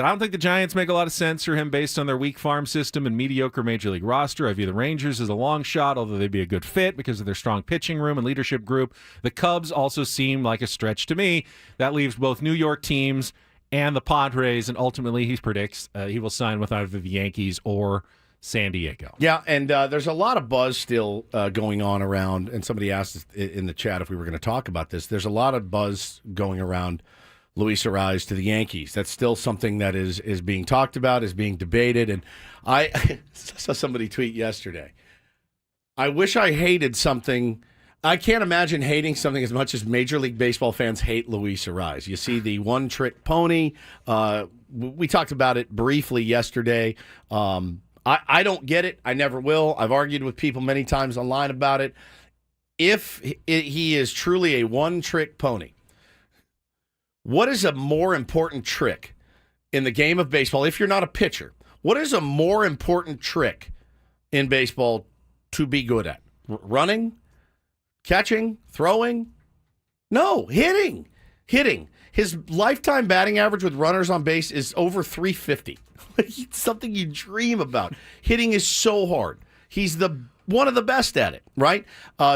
I don't think the Giants make a lot of sense for him based on their weak farm system and mediocre Major League roster. I view the Rangers as a long shot, although they'd be a good fit because of their strong pitching room and leadership group. The Cubs also seem like a stretch to me. That leaves both New York teams and the Padres, and ultimately he predicts he will sign with either the Yankees or San Diego. Yeah, and there's a lot of buzz still going on around, and somebody asked in the chat if we were going to talk about this. There's a lot of buzz going around Luis Arraez to the Yankees. That's still something that is being talked about, is being debated. And I saw somebody tweet yesterday, I wish I hated something. I can't imagine hating something as much as Major League Baseball fans hate Luis Arraez. You see the one-trick pony. We talked about it briefly yesterday. I don't get it. I never will. I've argued with people many times online about it. If he is truly a one-trick pony, what is a more important trick in the game of baseball if you're not a pitcher? What is a more important trick in baseball to be good at? Running? Catching? Throwing? No, hitting. Hitting. His lifetime batting average with runners on base is over 350. It's something you dream about. Hitting is so hard. He's one of the best at it, right?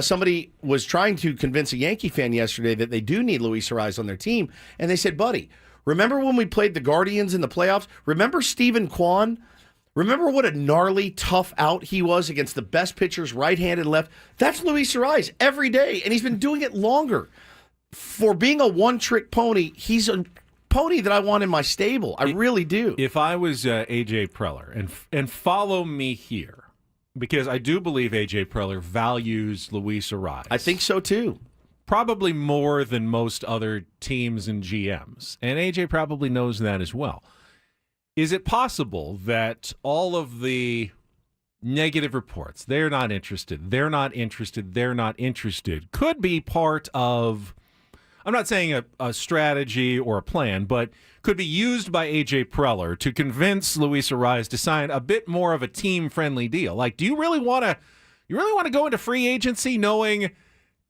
Somebody was trying to convince a Yankee fan yesterday that they do need Luis Arraez on their team, and they said, buddy, remember when we played the Guardians in the playoffs? Remember Stephen Kwan? Remember what a gnarly, tough out he was against the best pitchers, right-handed, left? That's Luis Arraez every day, and he's been doing it longer. For being a one-trick pony, he's a pony that I want in my stable. I really do. If I was A.J. Preller, and follow me here, because I do believe A.J. Preller values Luis Arraez. I think so, too. Probably more than most other teams and GMs. And A.J. probably knows that as well. Is it possible that all of the negative reports, they're not interested, could be part of, I'm not saying a strategy or a plan, but could be used by A.J. Preller to convince Luis Arraez to sign a bit more of a team-friendly deal? Like, do you really want to go into free agency knowing,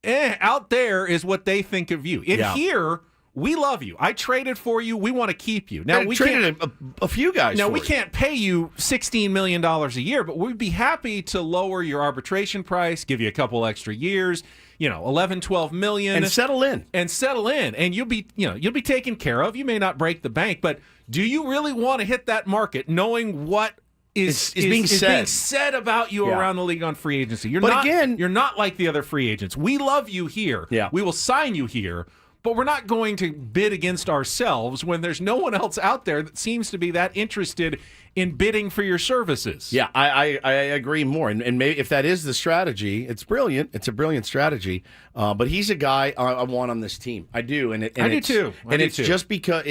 out there is what they think of you? Here, we love you. I traded for you. We want to keep you. Now we traded a few guys. Now we can't pay you $16 million a year, but we'd be happy to lower your arbitration price, give you a couple extra years, 11, 12 million, and settle in. And you'll be taken care of. You may not break the bank, but do you really want to hit that market knowing what is being said about you around the league on free agency? You're not like the other free agents. We love you here. Yeah. We will sign you here. But we're not going to bid against ourselves when there's no one else out there that seems to be that interested in bidding for your services. Yeah, I agree more. And maybe if that is the strategy, it's brilliant. It's a brilliant strategy. But he's a guy I want on this team. I do. I do too. Just because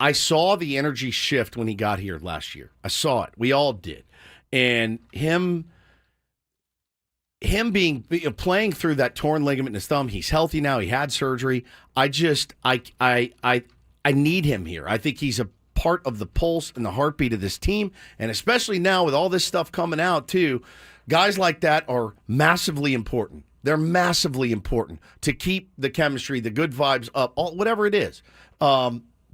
I saw the energy shift when he got here last year. I saw it. We all did. And him being playing through that torn ligament in his thumb, he's healthy now. He had surgery. I need him here. I think he's a part of the pulse and the heartbeat of this team, and especially now with all this stuff coming out too, guys like that are massively important. They're massively important to keep the chemistry, the good vibes up, whatever it is.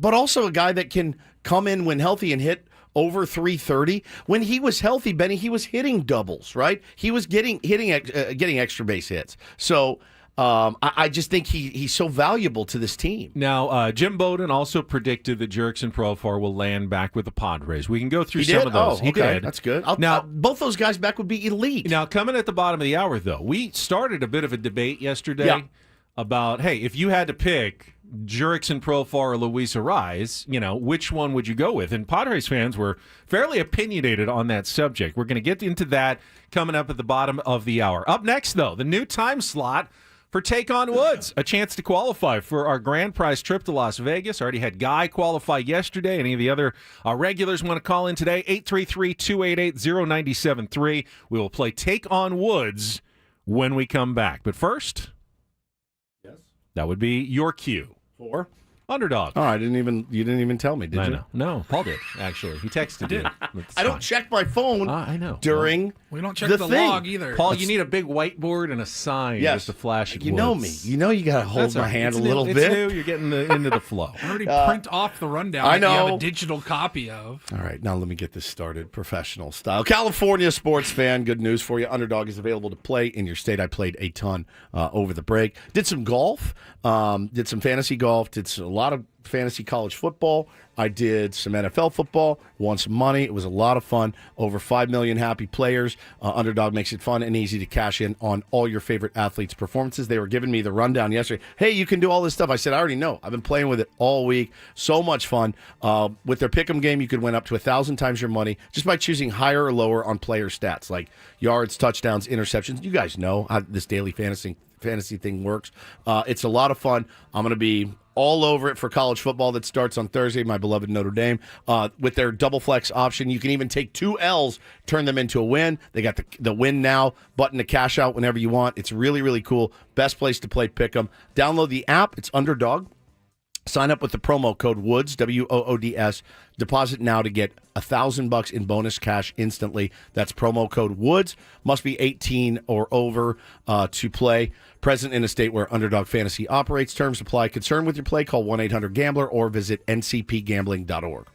But also a guy that can come in when healthy and hit over 330. When he was healthy, Benny, he was hitting doubles, right? He was getting extra base hits. So I just think he's so valuable to this team. Now, Jim Bowden also predicted that Jurickson Profar will land back with the Padres. We can go through some of those. He did. That's good. Now, both those guys back would be elite. Now, coming at the bottom of the hour, though, we started a bit of a debate yesterday about, hey, if you had to pick Jurickson Profar or Luis Arraez, which one would you go with? And Padres fans were fairly opinionated on that subject. We're going to get into that coming up at the bottom of the hour. Up next, though, the new time slot for Take On Woods, a chance to qualify for our grand prize trip to Las Vegas. Already had Guy qualify yesterday. Any of the other regulars want to call in today? 833-288-0973. We will play Take On Woods when we come back. But first, that would be your cue. For? Underdog. Oh, you didn't even tell me, did I you? know. No, Paul did, actually. He texted you. I don't check my phone I know. during We don't check the the thing. log either. Paul, you need a big whiteboard and a sign with the flashing You know me. You know you got to hold That's all my right. hand It's a new. little It's bit. new. You're getting into the flow. I already print off the rundown I that you have know. a digital copy of. All right, now let me get this started professional style. California sports fan, good news for you. Underdog is available to play in your state. I played a ton over the break. Did some golf, did some fantasy golf, did a lot of fantasy college football. I did some NFL football, won some money. It was a lot of fun. Over 5 million happy players. Underdog makes it fun and easy to cash in on all your favorite athletes' performances. They were giving me the rundown yesterday. Hey, you can do all this stuff. I said, I already know. I've been playing with it all week. So much fun. With their pick'em game, you could win up to 1,000 times your money just by choosing higher or lower on player stats like yards, touchdowns, interceptions. You guys know how this daily fantasy thing works. It's a lot of fun. I'm going to be all over it for college football that starts on Thursday, my beloved Notre Dame. With their double flex option, you can even take 2 L's, turn them into a win. They got the win now button to cash out whenever you want. It's really, really cool. Best place to play Pick'em. Download the app. It's Underdog. Sign up with the promo code WOODS, WOODS. Deposit now to get $1,000 in bonus cash instantly. That's promo code WOODS. Must be 18 or over to play. Present in a state where Underdog Fantasy operates. Terms apply. Concerned with your play? Call 1-800-GAMBLER or visit ncpgambling.org.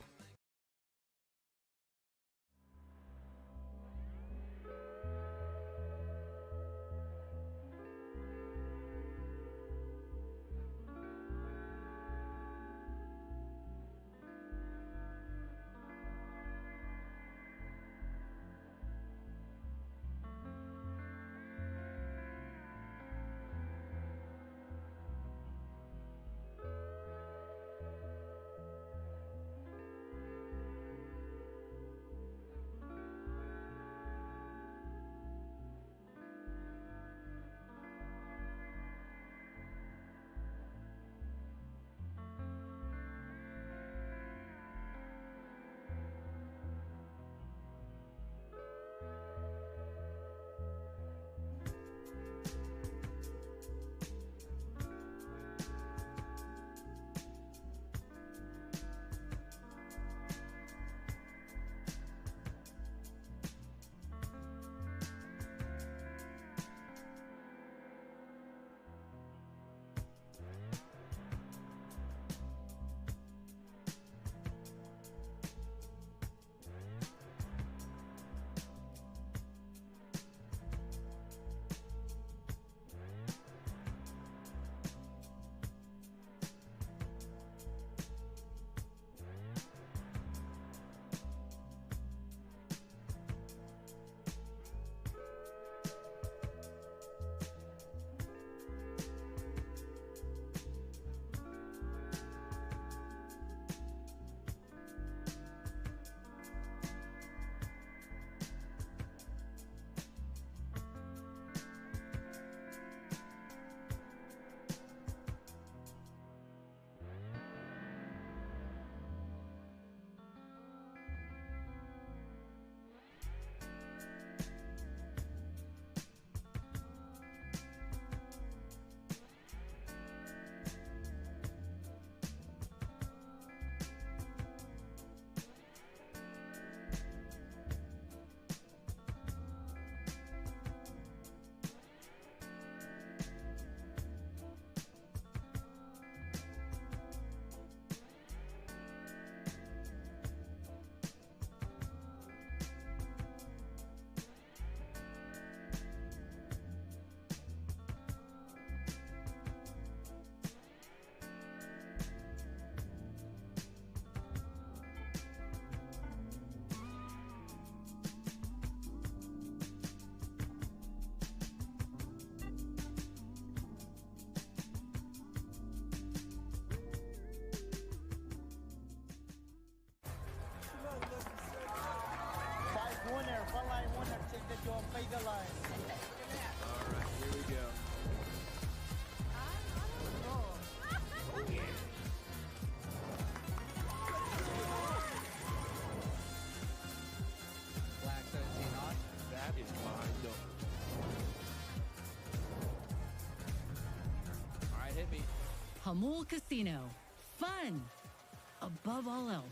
Jamul Casino. Fun above all else.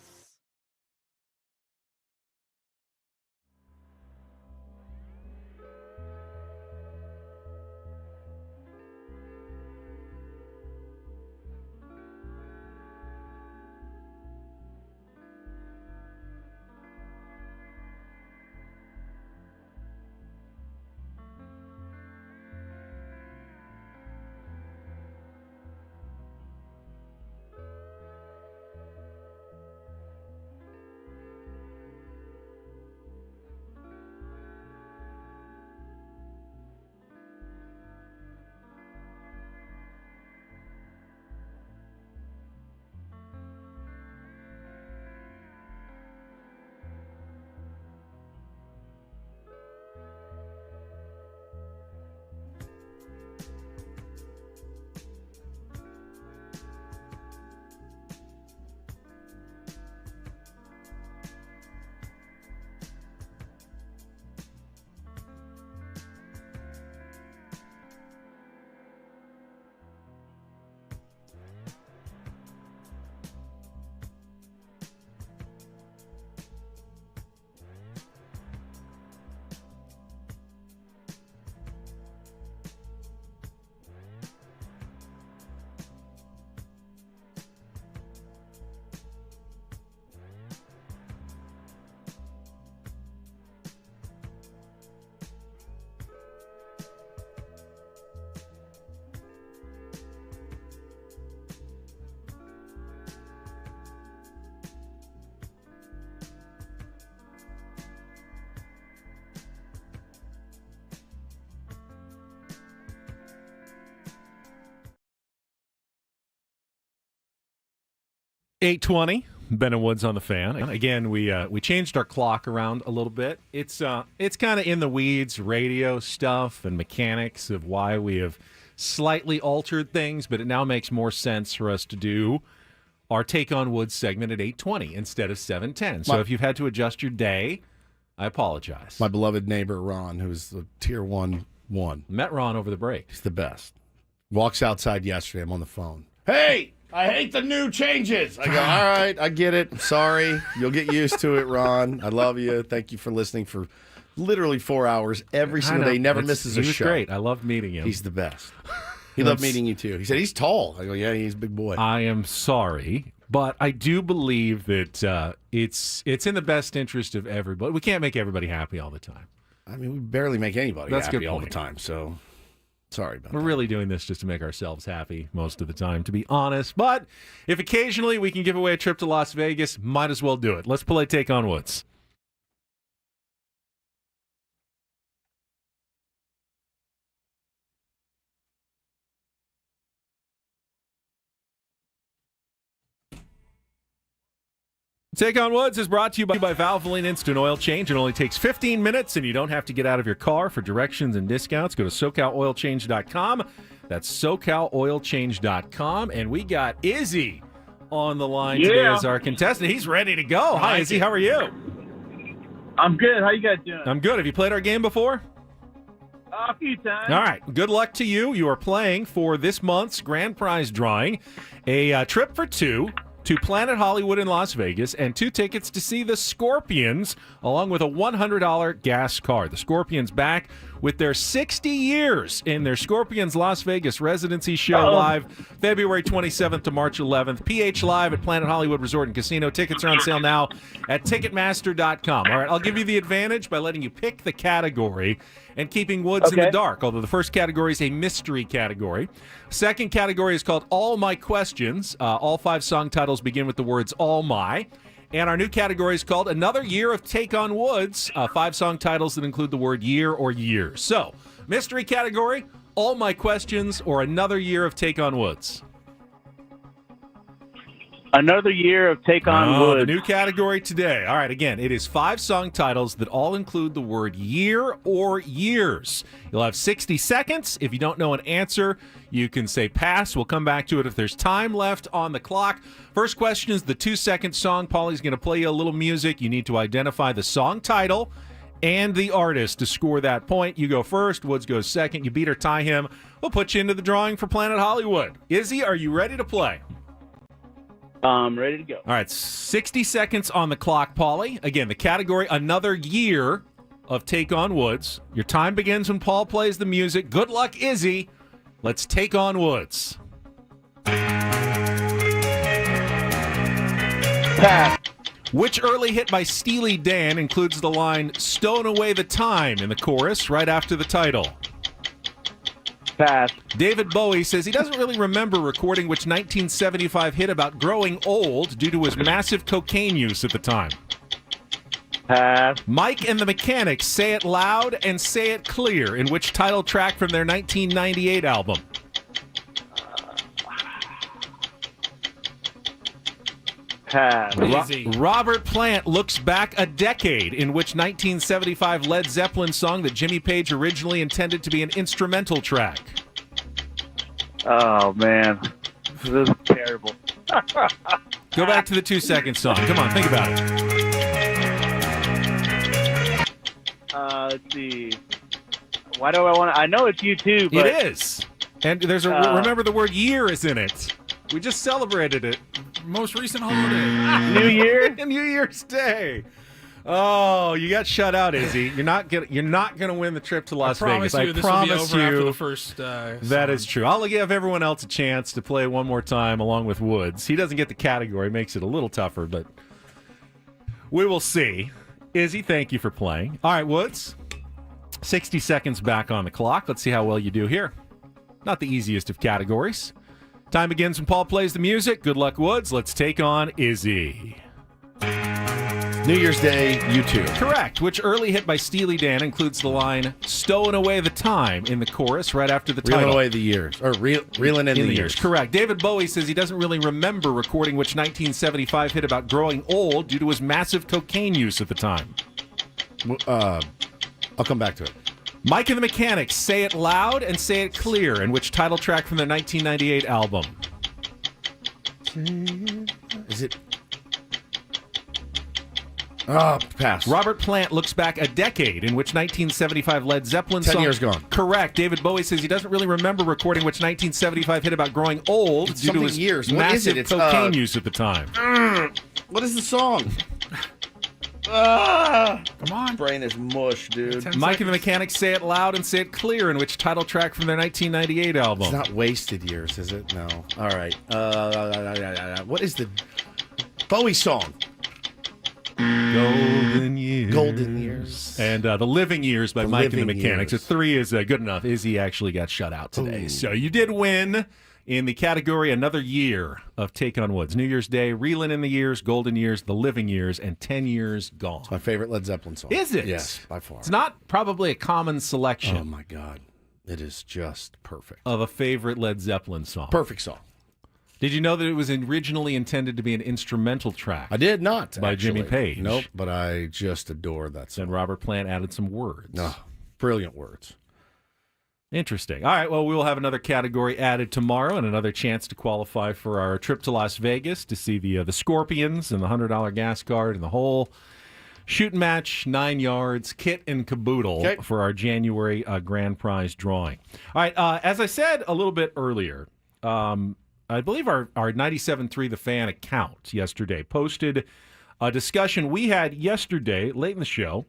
$8:20. Ben and Woods on the Fan. Again, we changed our clock around a little bit. It's kind of in the weeds, radio stuff and mechanics of why we have slightly altered things, but it now makes more sense for us to do our Take on Woods segment at 8:20 instead of 7:10. So if you've had to adjust your day, I apologize. My beloved neighbor Ron, who's the tier 1. Met Ron over the break. He's the best. Walks outside yesterday. I'm on the phone. Hey, I hate the new changes. I go, all right, I get it. Sorry. You'll get used to it, Ron. I love you. Thank you for listening for literally 4 hours every single day. He never misses a show. He was great. I loved meeting him. He's the best. He loved meeting you, too. He said he's tall. I go, yeah, he's a big boy. I am sorry, but I do believe that it's in the best interest of everybody. We can't make everybody happy all the time. I mean, we barely make anybody That's happy all the time, so sorry about that. We're really doing this just to make ourselves happy most of the time, to be honest. But if occasionally we can give away a trip to Las Vegas, might as well do it. Let's play Take on Woods. Take on Woods is brought to you by Valvoline Instant Oil Change. It only takes 15 minutes, and you don't have to get out of your car. For directions and discounts, go to SoCalOilChange.com. That's SoCalOilChange.com. And we got Izzy on the line today as our contestant. He's ready to go. Hi, Izzy. How are you? I'm good. How you guys doing? I'm good. Have you played our game before? A few times. All right. Good luck to you. You are playing for this month's grand prize drawing, a trip for two to Planet Hollywood in Las Vegas, and 2 tickets to see the Scorpions, along with a $100 gas card. The Scorpions back with their 60 years in their Scorpions Las Vegas residency show live February 27th to March 11th. PH Live at Planet Hollywood Resort and Casino. Tickets are on sale now at Ticketmaster.com. All right, I'll give you the advantage by letting you pick the category and keeping Woods in the dark, although the first category is a mystery category. Second category is called All My Questions. All 5 song titles begin with the words All My. And our new category is called Another Year of Take on Woods. 5 song titles that include the word year or years. So, mystery category, All My Questions, or Another Year of Take on Woods. Another year of Take on Woods. The new category today. All right, again, it is 5 song titles that all include the word year or years. You'll have 60 seconds. If you don't know an answer, you can say pass. We'll come back to it if there's time left on the clock. First question is the 2-second song. Paulie's going to play you a little music. You need to identify the song title and the artist to score that point. You go first. Woods goes second. You beat or tie him, we'll put you into the drawing for Planet Hollywood. Izzy, are you ready to play? I'm ready to go. All right, 60 seconds on the clock, Paulie. Again, the category, another year of Take On Woods. Your time begins when Paul plays the music. Good luck, Izzy. Let's take on Woods. Pass. Which early hit by Steely Dan includes the line, "Stone away the time" in the chorus right after the title? Pass. David Bowie says he doesn't really remember recording which 1975 hit about growing old due to his massive cocaine use at the time. Pass. Mike and the Mechanics say it loud and say it clear in which title track from their 1998 album? Pass. Easy. Robert Plant looks back a decade in which 1975 Led Zeppelin song that Jimmy Page originally intended to be an instrumental track? Oh, man. This is terrible. Go back to the 2-second song. Come on, think about it. Let's see. Why do I want to? I know it's U2, but It is. And there's a remember the word year is in it. We just celebrated it. Most recent holiday. New Year. New Year's Day. Oh, you got shut out, Izzy. You're not gonna win the trip to Las Vegas. I Promise promise you, this will be over after you the first. that is true. I'll give everyone else a chance to play one more time along with Woods. He doesn't get the category, makes it a little tougher, but we will see. Izzy, thank you for playing. All right, Woods. 60 seconds back on the clock. Let's see how well you do here. Not the easiest of categories. Time begins when Paul plays the music. Good luck, Woods. Let's take on Izzy. New Year's Day, U2. Correct. Which early hit by Steely Dan includes the line, "Stowing away the time" in the chorus right after the title? Reeling away the years. Or reeling in the years. Correct. David Bowie says he doesn't really remember recording which 1975 hit about growing old due to his massive cocaine use at the time. I'll come back to it. Mike and the Mechanics say it loud and say it clear in which title track from their 1998 album? Is it? Pass. Robert Plant looks back a decade in which 1975 Led Zeppelin 10 song. years gone. Correct. David Bowie says he doesn't really remember recording which 1975 hit about growing old It's due to something his years. What is massive it? It's, cocaine use at the time. What is the song? Come on. Brain is mush, dude. 10 Mike and the seconds. Mechanics say it loud and say it clear in which title track from their 1998 album? It's not Wasted Years, is it? No. All right. What is the Bowie song? Golden Years. Golden Years. And The Living Years by The Mike and the Living Mechanics. Years. A 3 is good enough. Izzy actually got shut out today. Ooh. So you did win in the category Another Year of Take on Woods. New Year's Day, Reelin' in the Years, Golden Years, The Living Years, and 10 Years Gone. My favorite Led Zeppelin song. Is it? Yes, by far. It's not probably a common selection Oh, my God. It is just perfect. of a favorite Led Zeppelin song. Perfect song. Did you know that it was originally intended to be an instrumental track? I did not. By Jimmy actually. Page. Nope, but I just adore that song. Then Robert Plant added some words. Oh, brilliant words. Interesting. All right, well, we will have another category added tomorrow and another chance to qualify for our trip to Las Vegas to see the Scorpions and the $100 gas card and the whole shooting match, 9 yards, kit and caboodle Okay. for our January grand prize drawing. All right, as I said a little bit earlier, I believe our 97.3 The Fan account yesterday posted a discussion we had yesterday, late in the show,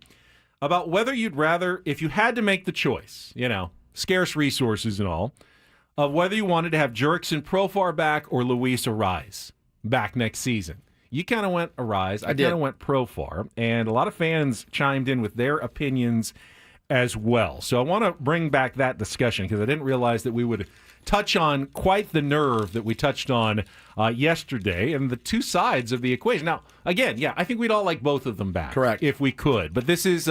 about whether you'd rather, if you had to make the choice, scarce resources and all, of whether you wanted to have Jurickson Profar back or Luis Arraez back next season. You kind of went Arraez. I kind of went Profar. And a lot of fans chimed in with their opinions as well. So I want to bring back that discussion because I didn't realize that we would touch on quite the nerve that we touched on yesterday and the two sides of the equation. Now, again, I think we'd all like both of them back. Correct. If we could. But this is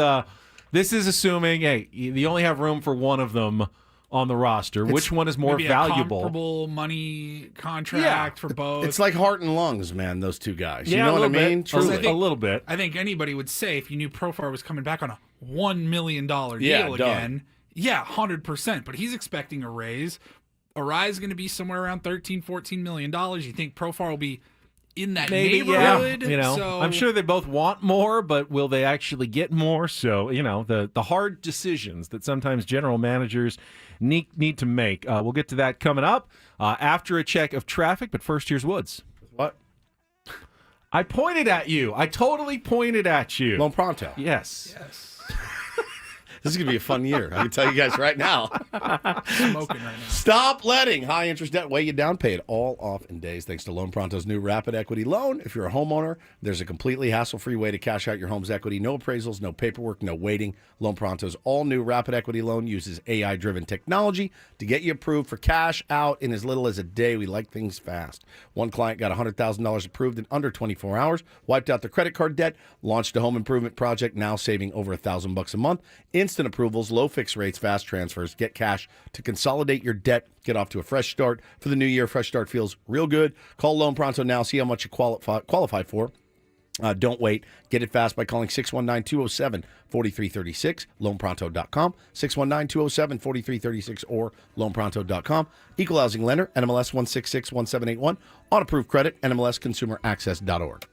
assuming, hey, you only have room for one of them on the roster. Which one is more Maybe valuable? A comparable money contract for both. It's like heart and lungs, man, those two guys. You Yeah, know a what I little mean? bit. Truly. A little bit. I think anybody would say if you knew Profar was coming back on a $1 million deal Yeah, done. again, 100%. But he's expecting a raise. Arraez is going to be somewhere around $13, $14 million. You think Profar will be in that Maybe, neighborhood. yeah. So, I'm sure they both want more, but will they actually get more? So, the hard decisions that sometimes general managers need to make. We'll get to that coming up after a check of traffic. But first, here's Woods. What? I pointed at you. I totally pointed at you. Lone Pronto. Yes. This is going to be a fun year. I can tell you guys right now. smoking right now. Stop letting high interest debt weigh you down. Pay it all off in days thanks to Lone Pronto's new Rapid Equity Loan. If you're a homeowner, there's a completely hassle-free way to cash out your home's equity. No appraisals, no paperwork, no waiting. Lone Pronto's all-new Rapid Equity Loan uses AI-driven technology to get you approved for cash out in as little as a day. We like things fast. One client got $100,000 approved in under 24 hours, wiped out their credit card debt, launched a home improvement project, now saving over $1,000 a month. Instant approvals, low fixed rates, fast transfers. Get cash to consolidate your debt. Get off to a fresh start. For the new year, fresh start feels real good. Call Lone Pronto now. See how much you qualify for. Don't wait. Get it fast by calling 619-207-4336, loanpronto.com, 619-207-4336, or loanpronto.com. Equal housing lender, NMLS 1661781. On approved credit, NMLSconsumeraccess.org.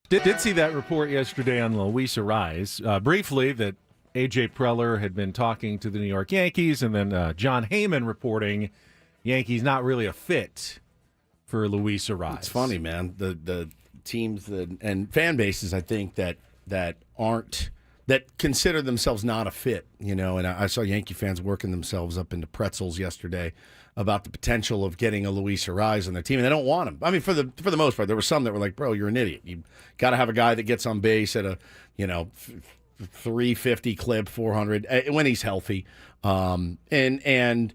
Did see that report yesterday on Luis Arraez. Briefly, that A.J. Preller had been talking to the New York Yankees, and then John Heyman reporting Yankees not really a fit for Luis Arraez. It's funny, man. The teams and fan bases, I think, that aren't that consider themselves not a fit, and I saw Yankee fans working themselves up into pretzels yesterday about the potential of getting a Luis Arraez on their team, and they don't want him. I mean, for the most part, there were some that were like, "Bro, you're an idiot. You got to have a guy that gets on base at a 350 clip, 400 when he's healthy." And a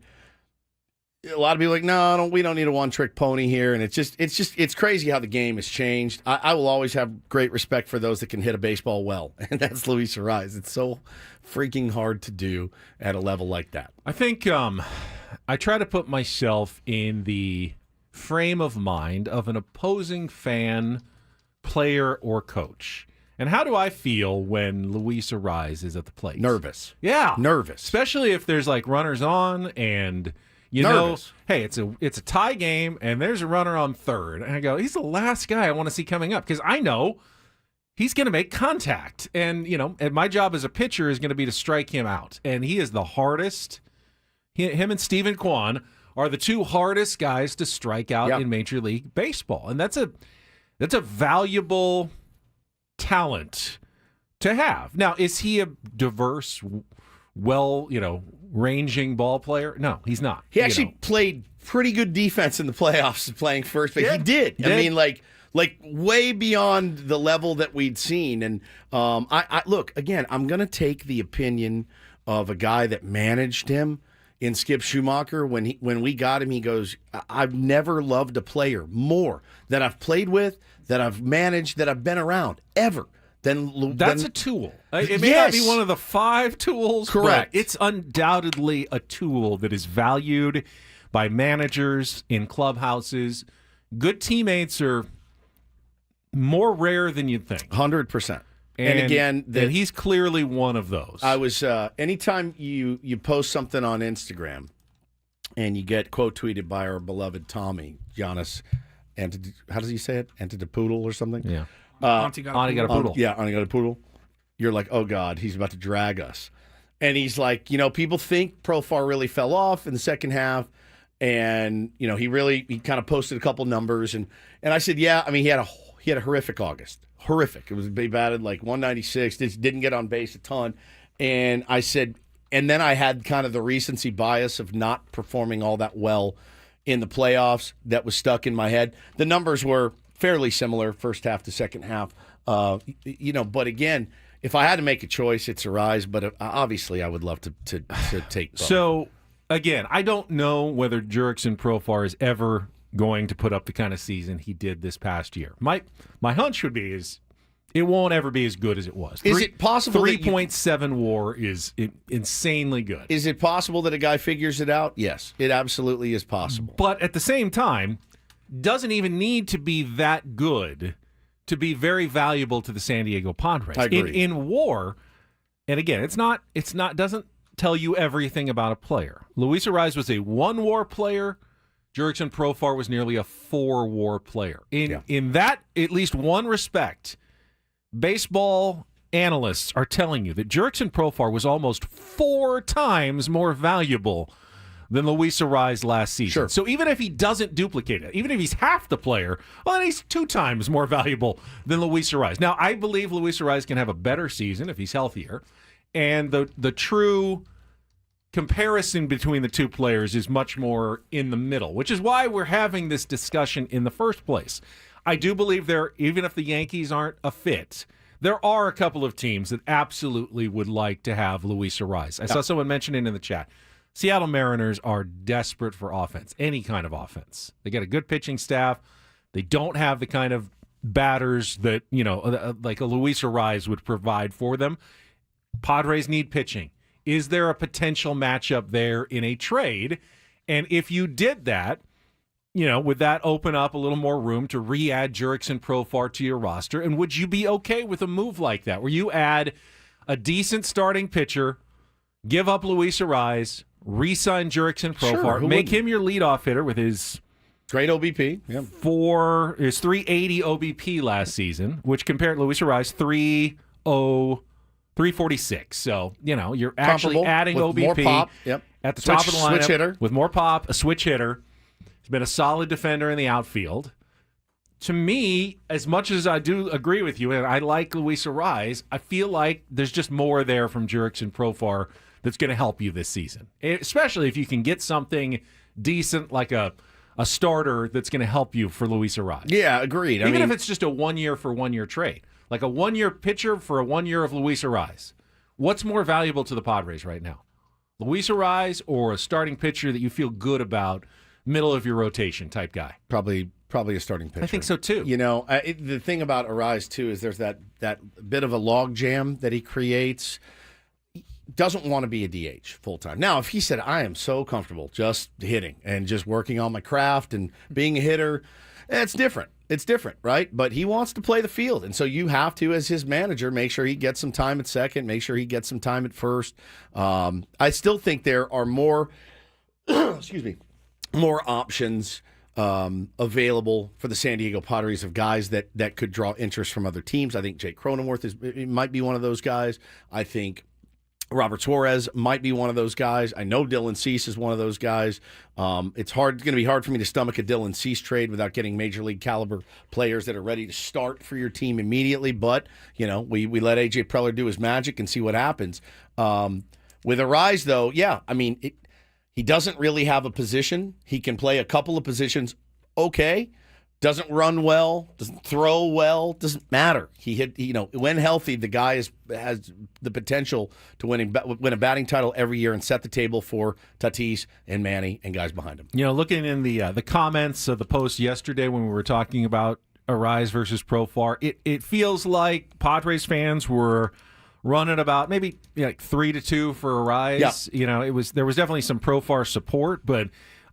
lot of people are like, "No, we don't need a one-trick pony here." And it's crazy how the game has changed. I will always have great respect for those that can hit a baseball well, and that's Luis Arraez. It's so freaking hard to do at a level like that. I think I try to put myself in the frame of mind of an opposing fan, player, or coach. And how do I feel when Luis Arraez is at the plate? Nervous. Yeah. Nervous. Especially if there's like runners on and Nervous. hey, it's a tie game and there's a runner on third. And I go, he's the last guy I want to see coming up because I know he's going to make contact. And, and my job as a pitcher is going to be to strike him out. And he is the hardest. Him and Stephen Kwan are the two hardest guys to strike out in Major League Baseball. And that's a valuable talent to have. Now, is he a diverse, ranging ball player? No, he's not. He actually played pretty good defense in the playoffs playing first base. He did. I mean, like way beyond the level that we'd seen. And I look, again, I'm going to take the opinion of a guy that managed him in Skip Schumacher. When we got him, he goes, "I've never loved a player more that I've played with, that I've managed, that I've been around ever." That's a tool. It may not be one of the 5 tools. Correct. But it's undoubtedly a tool that is valued by managers in clubhouses. Good teammates are more rare than you'd think. 100%. And again, and he's clearly one of those. I was anytime you post something on Instagram and you get quote tweeted by our beloved Tommy Giannis, how does he say it? Antetokounmpo or something? Yeah. Auntie got a poodle. Auntie got a poodle. You're like, oh God, he's about to drag us. And he's like, people think Profar really fell off in the second half, and he kind of posted a couple numbers, and I said, yeah, I mean he had a horrific August. Horrific. It was he batted like 196. Didn't get on base a ton. And I said, and then I had kind of the recency bias of not performing all that well in the playoffs that was stuck in my head. The numbers were fairly similar, first half to second half. But again, if I had to make a choice, it's Arraez. But obviously, I would love to take both. So again, I don't know whether Jurickson Profar is ever going to put up the kind of season he did this past year. My hunch would be it won't ever be as good as it was. Is it possible 3.7 WAR is insanely good. Is it possible that a guy figures it out? Yes, it absolutely is possible. But at the same time, doesn't even need to be that good to be very valuable to the San Diego Padres. I agree. In WAR, and again, it's not doesn't tell you everything about a player. Luis Arraez was a 1 WAR player. Jurickson Profar was nearly a 4 WAR player. In that, at least one respect, baseball analysts are telling you that Jurickson Profar was almost 4 times more valuable than Luis Arraez last season. Sure. So even if he doesn't duplicate it, even if he's half the player, well, then he's 2 times more valuable than Luis Arraez. Now, I believe Luis Arraez can have a better season if he's healthier, and the true comparison between the two players is much more in the middle, which is why we're having this discussion in the first place. I do believe even if the Yankees aren't a fit, there are a couple of teams that absolutely would like to have Luis Arraez. I saw someone mention it in the chat. Seattle Mariners are desperate for offense, any kind of offense. They got a good pitching staff. They don't have the kind of batters that, like a Luis Arraez would provide for them. Padres need pitching. Is there a potential matchup there in a trade? And if you did that, would that open up a little more room to re-add Jurickson Profar to your roster? And would you be okay with a move like that, where you add a decent starting pitcher, give up Luis Arraez, re-sign Jurickson Profar, make him your leadoff hitter with his great OBP, his 380 OBP last season, which compared Luis Arraez 346. So, you're actually adding with OBP more pop. At the top of the lineup switch hitter. with more pop, a switch hitter. He's been a solid defender in the outfield. To me, as much as I do agree with you, and I like Luis Arraez, I feel like there's just more there from Jurickson Profar that's going to help you this season, especially if you can get something decent like a starter that's going to help you for Luis Arraez. Yeah, agreed. Even if it's just a 1 year for 1 year trade, like a 1 year pitcher for a 1 year of Luis Arraez. What's more valuable to the Padres right now? Luis Arraez or a starting pitcher that you feel good about, middle of your rotation type guy? Probably a starting pitcher. I think so too. The thing about Arraez too is there's that bit of a log jam that he creates. Doesn't want to be a DH full time. Now, if he said, I am so comfortable just hitting and just working on my craft and being a hitter, it's different. It's different, right? But he wants to play the field. And so you have to, as his manager, make sure he gets some time at second, make sure he gets some time at first. I still think there are more, more options available for the San Diego Padres of guys that could draw interest from other teams. I think Jake Cronenworth might be one of those guys. I think Robert Suarez might be one of those guys. I know Dylan Cease is one of those guys. It's going to be hard for me to stomach a Dylan Cease trade without getting major league caliber players that are ready to start for your team immediately. But, we let A.J. Preller do his magic and see what happens. With Arraez, though, he doesn't really have a position. He can play a couple of positions okay. Doesn't run well, doesn't throw well, doesn't matter. He hit, when healthy, the guy has the potential to win a batting title every year and set the table for Tatis and Manny and guys behind him. Looking in the comments of the post yesterday when we were talking about Arraez versus Profar, it feels like Padres fans were running about maybe 3-2 for Arraez. Yeah. There was definitely some Profar support, but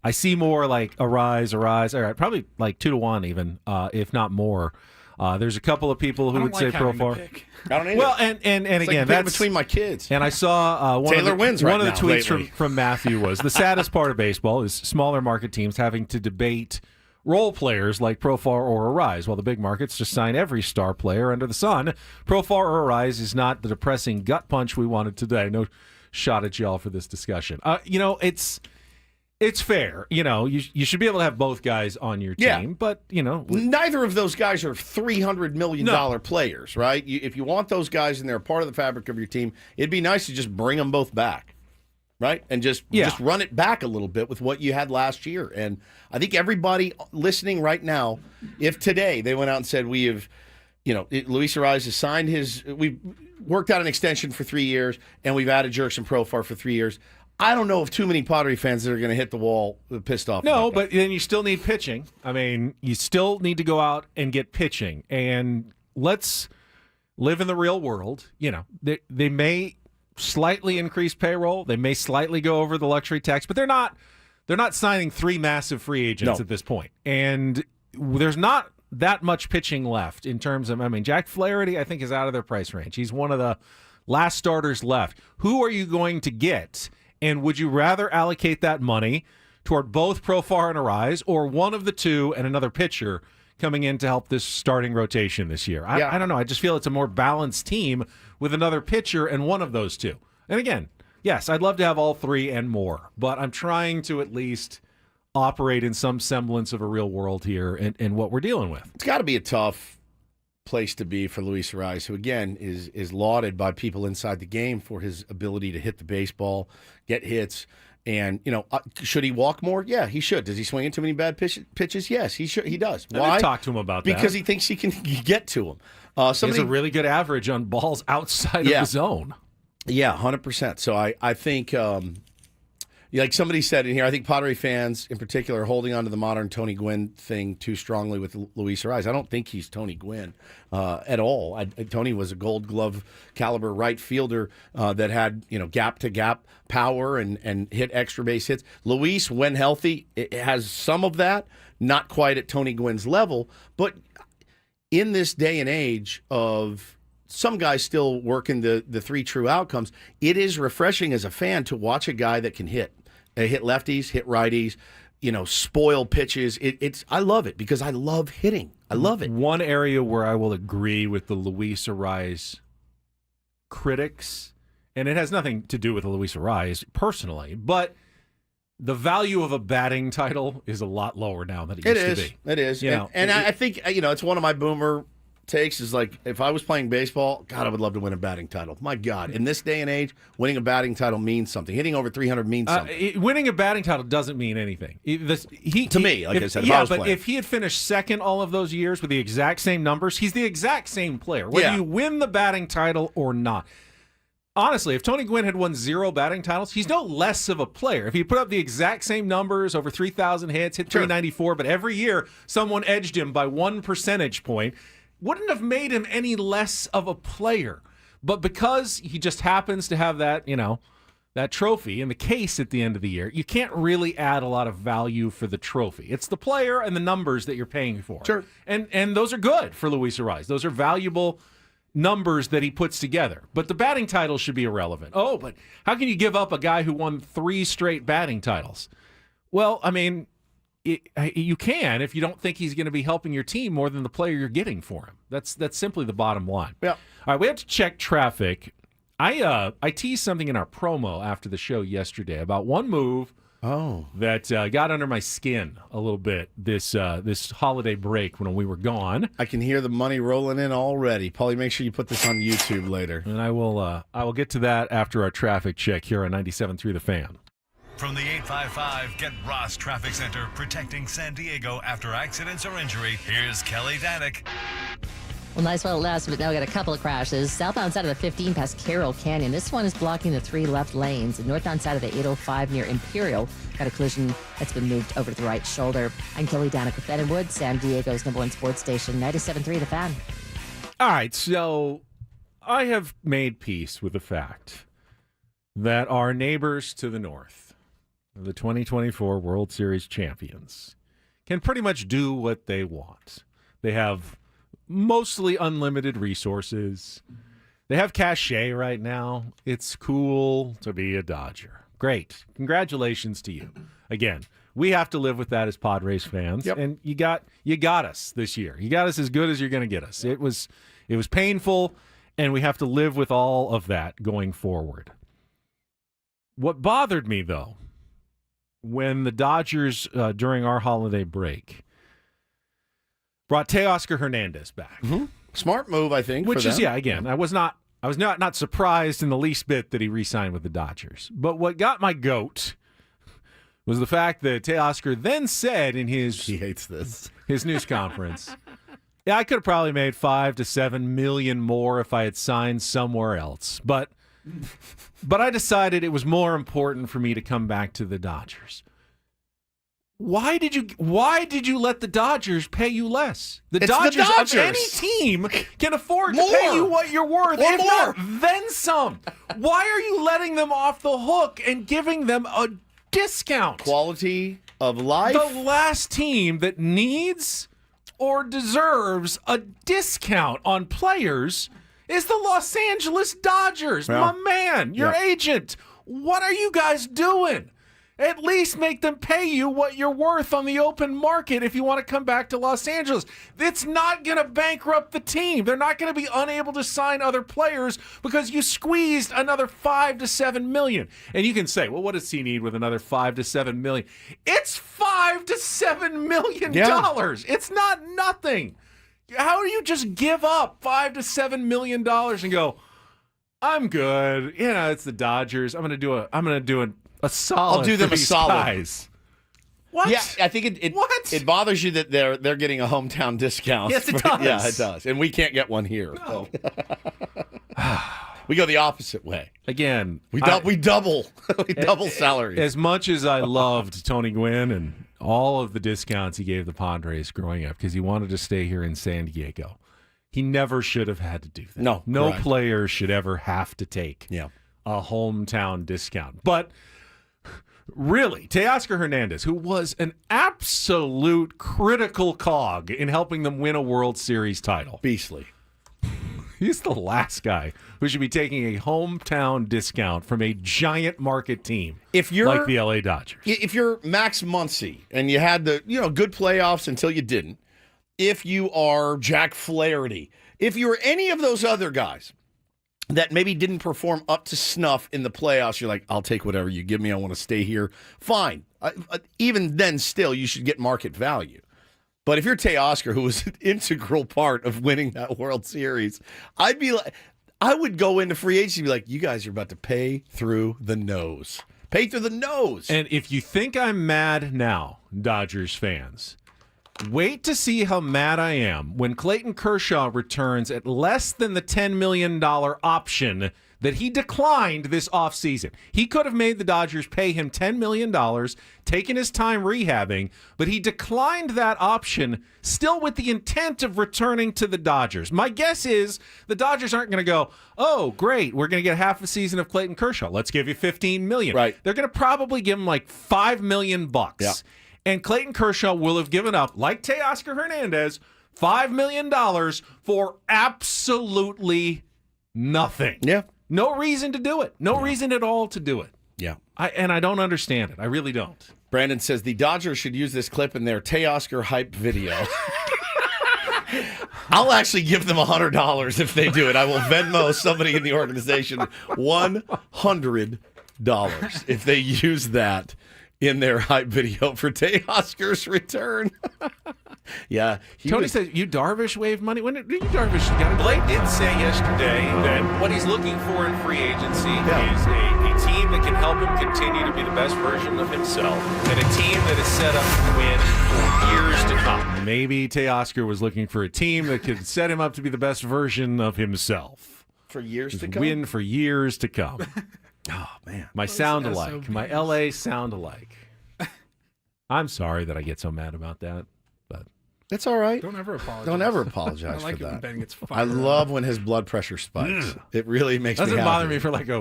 I see more like Arraez. All right, probably like 2-1 even, if not more. There's a couple of people who would say Profar. I don't either. Well, and again, that's between my kids. And I saw one Taylor of the, wins one right of the now, tweets from Matthew was the saddest part of baseball is smaller market teams having to debate role players like Profar or Arraez, while the big markets just sign every star player under the sun. Profar or Arraez is not the depressing gut punch we wanted today. No shot at y'all for this discussion. It's fair. You should be able to have both guys on your team, but, neither of those guys are $300 million players, right? If you want those guys and they're a part of the fabric of your team, it'd be nice to just bring them both back, right? And just run it back a little bit with what you had last year. And I think everybody listening right now, if today they went out and said, Luis Arraez has signed we've worked out an extension for 3 years, and we've added Jurickson Profar for 3 years. I don't know of too many Padre fans that are going to hit the wall pissed off. No, but then you still need pitching. I mean, you still need to go out and get pitching. And let's live in the real world. They may slightly increase payroll. They may slightly go over the luxury tax, but they're not signing 3 massive free agents at this point. And there's not that much pitching left in terms of, Jack Flaherty, I think, is out of their price range. He's one of the last starters left. Who are you going to get? And would you rather allocate that money toward both Profar and Arraez, or one of the two and another pitcher coming in to help this starting rotation this year? I don't know. I just feel it's a more balanced team with another pitcher and one of those two. And again, yes, I'd love to have all 3 and more, but I'm trying to at least operate in some semblance of a real world here in what we're dealing with. It's got to be a tough place to be for Luis Arraez, who again is lauded by people inside the game for his ability to hit the baseball, get hits, and should he walk more? Yeah, he should. Does he swing into too many bad pitches? Yes, he should. He does. Why? Talk to him about that because he thinks he can get to him. He has a really good average on balls outside of the zone. Yeah, 100%. So I think Like somebody said in here, I think Padre fans in particular are holding on to the modern Tony Gwynn thing too strongly with Luis Arraez. I don't think he's Tony Gwynn at all. Tony was a Gold Glove caliber right fielder that had gap to gap power and hit extra base hits. Luis, when healthy, it has some of that, not quite at Tony Gwynn's level, but in this day and age of some guys still working the three true outcomes, it is refreshing as a fan to watch a guy that can hit lefties, hit righties, spoil pitches. I love it because I love hitting. I love it. One area where I will agree with the Luis Arraez critics, and it has nothing to do with the Luis Arraez personally, but the value of a batting title is a lot lower now than it used to be. It is. I think it's one of my boomer takes is like, if I was playing baseball, God, I would love to win a batting title. My God, in this day and age, winning a batting title means something. Hitting over 300 means something. Winning a batting title doesn't mean anything. To me, like I said, if he had finished second all of those years with the exact same numbers, he's the exact same player, whether you win the batting title or not. Honestly, if Tony Gwynn had won 0 batting titles, he's no less of a player. If he put up the exact same numbers, over 3,000 hits, hit 394, but every year someone edged him by 1 percentage point, wouldn't have made him any less of a player. But because he just happens to have that, that trophy in the case at the end of the year, you can't really add a lot of value for the trophy. It's the player and the numbers that you're paying for. Sure. And those are good for Luis Arraez. Those are valuable numbers that he puts together. But the batting title should be irrelevant. Oh, but how can you give up a guy who won 3 straight batting titles? Well, I mean, you can if you don't think he's going to be helping your team more than the player you're getting for him. That's simply the bottom line. Yeah. All right, we have to check traffic. I teased something in our promo after the show yesterday about one move that got under my skin a little bit this holiday break when we were gone. I can hear the money rolling in already. Paulie, make sure you put this on YouTube later. And I will get to that after our traffic check here on 97.3 The Fan. From the 855 Get Ross Traffic Center, protecting San Diego after accidents or injury, here's Kelly Danick. Well, nice while it lasted, but now we got a couple of crashes. Southbound side of the 15 past Carroll Canyon. This one is blocking the 3 left lanes. And northbound side of the 805 near Imperial. Got a collision that's been moved over to the right shoulder. I'm Kelly Danick with Ben & Wood, San Diego's #1 sports station, 97.3 The Fan. All right, so I have made peace with the fact that our neighbors to the north, the 2024 World Series champions, can pretty much do what they want. They have mostly unlimited resources. They have cachet right now. It's cool to be a Dodger. Great. Congratulations to you. Again, we have to live with that as Padres fans. Yep. And you got us this year. You got us as good as you're going to get us. It was painful, and we have to live with all of that going forward. What bothered me, though, when the Dodgers, during our holiday break, brought Teoscar Hernandez back. Mm-hmm. Smart move, I think. Which for is, them. again, I was not surprised in the least bit that he re-signed with the Dodgers. But what got my goat was the fact that Teoscar then said in his he hates this his news conference, yeah, I could have probably made $5 to $7 million more if I had signed somewhere else, but I decided it was more important for me to come back to the Dodgers. Why did you let the Dodgers pay you less? The Dodgers of any team can afford to pay you what you're worth, if not then some. Why are you letting them off the hook and giving them a discount? Quality of life. The last team that needs or deserves a discount on players is the Los Angeles Dodgers. Well, my man, your agent. What are you guys doing? At least make them pay you what you're worth on the open market if you want to come back to Los Angeles. It's not going to bankrupt the team. They're not going to be unable to sign other players because you squeezed another $5 to $7 million. And you can say, well, what does he need with another $5 to $7 million? It's $5 to $7 million. It's not nothing. How do you just give up $5 to $7 million and go, I'm good. It's the Dodgers. I'm going to do a solid. I'll do them for a these solid. Guys. What? Yeah, I think it bothers you that they're getting a hometown discount. Yes, it does. Yeah, it does. And we can't get one here. No. We go the opposite way. Again, We double salaries. As much as I loved Tony Gwynn and all of the discounts he gave the Padres growing up because he wanted to stay here in San Diego, he never should have had to do that. No, correct. player should ever have to take a hometown discount. But really, Teoscar Hernandez, who was an absolute critical cog in helping them win a World Series title. Beastly. He's the last guy who should be taking a hometown discount from a giant market team If you're like the LA Dodgers. If you're Max Muncy and you had the good playoffs until you didn't, if you are Jack Flaherty, if you were any of those other guys that maybe didn't perform up to snuff in the playoffs, you're like, I'll take whatever you give me. I want to stay here. Fine. Even then, still, you should get market value. But if you're Teoscar, who was an integral part of winning that World Series, I would go into free agency and be like, you guys are about to pay through the nose. Pay through the nose. And if you think I'm mad now, Dodgers fans, wait to see how mad I am when Clayton Kershaw returns at less than the $10 million option that he declined this offseason. He could have made the Dodgers pay him $10 million, taken his time rehabbing, but he declined that option still with the intent of returning to the Dodgers. My guess is the Dodgers aren't going to go, oh, great, we're going to get half a season of Clayton Kershaw. Let's give you $15 million. Right. They're going to probably give him like $5 million. Yeah. And Clayton Kershaw will have given up, like Teoscar Hernandez, $5 million for absolutely nothing. Yeah. No reason to do it. No reason at all to do it. Yeah. I don't understand it. I really don't. Brandon says the Dodgers should use this clip in their Teoscar hype video. I'll actually give them $100 if they do it. I will Venmo somebody in the organization $100 if they use that in their hype video for Teoscar's return. Yeah. Tony says, you Darvish wave money? When did you Darvish got Blake did say yesterday that what he's looking for in free agency is a team that can help him continue to be the best version of himself and a team that is set up to win for years to come. Maybe Teoscar was looking for a team that could set him up to be the best version of himself. For years to come? Win for years to come. Oh, man. My sound-alike. My LA sound-alike. I'm sorry that I get so mad about that. It's all right. Don't ever apologize. Don't ever apologize I like for it when that. Ben gets fired I love when his blood pressure spikes. It really makes me Doesn't happy. bother me for like a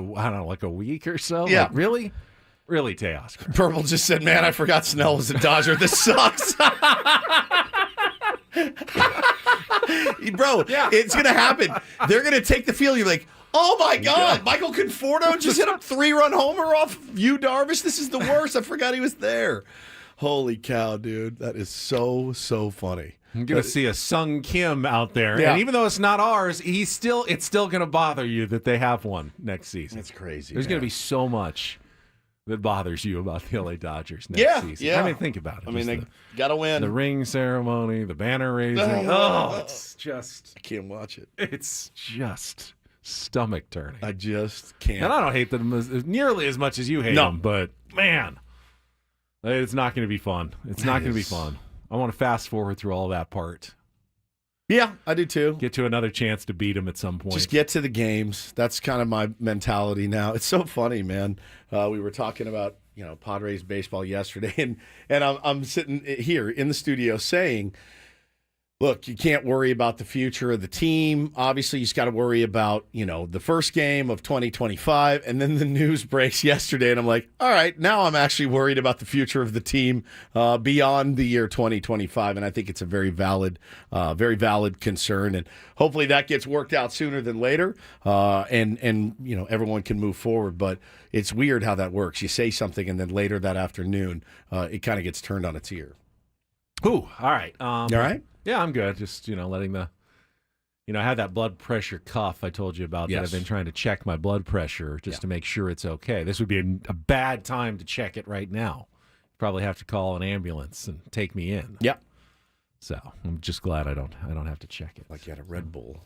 week or so. Yeah. Like, really? Really, Teoscar. Purple just said, man, I forgot Snell was a Dodger. This sucks. Bro, it's going to happen. They're going to take the field. You're like, oh, my God. Michael Conforto just hit a 3-run homer off Yu Darvish. This is the worst. I forgot he was there. Holy cow, dude. That is so funny. I'm going to see a Sung Kim out there. Yeah. And even though it's not ours, it's still going to bother you that they have one next season. That's crazy. There's going to be so much that bothers you about the LA Dodgers next season. Yeah. I mean, think about it. I mean, Just they got to win. the ring ceremony, the banner raising. It's just... I can't watch it. It's just stomach turning. I just can't. And I don't hate them as nearly as much as you hate them, but man, it's not going to be fun. It's not going to be fun. I want to fast forward through all that part. Yeah, I do too. Get to another chance to beat them at some point. Just get to the games. That's kind of my mentality now. It's so funny, man. We were talking about Padres baseball yesterday, and I'm sitting here in the studio saying, look, you can't worry about the future of the team. Obviously, you just got to worry about, the first game of 2025. And then the news breaks yesterday, and I'm like, all right, now I'm actually worried about the future of the team beyond the year 2025. And I think it's a very valid concern. And hopefully that gets worked out sooner than later. And everyone can move forward. But it's weird how that works. You say something, and then later that afternoon, it kind of gets turned on its ear. Ooh, all right. You all right? Yeah, I'm good. Just, letting I had that blood pressure cuff I told you about that I've been trying to check my blood pressure just to make sure it's okay. This would be a bad time to check it right now. Probably have to call an ambulance and take me in. Yeah. So I'm just glad I don't have to check it. Like you had a Red Bull.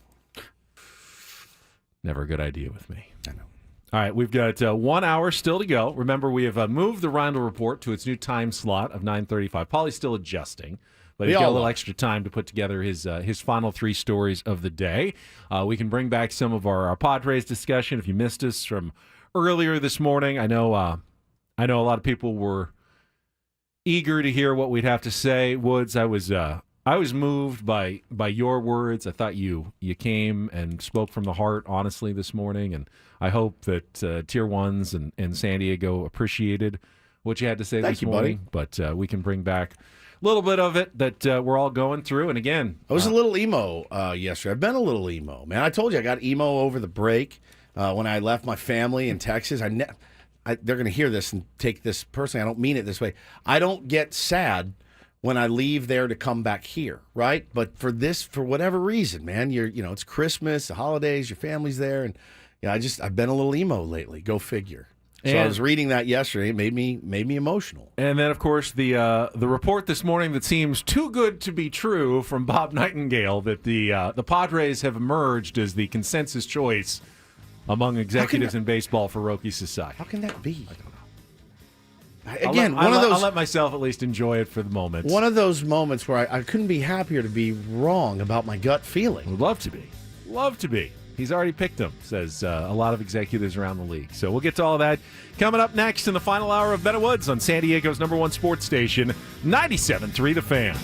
Never a good idea with me. I know. All right, we've got 1 hour still to go. Remember, we have moved the Reindl Report to its new time slot of 9:35. Paulie's still adjusting. But We he's got a all little are. extra time to put together his final 3 stories of the day. We can bring back some of our Padres discussion if you missed us from earlier this morning. I know a lot of people were eager to hear what we'd have to say. Woods, I was moved by your words. I thought you came and spoke from the heart, honestly, this morning, and I hope that Tier 1s and San Diego appreciated what you had to say Thank this you, morning. But we can bring back a little bit of it that we're all going through. And again, I was a little emo yesterday. I've been a little emo, man. I told you I got emo over the break when I left my family in Texas. They're going to hear this and take this personally. I don't mean it this way. I don't get sad when I leave there to come back here, right? But for whatever reason, man, it's Christmas, the holidays, your family's there, and I've been a little emo lately. Go figure. So I was reading that yesterday. It made me emotional. And then, of course, the report this morning that seems too good to be true from Bob Nightingale that the Padres have emerged as the consensus choice among executives in baseball for Roki Sasaki. How can that be? I don't know. Again, I'll let myself at least enjoy it for the moment. One of those moments where I couldn't be happier to be wrong about my gut feeling. Would love to be. Love to be. He's already picked him, says a lot of executives around the league. So we'll get to all of that coming up next in the final hour of Ben Woods on San Diego's #1 sports station, 97.3 The Fan.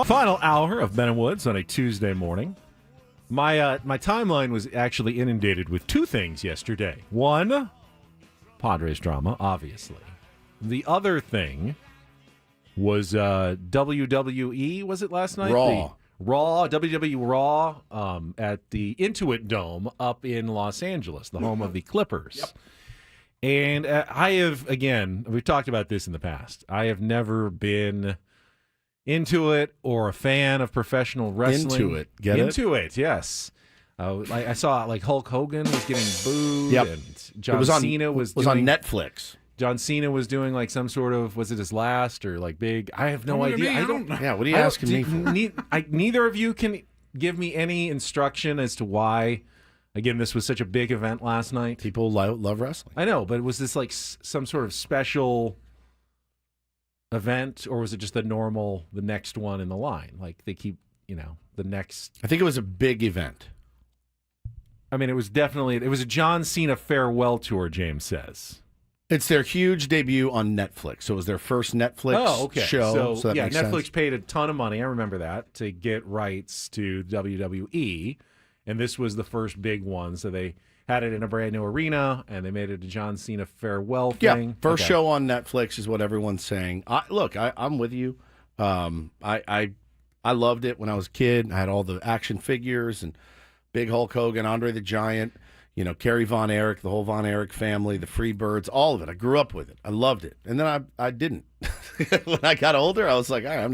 Final hour of Ben and Woods on a Tuesday morning. My timeline was actually inundated with two things yesterday. One, Padres drama, obviously. The other thing was WWE. Was it last night? WWE Raw at the Intuit Dome up in Los Angeles, the home of the Clippers. Yep. And I have, again, we've talked about this in the past. I have never been into it or a fan of professional wrestling. Into it. Get it? Into it, yes. I saw like Hulk Hogan was getting booed. Yep. And John Cena was on Netflix. John Cena was doing like some sort of, was it his last or like big? I have no idea. I don't know. Yeah, what are you asking me for? Neither of you can give me any instruction as to why. Again, this was such a big event last night. People love wrestling. I know, but was this like some sort of special event, or was it just the next one in the line? Like they keep, the next. I think it was a big event. I mean, it was a John Cena farewell tour, James says. It's their huge debut on Netflix. So it was their first Netflix show. So that makes Netflix sense. paid a ton of money. I remember that to get rights to WWE, and this was the first big one. So they had it in a brand new arena, and they made it a John Cena farewell thing. Yeah, first show on Netflix is what everyone's saying. I'm with you. I loved it when I was a kid. I had all the action figures and big Hulk Hogan, Andre the Giant, Kerry Von Erich, the whole Von Erich family, the Freebirds, all of it. I grew up with it. I loved it. And then I didn't. When I got older, I was like, all right, I'm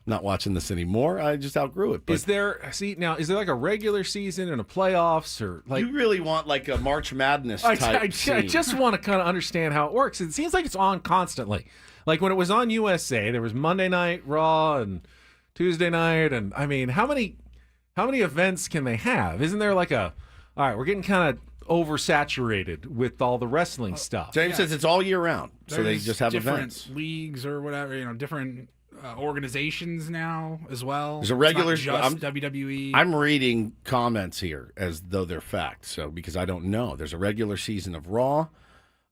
not watching this anymore. I just outgrew it. But is there like a regular season and a playoffs, or like you really want like a March Madness type I scene. just want to kind of understand how it works. It seems like it's on constantly. Like when it was on USA, there was Monday Night Raw and Tuesday night, and I mean, how many events can they have? Isn't there like all right, we're getting kind of oversaturated with all the wrestling stuff. James says it's all year round, so they just have different events. leagues or whatever, different organizations now as well. There's a regular it's not just WWE. I'm reading comments here as though they're fact, so because I don't know. There's a regular season of Raw.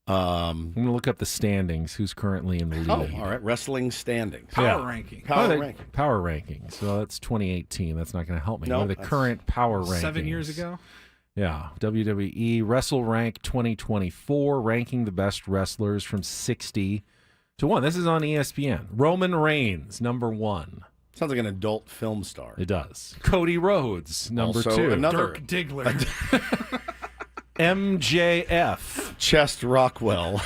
I'm going to look up the standings. Who's currently in the league? Oh, all right. Wrestling standings. Power ranking. Power ranking. Power rankings. So that's 2018. That's not going to help me. No, What are the current power rankings? 7 years ago. Yeah. WWE Wrestle Rank 2024, ranking the best wrestlers from 60 to 1. This is on ESPN. Roman Reigns, number 1. Sounds like an adult film star. It does. Cody Rhodes, number Also 2. another Dirk Diggler. MJF. Chest Rockwell.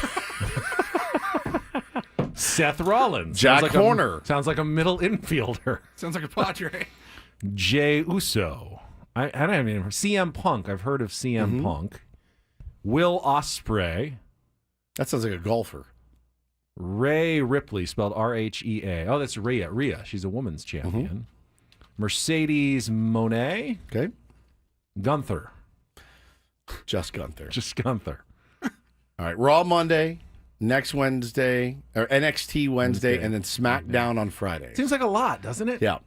Seth Rollins. Jack Horner. Sounds like a middle infielder. Sounds like a Padre. Jay Uso. I don't have any. CM Punk. I've heard of CM Punk. Will Ospreay. That sounds like a golfer. Rhea Ripley, spelled R-H-E-A. Oh, that's Rhea. Rhea. She's a women's champion. Mercedes Moné. Okay. Gunther. Just Gunther. Just Gunther. All right. Raw Monday, next Wednesday, or NXT Wednesday, and then SmackDown on Friday. Seems like a lot, doesn't it? Yeah.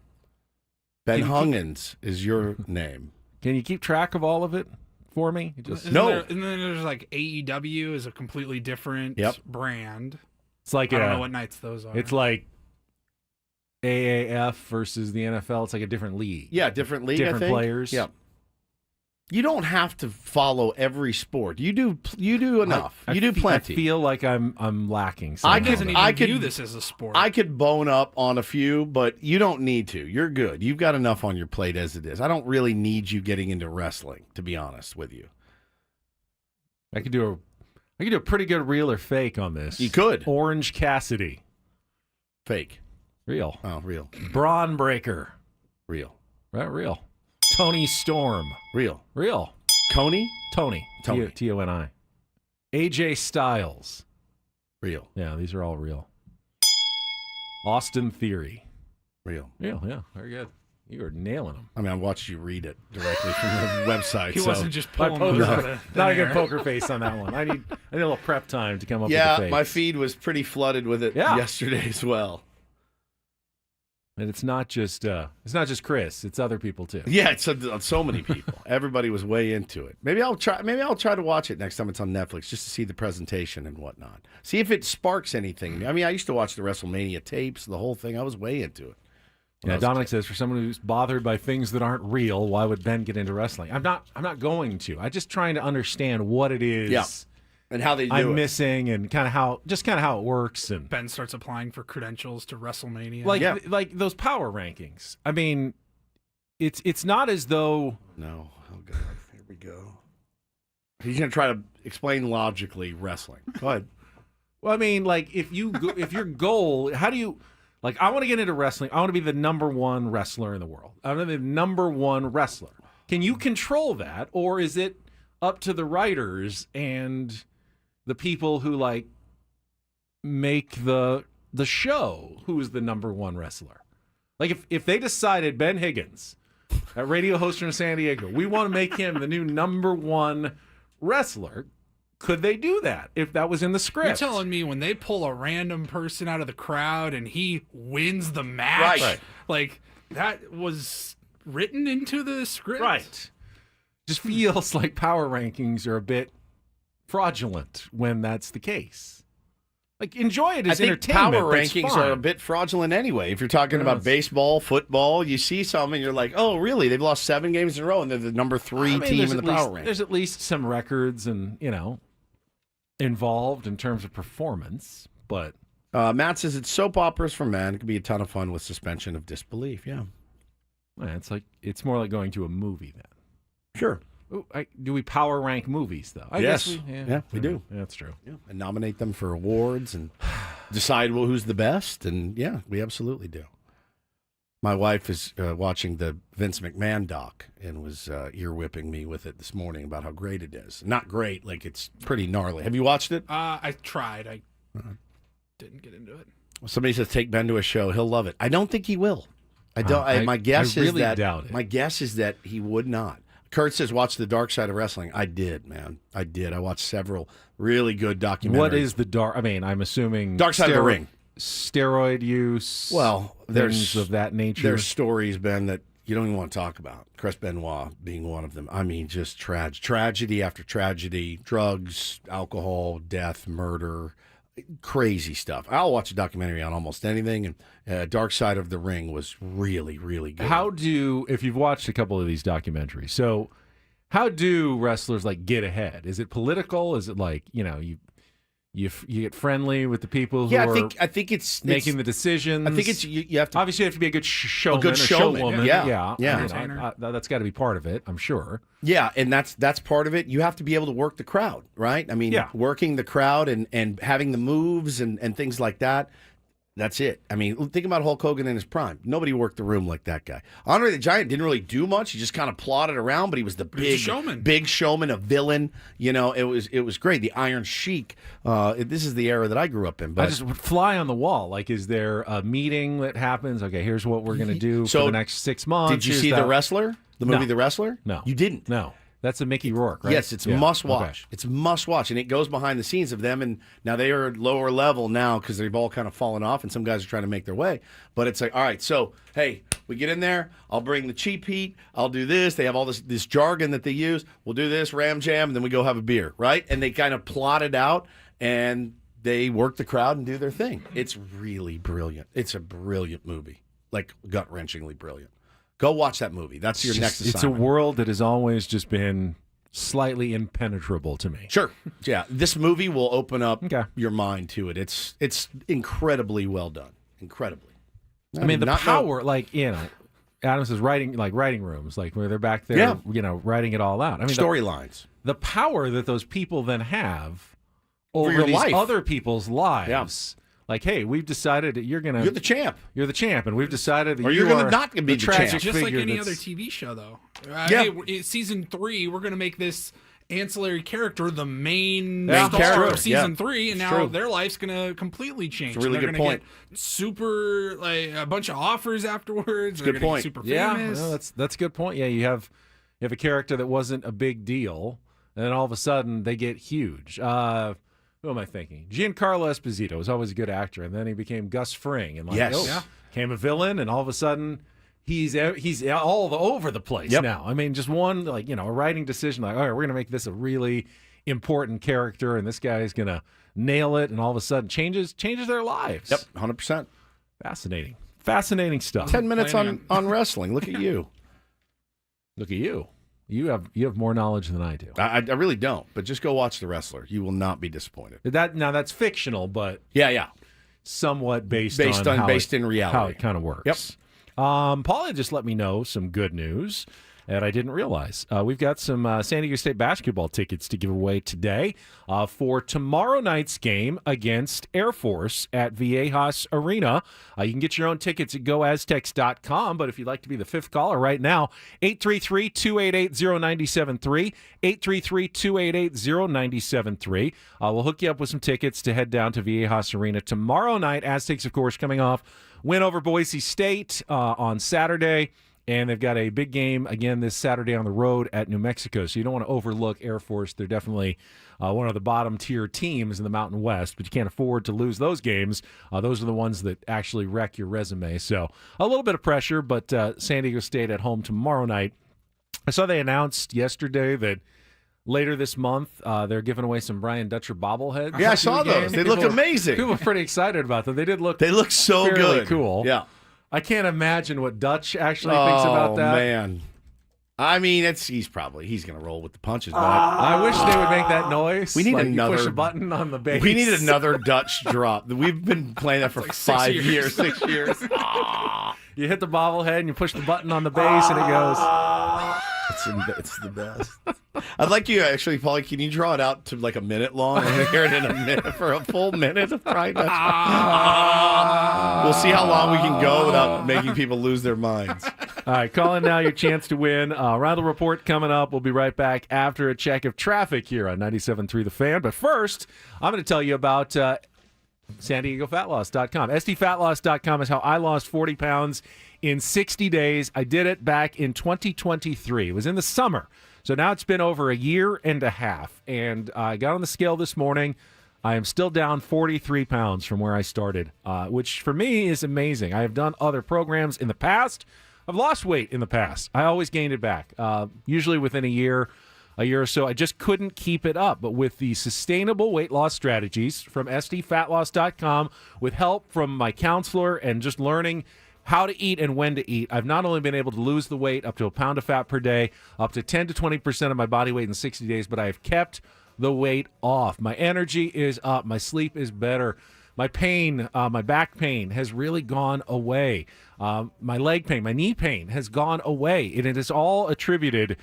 Ben Can you Hungens is your name. Can you keep track of all of it for me? Just, No. And then there's like AEW is a completely different brand. It's like I don't know what nights those are. It's like AAF versus the NFL. It's like a different league. Yeah, different league, Different I think. players. Yeah. You don't have to follow every sport. You do enough. You do plenty. I feel like I'm lacking. I something. can't even view this as a sport. I could bone up on a few, but you don't need to. You're good. You've got enough on your plate as it is. I don't really need you getting into wrestling, to be honest with you. I could do a pretty good real or fake on this. You could. Orange Cassidy. Fake. Real. Oh, real. Braun Breaker. Real. Right, real. Tony Storm. Real. Real. Tony? Tony. Tony. T-O-N-I. AJ Styles. Real. Yeah, these are all real. Austin Theory. Real. Real, yeah. Very good. You are nailing them. I mean, I watched you read it directly from the website. He wasn't just My pulling those poker, out of not a thin good air. poker face on that one. I need a little prep time to come up with the Yeah, face. my feed was pretty flooded with it yesterday as well. And it's not just Chris; it's other people too. Yeah, it's so many people. Everybody was way into it. Maybe I'll try to watch it next time it's on Netflix just to see the presentation and whatnot. See if it sparks anything. I mean, I used to watch the WrestleMania tapes, the whole thing. I was way into it. Yeah, Dominic says, for someone who's bothered by things that aren't real, why would Ben get into wrestling? I'm not going to. I'm just trying to understand what it is. Yeah. And how they do I'm it. missing, and kind of how it works. And Ben starts applying for credentials to WrestleMania. like those power rankings. I mean, it's not as though. No. Oh, God. Here we go. He's going to try to explain logically wrestling. Go ahead. Well, I mean, like if your goal, how do you? Like, I want to get into wrestling. I want to be the number one wrestler in the world. I want to be the number one wrestler. Can you control that, or is it up to the writers and the people who like make the show who is the number one wrestler? Like, if they decided Ben Higgins, a radio host from San Diego, we want to make him the new number one wrestler. Could they do that if that was in the script? You're telling me when they pull a random person out of the crowd and he wins the match, Right. like that was written into the script? Right. Just feels like power rankings are a bit fraudulent when that's the case. Like, enjoy it as I think entertainment. power but it's rankings fine. are a bit fraudulent anyway. If you're talking about baseball, football, you see something, you're like, oh, really? They've lost 7 games in a row, and they're the number 3 team in the power rankings. There's at least some records and, involved in terms of performance, but Matt says it's soap operas for men. It could be a ton of fun with suspension of disbelief. Yeah. it's more like going to a movie then. Sure. Ooh, do we power rank movies, though? I Yes. guess we do. Yeah, that's true. Yeah. And nominate them for awards and decide who's the best. And, yeah, we absolutely do. My wife is watching the Vince McMahon doc and was ear-whipping me with it this morning about how great it is. Not great, like it's pretty gnarly. Have you watched it? I tried. I didn't get into it. Somebody says take Ben to a show. He'll love it. I don't think he will. My guess is that doubt it. My guess is that he would not. Kurt says watch The Dark Side of Wrestling. I did, man. I did. I watched several really good documentaries. What is the dark? I mean, I'm assuming Dark Side of the Ring. Steroid use. Well, things of that nature. There's stories, Ben, that you don't even want to talk about. Chris Benoit being one of them. I mean, just tragedy after tragedy, drugs, alcohol, death, murder, crazy stuff. I'll watch a documentary on almost anything, and Dark Side of the Ring was really, really good. If you've watched a couple of these documentaries, so how do wrestlers like get ahead? Is it political? Is it like, you get friendly with the people who I think it's making the decisions? I think it's you have to obviously you have to be a good showman, a good showman. showwoman. Yeah. That's got to be part of it, I'm sure. Yeah, and that's part of it. You have to be able to work the crowd, right? I mean, working the crowd and having the moves and things like that. That's it. I mean, think about Hulk Hogan in his prime. Nobody worked the room like that guy. Andre the Giant didn't really do much. He just kind of plodded around, but he was the big showman, a villain. It was great. The Iron Sheik. This is the era that I grew up in. But I just would fly on the wall. Like, is there a meeting that happens? Okay, here's what we're going to do for the next 6 months. Did you see The Wrestler? The movie The Wrestler? No. You didn't? No. That's a Mickey Rourke, right? Yes, it's must watch. Okay. It's must watch, and it goes behind the scenes of them. And now they are lower level now because they've all kind of fallen off, and some guys are trying to make their way. But it's like, all right, so hey, we get in there. I'll bring the cheap heat. I'll do this. They have all this jargon that they use. We'll do this ram jam, and then we go have a beer, right? And they kind of plot it out, and they work the crowd and do their thing. It's really brilliant. It's a brilliant movie, like gut-wrenchingly brilliant. Go watch that movie. That's your next assignment. It's a world that has always just been slightly impenetrable to me. Sure. Yeah. This movie will open up your mind to it. It's incredibly well done. Incredibly. I mean, the power, Adam says writing rooms, like where they're back there, writing it all out. I mean, storylines. The power that those people then have over your these life. other people's lives. Like, hey, we've decided that you're the champ. You're the champ, and we've decided that you're going to not going to be the champ. Just like any other TV show, though. Hey, season 3, we're going to make this ancillary character the main star of season 3, and now their life's going to completely change. It's a really good point. Get super, a bunch of offers afterwards. Good point. Get super famous. Yeah, that's a good point. Yeah, you have a character that wasn't a big deal, and then all of a sudden they get huge. Who am I thinking? Giancarlo Esposito was always a good actor, and then he became Gus Fring, and became a villain, and all of a sudden he's all over the place now. I mean, just one a writing decision, like, all right, we're going to make this a really important character, and this guy is going to nail it, and all of a sudden changes their lives. Yep, 100%. Fascinating. Fascinating stuff. 10 minutes Planning on wrestling. Look at you. Look at you. You have more knowledge than I do. I really don't, but just go watch The Wrestler. You will not be disappointed. That's fictional, but Yeah. somewhat based in how reality. it kind of works. Yep. Paula just let me know some good news that I didn't realize. We've got some San Diego State basketball tickets to give away today for tomorrow night's game against Air Force at Viejas Arena. You can get your own tickets at goaztecs.com, but if you'd like to be the fifth caller right now, 833-288-0973, 833-288-0973. We'll hook you up with some tickets to head down to Viejas Arena tomorrow night. Aztecs, of course, coming off win over Boise State on Saturday. And they've got a big game again this Saturday on the road at New Mexico. So you don't want to overlook Air Force. They're definitely one of the bottom-tier teams in the Mountain West, but you can't afford to lose those games. Those are the ones that actually wreck your resume. So a little bit of pressure, but San Diego State at home tomorrow night. I saw they announced yesterday that later this month, they're giving away some Brian Dutcher bobbleheads. Yeah, I saw those. They look amazing. People are pretty excited about them. They look so fairly good. Cool. Yeah. I can't imagine what Dutch actually thinks about that. Oh, man. I mean, he's going to roll with the punches, but I wish they would make that noise. We need like another you push a button on the base. We need another Dutch drop. We've been playing that for like 6 years. You hit the bobblehead and you push the button on the base and it goes. It's the best. I'd like you actually, Paulie. Can you draw it out to like a minute long? I want to hear it in a minute for a full minute of Brian Dutcher. We'll see how long we can go without making people lose their minds. All right, call in now. Your chance to win. Reindl Report coming up. We'll be right back after a check of traffic here on 97.3 The Fan. But first, I'm going to tell you about SanDiegoFatLoss.com. SDFatLoss.com is how I lost 40 pounds in 60 days. I did it back in 2023. It was in the summer. So now it's been over a year and a half. And I got on the scale this morning. I am still down 43 pounds from where I started, which for me is amazing. I have done other programs in the past. I've lost weight in the past. I always gained it back, usually within a year or so. I just couldn't keep it up. But with the sustainable weight loss strategies from SDFatLoss.com, with help from my counselor and just learning how to eat and when to eat, I've not only been able to lose the weight up to a pound of fat per day, up to 10 to 20% of my body weight in 60 days, but I have kept the weight off. My energy is up. My sleep is better. My pain, my back pain has really gone away. My leg pain, my knee pain has gone away. And it is all attributed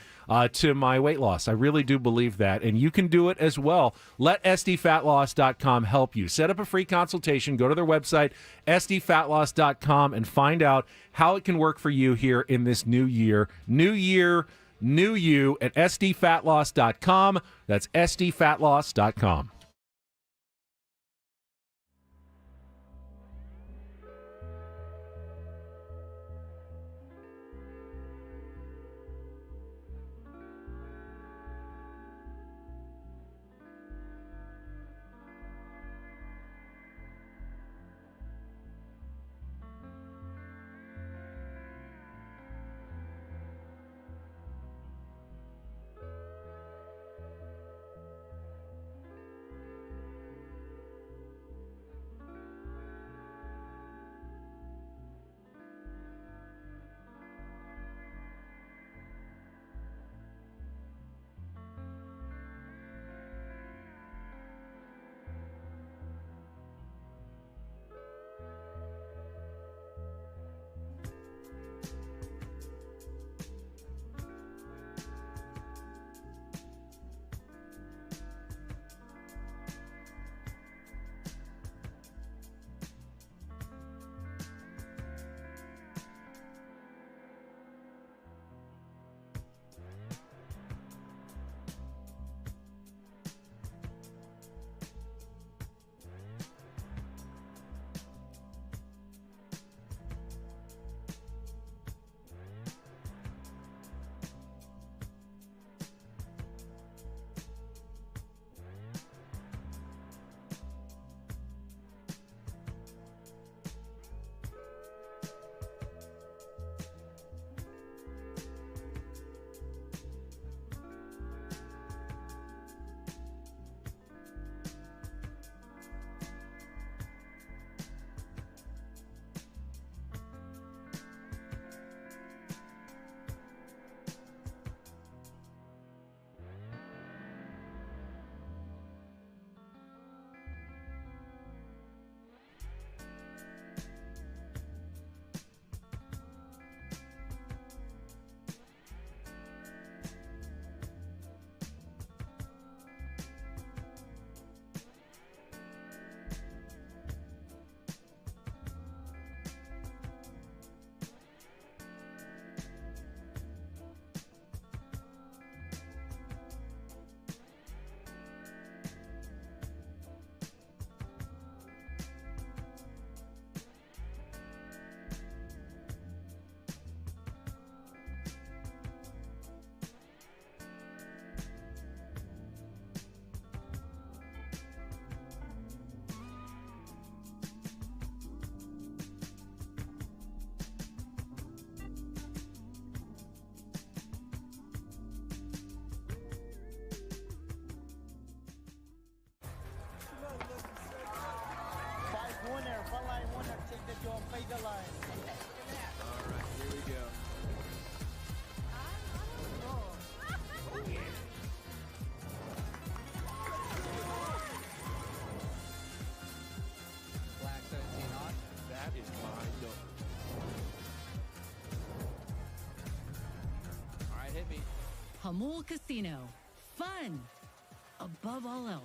to my weight loss. I really do believe that. And you can do it as well. Let SDFatLoss.com help you. Set up a free consultation. Go to their website, SDFatLoss.com, and find out how it can work for you here in this new year. New year, new you at SDFatLoss.com. That's SDFatLoss.com. Hamul Casino. Fun above all else.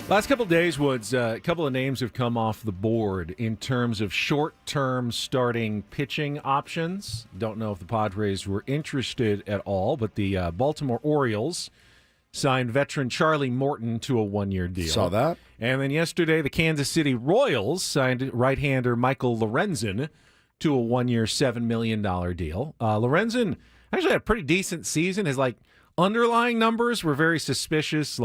Last couple of days, Woods, a couple of names have come off the board in terms of short-term starting pitching options. Don't know if the Padres were interested at all, but the Baltimore Orioles signed veteran Charlie Morton to a one-year deal. Saw that. And then yesterday, the Kansas City Royals signed right-hander Michael Lorenzen to a one-year, $7 million deal. Lorenzen actually had a pretty decent season. His underlying numbers were very suspicious,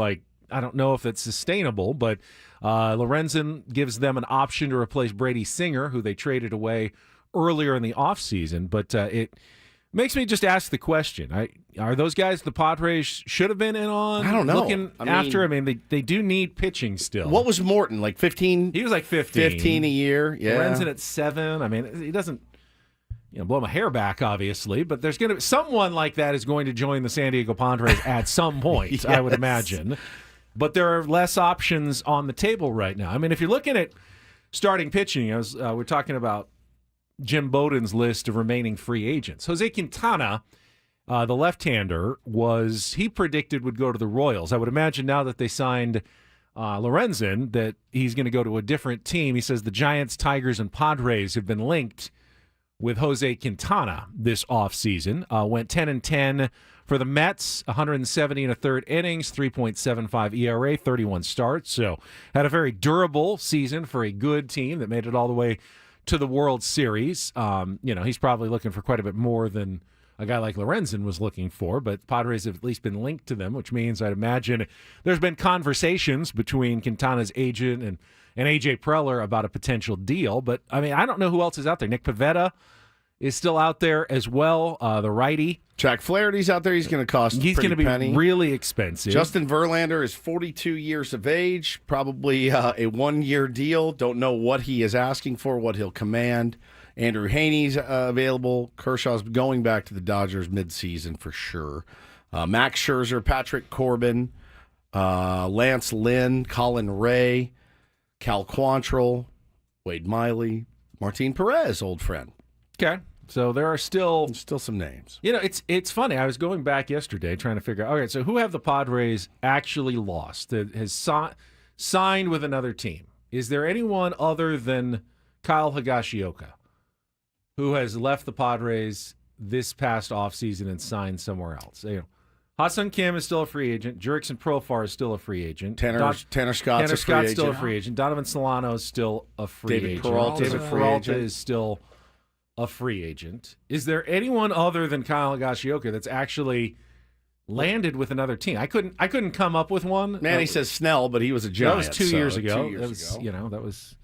I don't know if it's sustainable, but Lorenzen gives them an option to replace Brady Singer, who they traded away earlier in the offseason. But it makes me just ask the question. Are those guys the Padres should have been in on? I don't know. They do need pitching still. What was Morton, 15? He was 15. 15 a year, yeah. Lorenzen at 7. He doesn't blow my hair back, obviously, but there's going to someone like that is going to join the San Diego Padres at some point, Yes. I would imagine. But there are less options on the table right now. If you're looking at starting pitching, we're talking about Jim Bowden's list of remaining free agents. Jose Quintana, the left-hander, he predicted would go to the Royals. I would imagine now that they signed Lorenzen that he's going to go to a different team. He says the Giants, Tigers, and Padres have been linked with Jose Quintana this offseason. Went 10-10 for the Mets, 170 and a third innings, 3.75 ERA, 31 starts. So had a very durable season for a good team that made it all the way to the World Series. He's probably looking for quite a bit more than a guy like Lorenzen was looking for, but Padres have at least been linked to them, which means I'd imagine there's been conversations between Quintana's agent and A.J. Preller about a potential deal. But, I don't know who else is out there. Nick Pivetta is still out there as well, the righty. Jack Flaherty's out there. He's going to cost He's going to be really expensive. Justin Verlander is 42 years of age, probably a one-year deal. Don't know what he is asking for, what he'll command. Andrew Haney's available. Kershaw's going back to the Dodgers midseason for sure. Max Scherzer, Patrick Corbin, Lance Lynn, Colin Ray, Cal Quantrill, Wade Miley, Martin Perez, old friend. Okay. So there are still some names. It's funny. I was going back yesterday trying to figure out, okay, so who have the Padres actually lost that has signed with another team? Is there anyone other than Kyle Higashioka who has left the Padres this past offseason and signed somewhere else? Ha-Seong Kim is still a free agent. Jurickson Profar is still a free agent. Tanner Scott's still a free agent. Donovan Solano is still a free agent. David Peralta is still a free agent. Is there anyone other than Kyle Higashioka that's actually landed with another team? I couldn't come up with one. Manny says Snell, but he was a Giant. That was 2 years ago. That was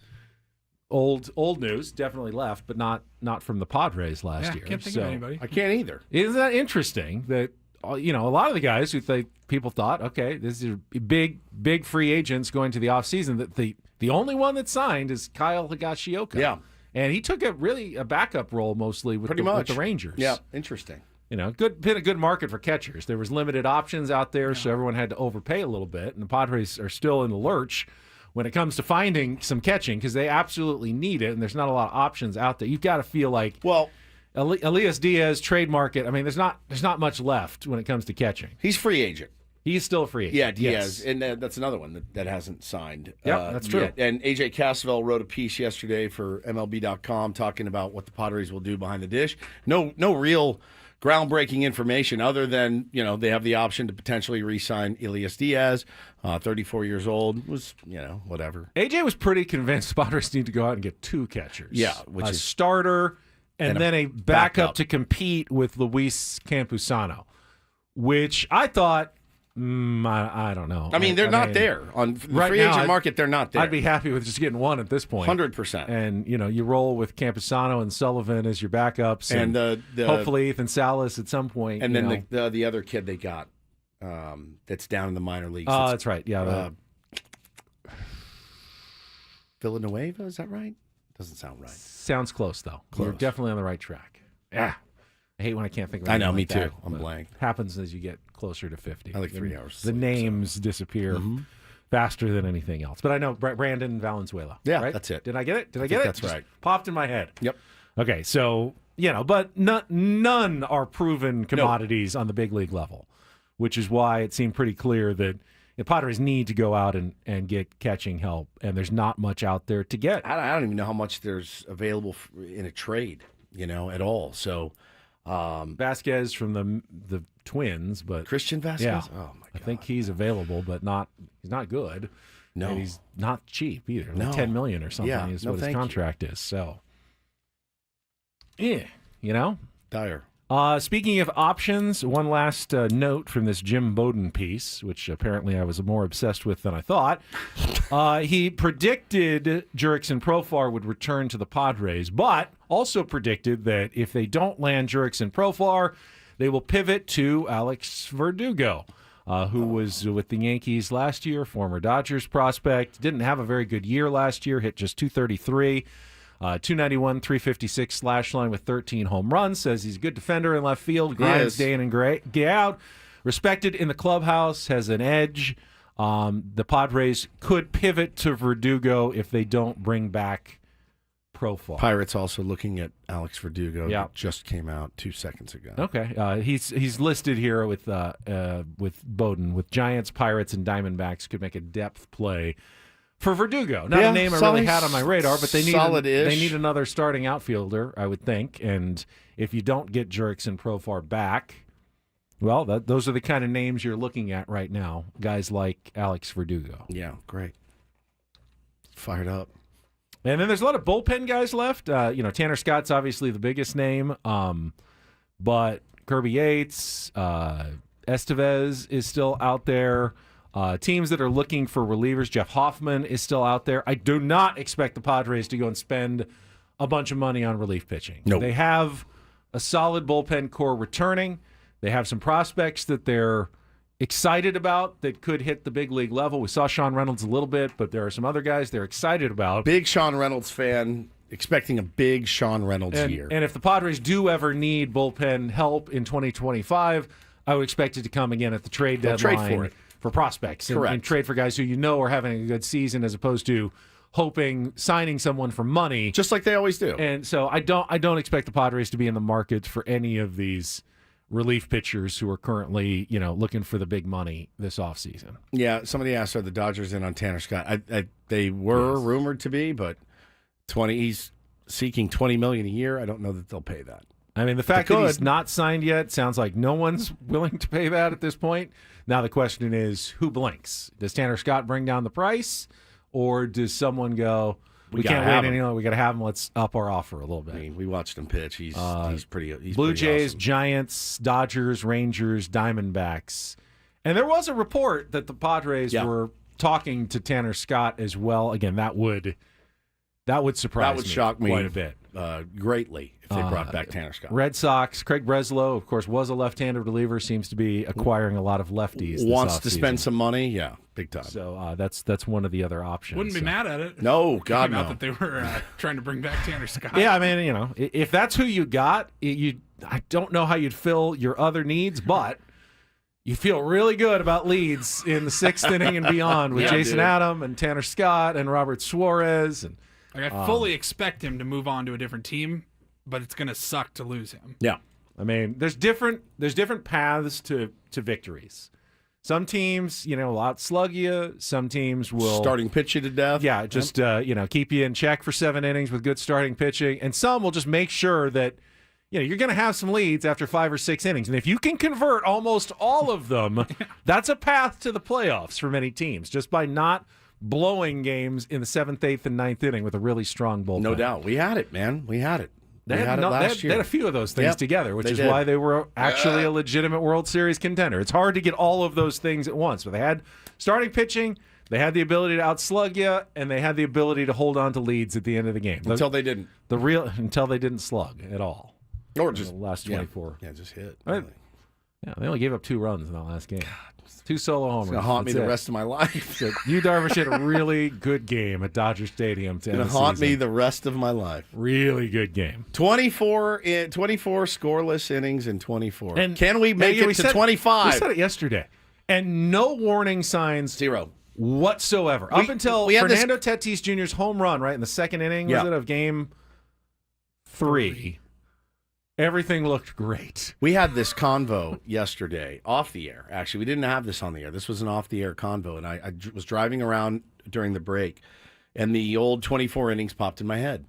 old news. Definitely left, but not from the Padres last year. Can't think of anybody. I can't either. Isn't that interesting that a lot of the guys who people thought, okay, this is big free agents going to the offseason, that the only one that signed is Kyle Higashioka. Yeah. And he took a backup role mostly with the Rangers. Yeah, interesting. Been a good market for catchers. There was limited options out there, so everyone had to overpay a little bit. And the Padres are still in the lurch when it comes to finding some catching, because they absolutely need it, and there's not a lot of options out there. You've got to feel like, well, Elias Diaz, trade market. I mean, there's not much left when it comes to catching. He's free agent. He's still a free agent. Yeah, Diaz, Yes. and that's another one that hasn't signed. Yeah, that's true. Yet. And AJ Cassavell wrote a piece yesterday for MLB.com talking about what the Padres will do behind the dish. No real groundbreaking information other than, they have the option to potentially re-sign Elias Diaz, 34 years old, was, whatever. AJ was pretty convinced the Padres need to go out and get 2 catchers. Yeah, which a is starter and then a backup to compete with Luis Campusano, which I thought, I don't know. I mean, they're not there. On the right free now, agent market, they're not there. I'd be happy with just getting one at this point. 100%. And, you roll with Campusano and Sullivan as your backups. And hopefully Ethan Salas at some point. And then the other kid they got that's down in the minor leagues. Oh, that's right. Yeah. Villanueva, is that right? Doesn't sound right. Sounds close, though. You're definitely on the right track. Yeah. I hate when I can't think of it. I know, me like that, too. I'm blank. Happens as you get closer to 50. I like 3 hours. The names disappear faster than anything else. But I know Brandon Valenzuela. Yeah, right? that's it. Did I get it? Did I get it? That's Just right. Popped in my head. Yep. Okay, so, but none are proven commodities on the big league level, which is why it seemed pretty clear that the Padres need to go out and get catching help, and there's not much out there to get. I don't even know how much there's available in a trade, at all. So Vasquez from the Twins, but Christian Vasquez. yeah, Oh my God. I think he's available, but he's not good. No, and he's not cheap either. No. Like $10 million or something is what his contract is. So, yeah, dire. Speaking of options, one last note from this Jim Bowden piece, which apparently I was more obsessed with than I thought. He predicted Jurickson Profar would return to the Padres, but also predicted that if they don't land Jurickson Profar, they will pivot to Alex Verdugo, who was with the Yankees last year, former Dodgers prospect. Didn't have a very good year last year, hit just .233. 291, 356 slash line with 13 home runs. Says he's a good defender in left field. Grinds day in and day out. Respected in the clubhouse. Has an edge. The Padres could pivot to Verdugo if they don't bring back Profar. Pirates also looking at Alex Verdugo. Yeah. That just came out 2 seconds ago. Okay. He's listed here with Bowden with Giants, Pirates, and Diamondbacks could make a depth play for Verdugo. Not a name I really had on my radar, but they need another starting outfielder, I would think. And if you don't get Jurickson Profar back, well, those are the kind of names you're looking at right now. Guys like Alex Verdugo. Yeah, great. Fired up. And then there's a lot of bullpen guys left. Tanner Scott's obviously the biggest name, but Kirby Yates, Estevez is still out there. Teams that are looking for relievers, Jeff Hoffman is still out there. I do not expect the Padres to go and spend a bunch of money on relief pitching. Nope. They have a solid bullpen core returning. They have some prospects that they're excited about that could hit the big league level. We saw Sean Reynolds a little bit, but there are some other guys they're excited about. Big Sean Reynolds fan, expecting a big Sean Reynolds year. And if the Padres do ever need bullpen help in 2025, I would expect it to come again at the trade deadline. Trade for it. For prospects Correct. and trade for guys who are having a good season as opposed to signing someone for money, just like they always do. And so I don't expect the Padres to be in the market for any of these relief pitchers who are currently looking for the big money this offseason. Yeah, somebody asked, are the Dodgers in on Tanner Scott? They were rumored to be, but he's seeking $20 million a year. I don't know that they'll pay that. I mean, the fact that he's not signed yet sounds like no one's willing to pay that at this point. Now the question is, who blinks? Does Tanner Scott bring down the price, or does someone go, we can't wait any longer, we got to have him, let's up our offer a little bit? I mean, we watched him pitch. He's pretty Blue Jays, awesome. Giants, Dodgers, Rangers, Diamondbacks. And there was a report that the Padres were talking to Tanner Scott as well. Again, that would surprise me. That would shock me quite a bit. Greatly if they brought back Tanner Scott. Red Sox, Craig Breslow, of course, was a left-handed reliever, seems to be acquiring a lot of lefties. Wants to spend some money, yeah, big time. So that's one of the other options. Wouldn't be mad at it. No, God, no. Out that they were trying to bring back Tanner Scott. Yeah, I mean, if that's who you got, I don't know how you'd fill your other needs, but you feel really good about leads in the 6th inning and beyond with Jason Adam and Tanner Scott and Robert Suarez. And Like, I fully expect him to move on to a different team, but it's going to suck to lose him. Yeah. I mean, there's different paths to victories. Some teams, will outslug you. Some teams will Starting pitch you to death. Yeah, just keep you in check for 7 innings with good starting pitching, and some will just make sure that you're going to have some leads after 5 or 6 innings, and if you can convert almost all of them, that's a path to the playoffs for many teams. Just by not blowing games in the 7th, 8th, and 9th inning with a really strong bullpen. No doubt, we had it, man. We had it. They had it last year. They had a few of those things together, which is did. why they were actually a legitimate World Series contender. It's hard to get all of those things at once, but they had starting pitching, they had the ability to outslug you, and they had the ability to hold on to leads at the end of the game. Until they didn't. Until they didn't slug at all. Or just the last 24. Yeah, just hit. I mean, they only gave up 2 runs in that last game. 2 solo homers. It's going to haunt me the rest of my life. So Yu Darvish had a really good game at Dodger Stadium to end the season. It's going to haunt me the rest of my life. Really good game. 24 scoreless innings in 24. And can we make it to 25? We said it yesterday. And no warning signs. 0. Whatsoever. Up until Fernando Tatis Jr.'s home run, right, in the 2nd inning, was it, of game 3. Everything looked great. We had this convo yesterday, off the air. Actually, we didn't have this on the air. This was an off-the-air convo, and I was driving around during the break, and the old 24 innings popped in my head.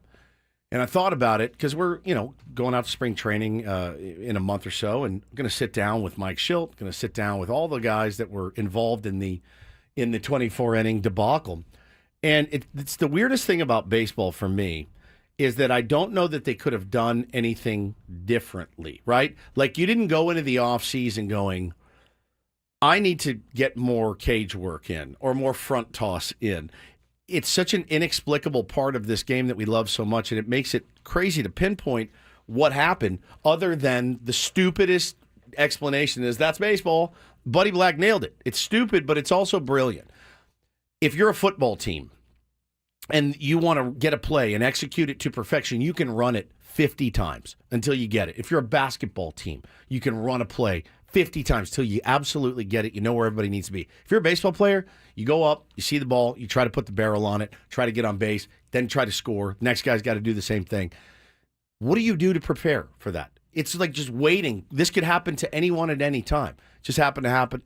And I thought about it, because we're, going out to spring training in a month or so, and I'm going to sit down with Mike Schilt, going to sit down with all the guys that were involved in the 24-inning debacle. And it's the weirdest thing about baseball for me, is that I don't know that they could have done anything differently, right? Like, you didn't go into the offseason going, I need to get more cage work in or more front toss in. It's such an inexplicable part of this game that we love so much, and it makes it crazy to pinpoint what happened other than the stupidest explanation is that's baseball. Buddy Black nailed it. It's stupid, but it's also brilliant. If you're a football team, and you want to get a play and execute it to perfection, you can run it 50 times until you get it. If you're a basketball team, you can run a play 50 times till you absolutely get it. You know where everybody needs to be. If you're a baseball player, you go up, you see the ball, you try to put the barrel on it, try to get on base, then try to score. Next guy's got to do the same thing. What do you do to prepare for that? It's like just waiting. This could happen to anyone at any time. It just happened to happen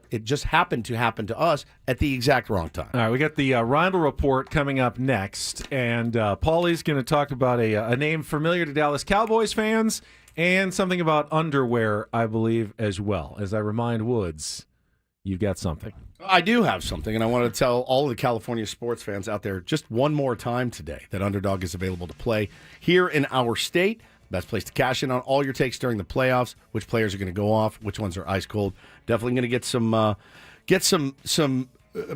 to us at the exact wrong time. All right, we got the Reindl Report coming up next, and Paulie's going to talk about a name familiar to Dallas Cowboys fans and something about underwear, I believe, as well. As I remind Woods, you've got something. I do have something, and I want to tell all of the California sports fans out there just one more time today that Underdog is available to play here in our state. Best place to cash in on all your takes during the playoffs. Which players are going to go off? Which ones are ice cold? Definitely going to get some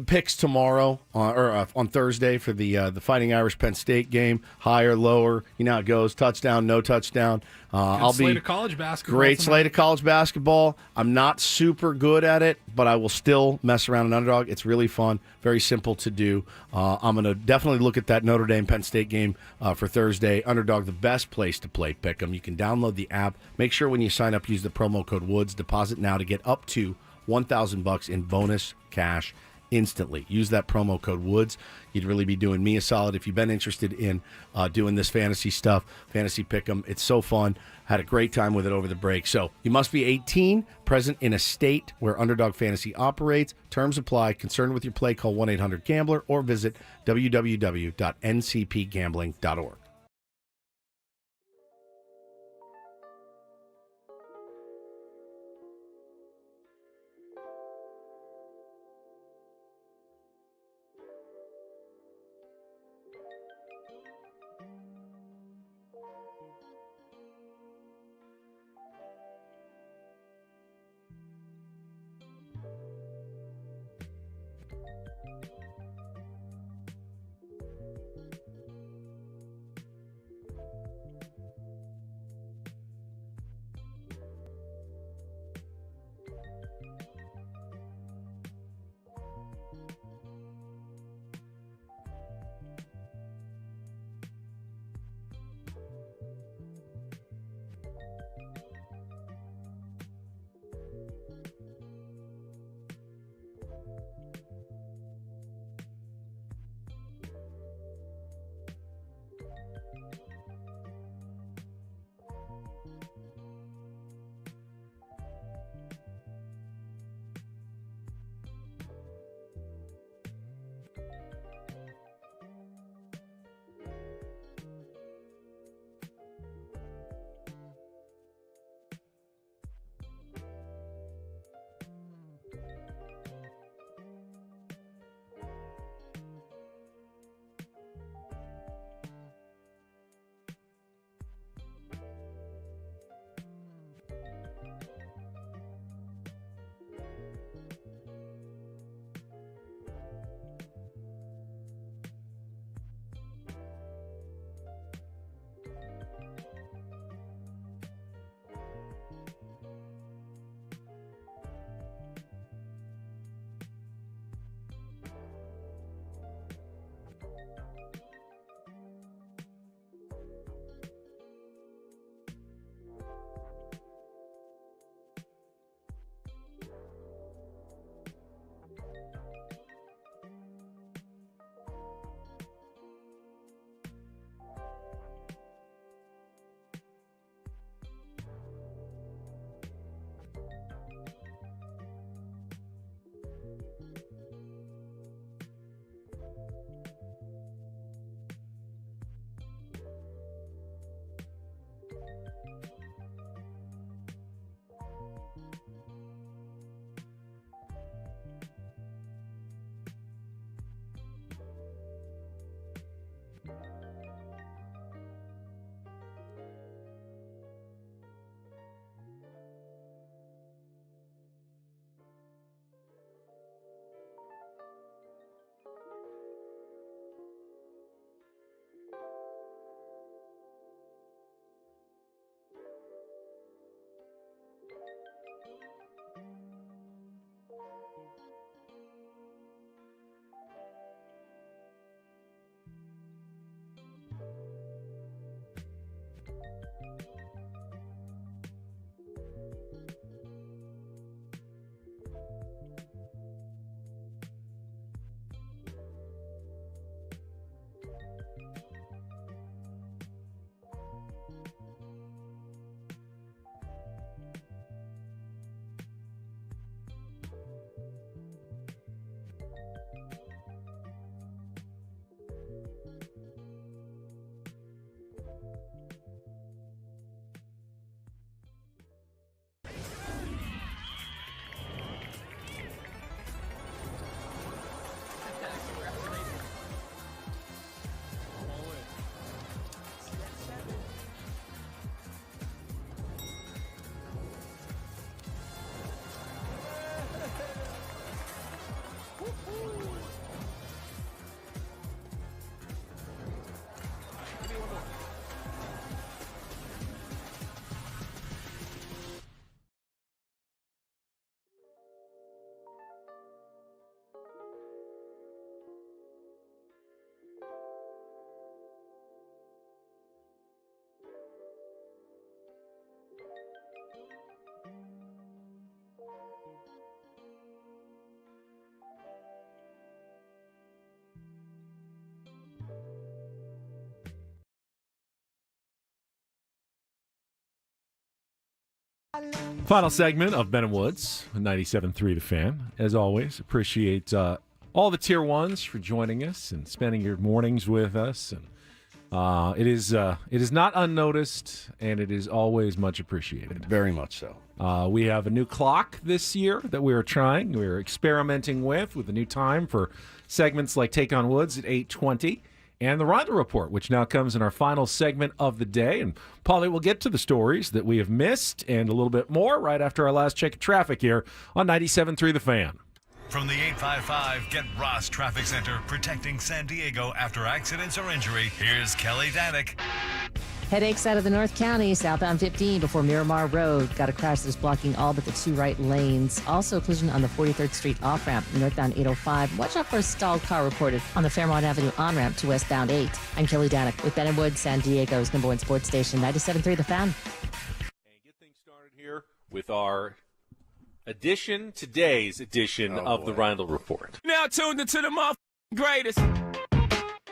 picks tomorrow or on Thursday for the Fighting Irish Penn State game. Higher, lower. You know how it goes. Touchdown, no touchdown. I'll be slate of college basketball. Great tonight. slate of college basketball. I'm not super good at it, but I will still mess around in Underdog. It's really fun. Very simple to do. I'm going to definitely look at that Notre Dame Penn State game for Thursday. Underdog, the best place to play Pick'em. You can download the app. Make sure when you sign up, use the promo code Woods. Deposit now to get up to $1,000 in bonus cash instantly. Use that promo code Woods. You'd really be doing me a solid if you've been interested in doing this fantasy stuff, fantasy pick'em. It's so fun. Had a great time with it over the break. So you must be 18, present in a state where Underdog Fantasy operates. Terms apply. Concerned with your play, call 1-800-GAMBLER or visit www.ncpgambling.org. Final segment of Ben and Woods, 97.3 The Fan. As always, appreciate all the Tier 1s for joining us and spending your mornings with us. And it is not unnoticed, and it is always much appreciated. Very much so. We have a new clock this year that we are trying. We're experimenting with a new time for segments like Take on Woods at 8:20. And the Reindl Report, which now comes in our final segment of the day. And, Paulie, we'll get to the stories that we have missed and a little bit more right after our last check of traffic here on 97.3 The Fan. From the 855 Get Ross Traffic Center, protecting San Diego after accidents or injury, here's Kelly Danek. Headaches out of the North County, southbound 15 before Miramar Road. Got a crash that's blocking all but the two right lanes. Also, collision on the 43rd Street off-ramp, northbound 805. Watch out for a stalled car reported on the Fairmont Avenue on-ramp to westbound 8. I'm Kelly Danek with Ben and Wood, San Diego's #1 sports station, 97.3 The Fan. And get things started here with our today's edition of the Reindl Report. Now tuned into the greatest.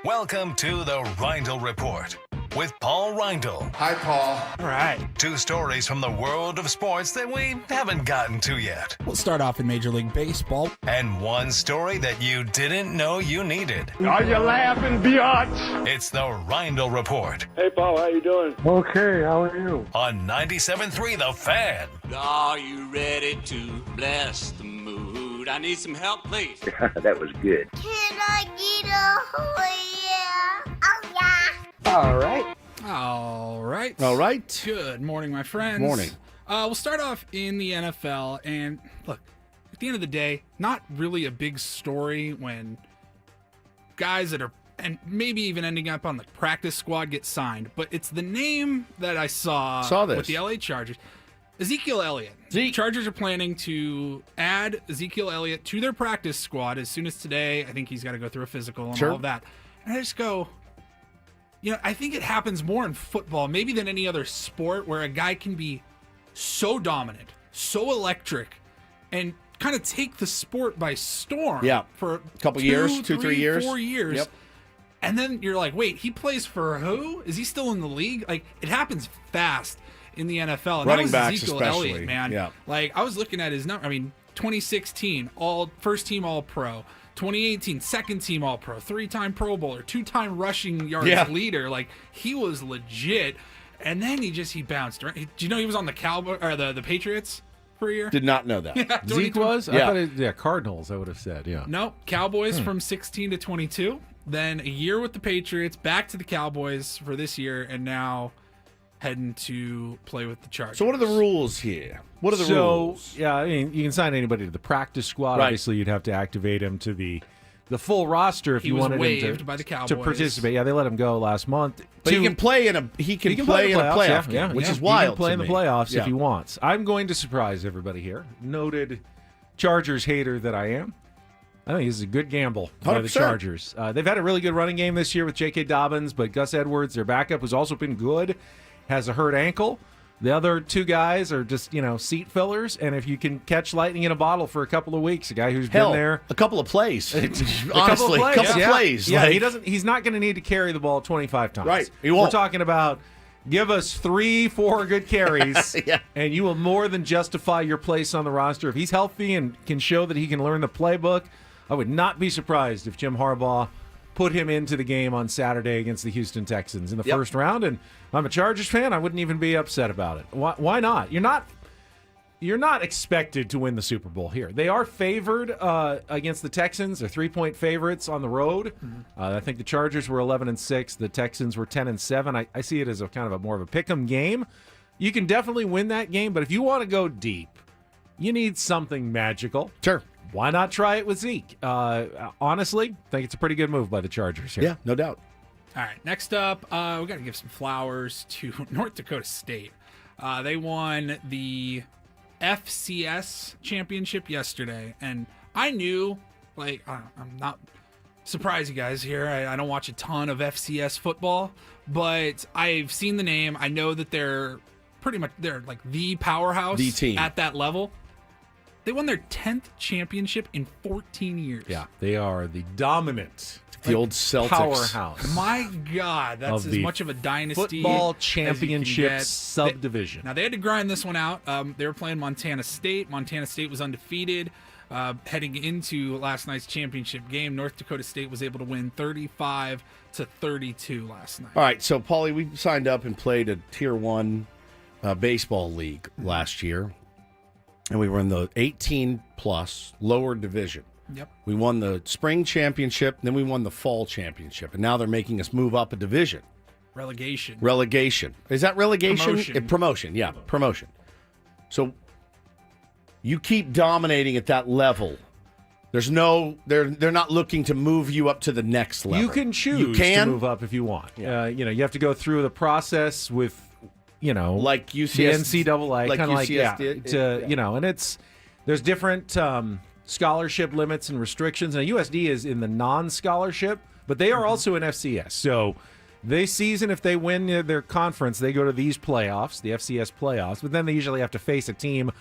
Welcome to the Reindl Report with Paul Reindl. Hi, Paul. All right. Two stories from the world of sports that we haven't gotten to yet. We'll start off in Major League Baseball. And one story that you didn't know you needed. Are you laughing, biatch? It's the Reindl Report. Hey, Paul, how you doing? Okay, how are you? On 97.3 The Fan. Are you ready to bless the mood? I need some help, please. That was good. Can I get a yeah? Oh, yeah. All right. Good morning, my friends. Morning. We'll start off in the NFL. And look, at the end of the day, not really a big story when guys that are, and maybe even ending up on the practice squad, get signed. But it's the name that I saw this with the LA Chargers. Ezekiel Elliott. Chargers are planning to add Ezekiel Elliott to their practice squad as soon as today. I think he's got to go through a physical and all of that. And I just go, I think it happens more in football, maybe than any other sport, where a guy can be so dominant, so electric, and kind of take the sport by storm. Yeah. For a couple years, 3 years, 4 years. Yep. And then you're like, wait, he plays for who? Is he still in the league? Like, it happens fast in the NFL. And running that was backs, Ezekiel especially. Elliott, man. Yeah. Like, I was looking at his number. 2016, first team All-Pro. 2018, second team All-Pro, 3-time Pro Bowler, 2-time rushing yards leader. Like, he was legit. And then he bounced around. Do you know he was on the the Patriots for a year? Did not know that. Yeah, Zeke was? Yeah. I thought Cardinals, I would have said, yeah. No, Cowboys from 16 to 22. Then a year with the Patriots, back to the Cowboys for this year, and now heading to play with the Chargers. So what are the rules here? What are the rules? Yeah, you can sign anybody to the practice squad. Right. Obviously, you'd have to activate him to the full roster if you wanted him by the to Cowboys. participate. Yeah, they let him go last month. But he can play in a playoff game, which is wild. He can play in the playoffs if he Yeah. wants. I'm going to surprise everybody here. Noted Chargers hater that I am. I think this is a good gamble by the 100%. Chargers. They've had a really good running game this year with J.K. Dobbins, but Gus Edwards, their backup, has also been good. Has a hurt ankle. The other two guys are just, seat fillers. And if you can catch lightning in a bottle for a couple of weeks, a guy who's been there. A couple of plays. Honestly, a couple of plays. Yeah, like, he's not going to need to carry the ball 25 times. Right. He won't. We're talking about give us 3-4 good carries, and you will more than justify your place on the roster. If he's healthy and can show that he can learn the playbook, I would not be surprised if Jim Harbaugh put him into the game on Saturday against the Houston Texans in the first round. And I'm a Chargers fan. I wouldn't even be upset about it. Why not? You're not expected to win the Super Bowl here. They are favored against the Texans. They're 3-point favorites on the road. I think the Chargers were 11-6. The Texans were 10-7. I see it as a kind of more of a pick'em game. You can definitely win that game, but if you want to go deep, you need something magical. Sure. Why not try it with Zeke? Honestly, I think it's a pretty good move by the Chargers here. Yeah, no doubt. All right, next up, we got to give some flowers to North Dakota State. They won the FCS championship yesterday, and I knew, I'm not surprised, you guys here. I don't watch a ton of FCS football, but I've seen the name. I know that they're like the powerhouse, the team at that level. They won their 10th championship in 14 years. Yeah, they are the dominant. The old Celtics powerhouse. My God, that's as much of a dynasty. Football championship subdivision. Now, they had to grind this one out. They were playing Montana State. Montana State was undefeated. Heading into last night's championship game, North Dakota State was able to win 35-32 last night. All right, so, Paulie, we signed up and played a Tier 1 baseball league last year. And we were in the 18-plus lower division. Yep. We won the spring championship, then we won the fall championship. And now they're making us move up a division. Relegation. Is that relegation? Promotion. Promotion. So you keep dominating at that level. There's they're not looking to move you up to the next level. You can choose to move up if you want. You have to go through the process with like UCS, the NCAA, like kind of UCS did. And there's different scholarship limits and restrictions. Now, USD is in the non-scholarship, but they are also in FCS. So this season, if they win their conference, they go to these playoffs, the FCS playoffs, but then they usually have to face a team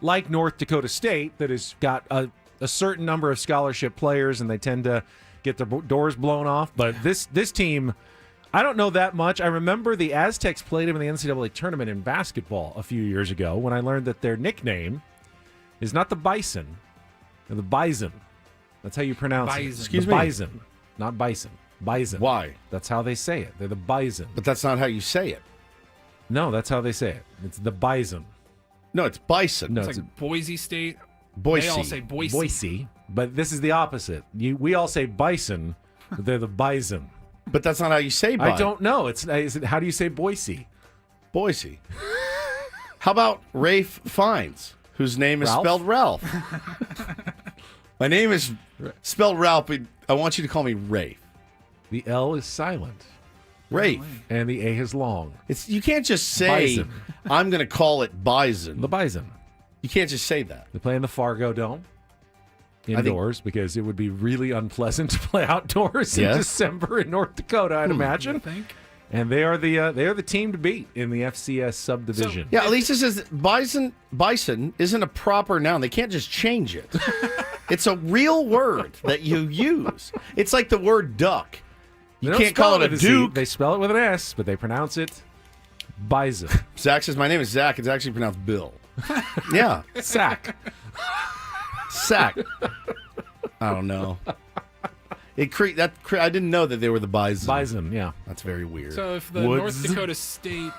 like North Dakota State that has got a certain number of scholarship players, and they tend to get their doors blown off. But this team, I don't know that much. I remember the Aztecs played him in the NCAA tournament in basketball a few years ago when I learned that their nickname is not the Bison, or the Bison. That's how you pronounce it. Excuse me? Bison, not Bison. Bison. Why? That's how they say it. They're the Bison. But that's not how you say it. No, that's how they say it. It's the Bison. No, it's Bison. No, it's like Boise State. Boise. They all say Boise. Boise. But this is the opposite. We all say Bison, but they're the Bison. But that's not how you say bison. I don't know. How do you say Boise? Boise. How about Rafe Fiennes, whose name is spelled Ralph? My name is spelled Ralph, but I want you to call me Rafe. The L is silent. Rafe. And the A is long. You can't just say, Bison. I'm going to call it Bison. The Bison. You can't just say that. They play in the Fargo Dome. Indoors, because it would be really unpleasant to play outdoors in December in North Dakota, I'd imagine. I think. And they are the team to beat in the FCS subdivision. Yeah, Lisa says Bison isn't a proper noun. They can't just change it. It's a real word that you use. It's like the word duck. You can't call it a duke. They spell it with an S, but they pronounce it Bison. Zach says, my name is Zach. It's actually pronounced Bill. Yeah. Sack. Sack. I don't know. I didn't know that they were the Bison. Bison, yeah. That's very weird. So if the North Dakota State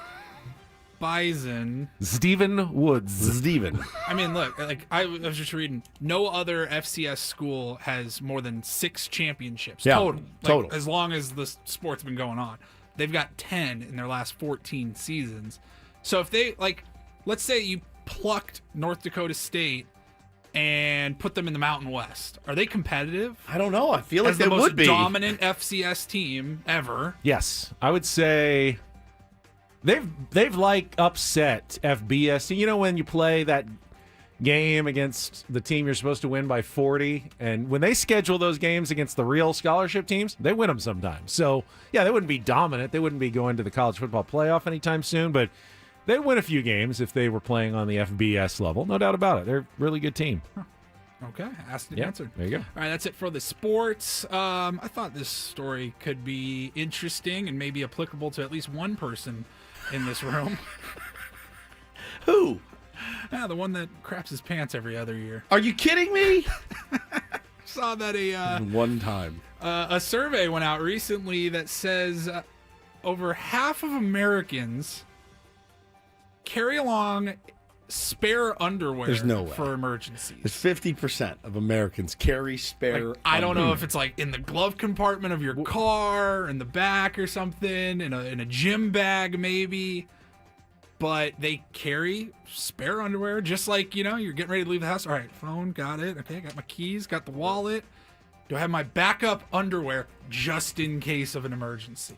Bison... Stephen Woods. Steven. I mean, look, I was just reading, no other FCS school has more than 6 championships total. Total. As long as the sport's been going on. They've got 10 in their last 14 seasons. So if they, let's say you plucked North Dakota State and put them in the Mountain West. Are they competitive? I don't know. I feel like they would be. As the most dominant FCS team ever. Yes. I would say they've upset FBS. You know when you play that game against the team you're supposed to win by 40, and when they schedule those games against the real scholarship teams, they win them sometimes. So, yeah, they wouldn't be dominant. They wouldn't be going to the college football playoff anytime soon, but They'd win a few games if they were playing on the FBS level. No doubt about it. They're a really good team. Okay, asked and Yeah, answered. there you go. All right, that's it for the sports. I thought this story could be interesting and maybe applicable to at least one person in this room. Who? Yeah, the one that craps his pants every other year. Are you kidding me? Saw that One time. a survey went out recently that says over half of Americans carry along spare underwear There's no way. for emergencies. There's 50% of Americans carry spare. Like, I don't know if it's like in the glove compartment of your car, in the back or something, in a gym bag maybe. But they carry spare underwear, just like, you're getting ready to leave the house. All right, phone, got it. Okay, got my keys, got the wallet. Do I have my backup underwear just in case of an emergency?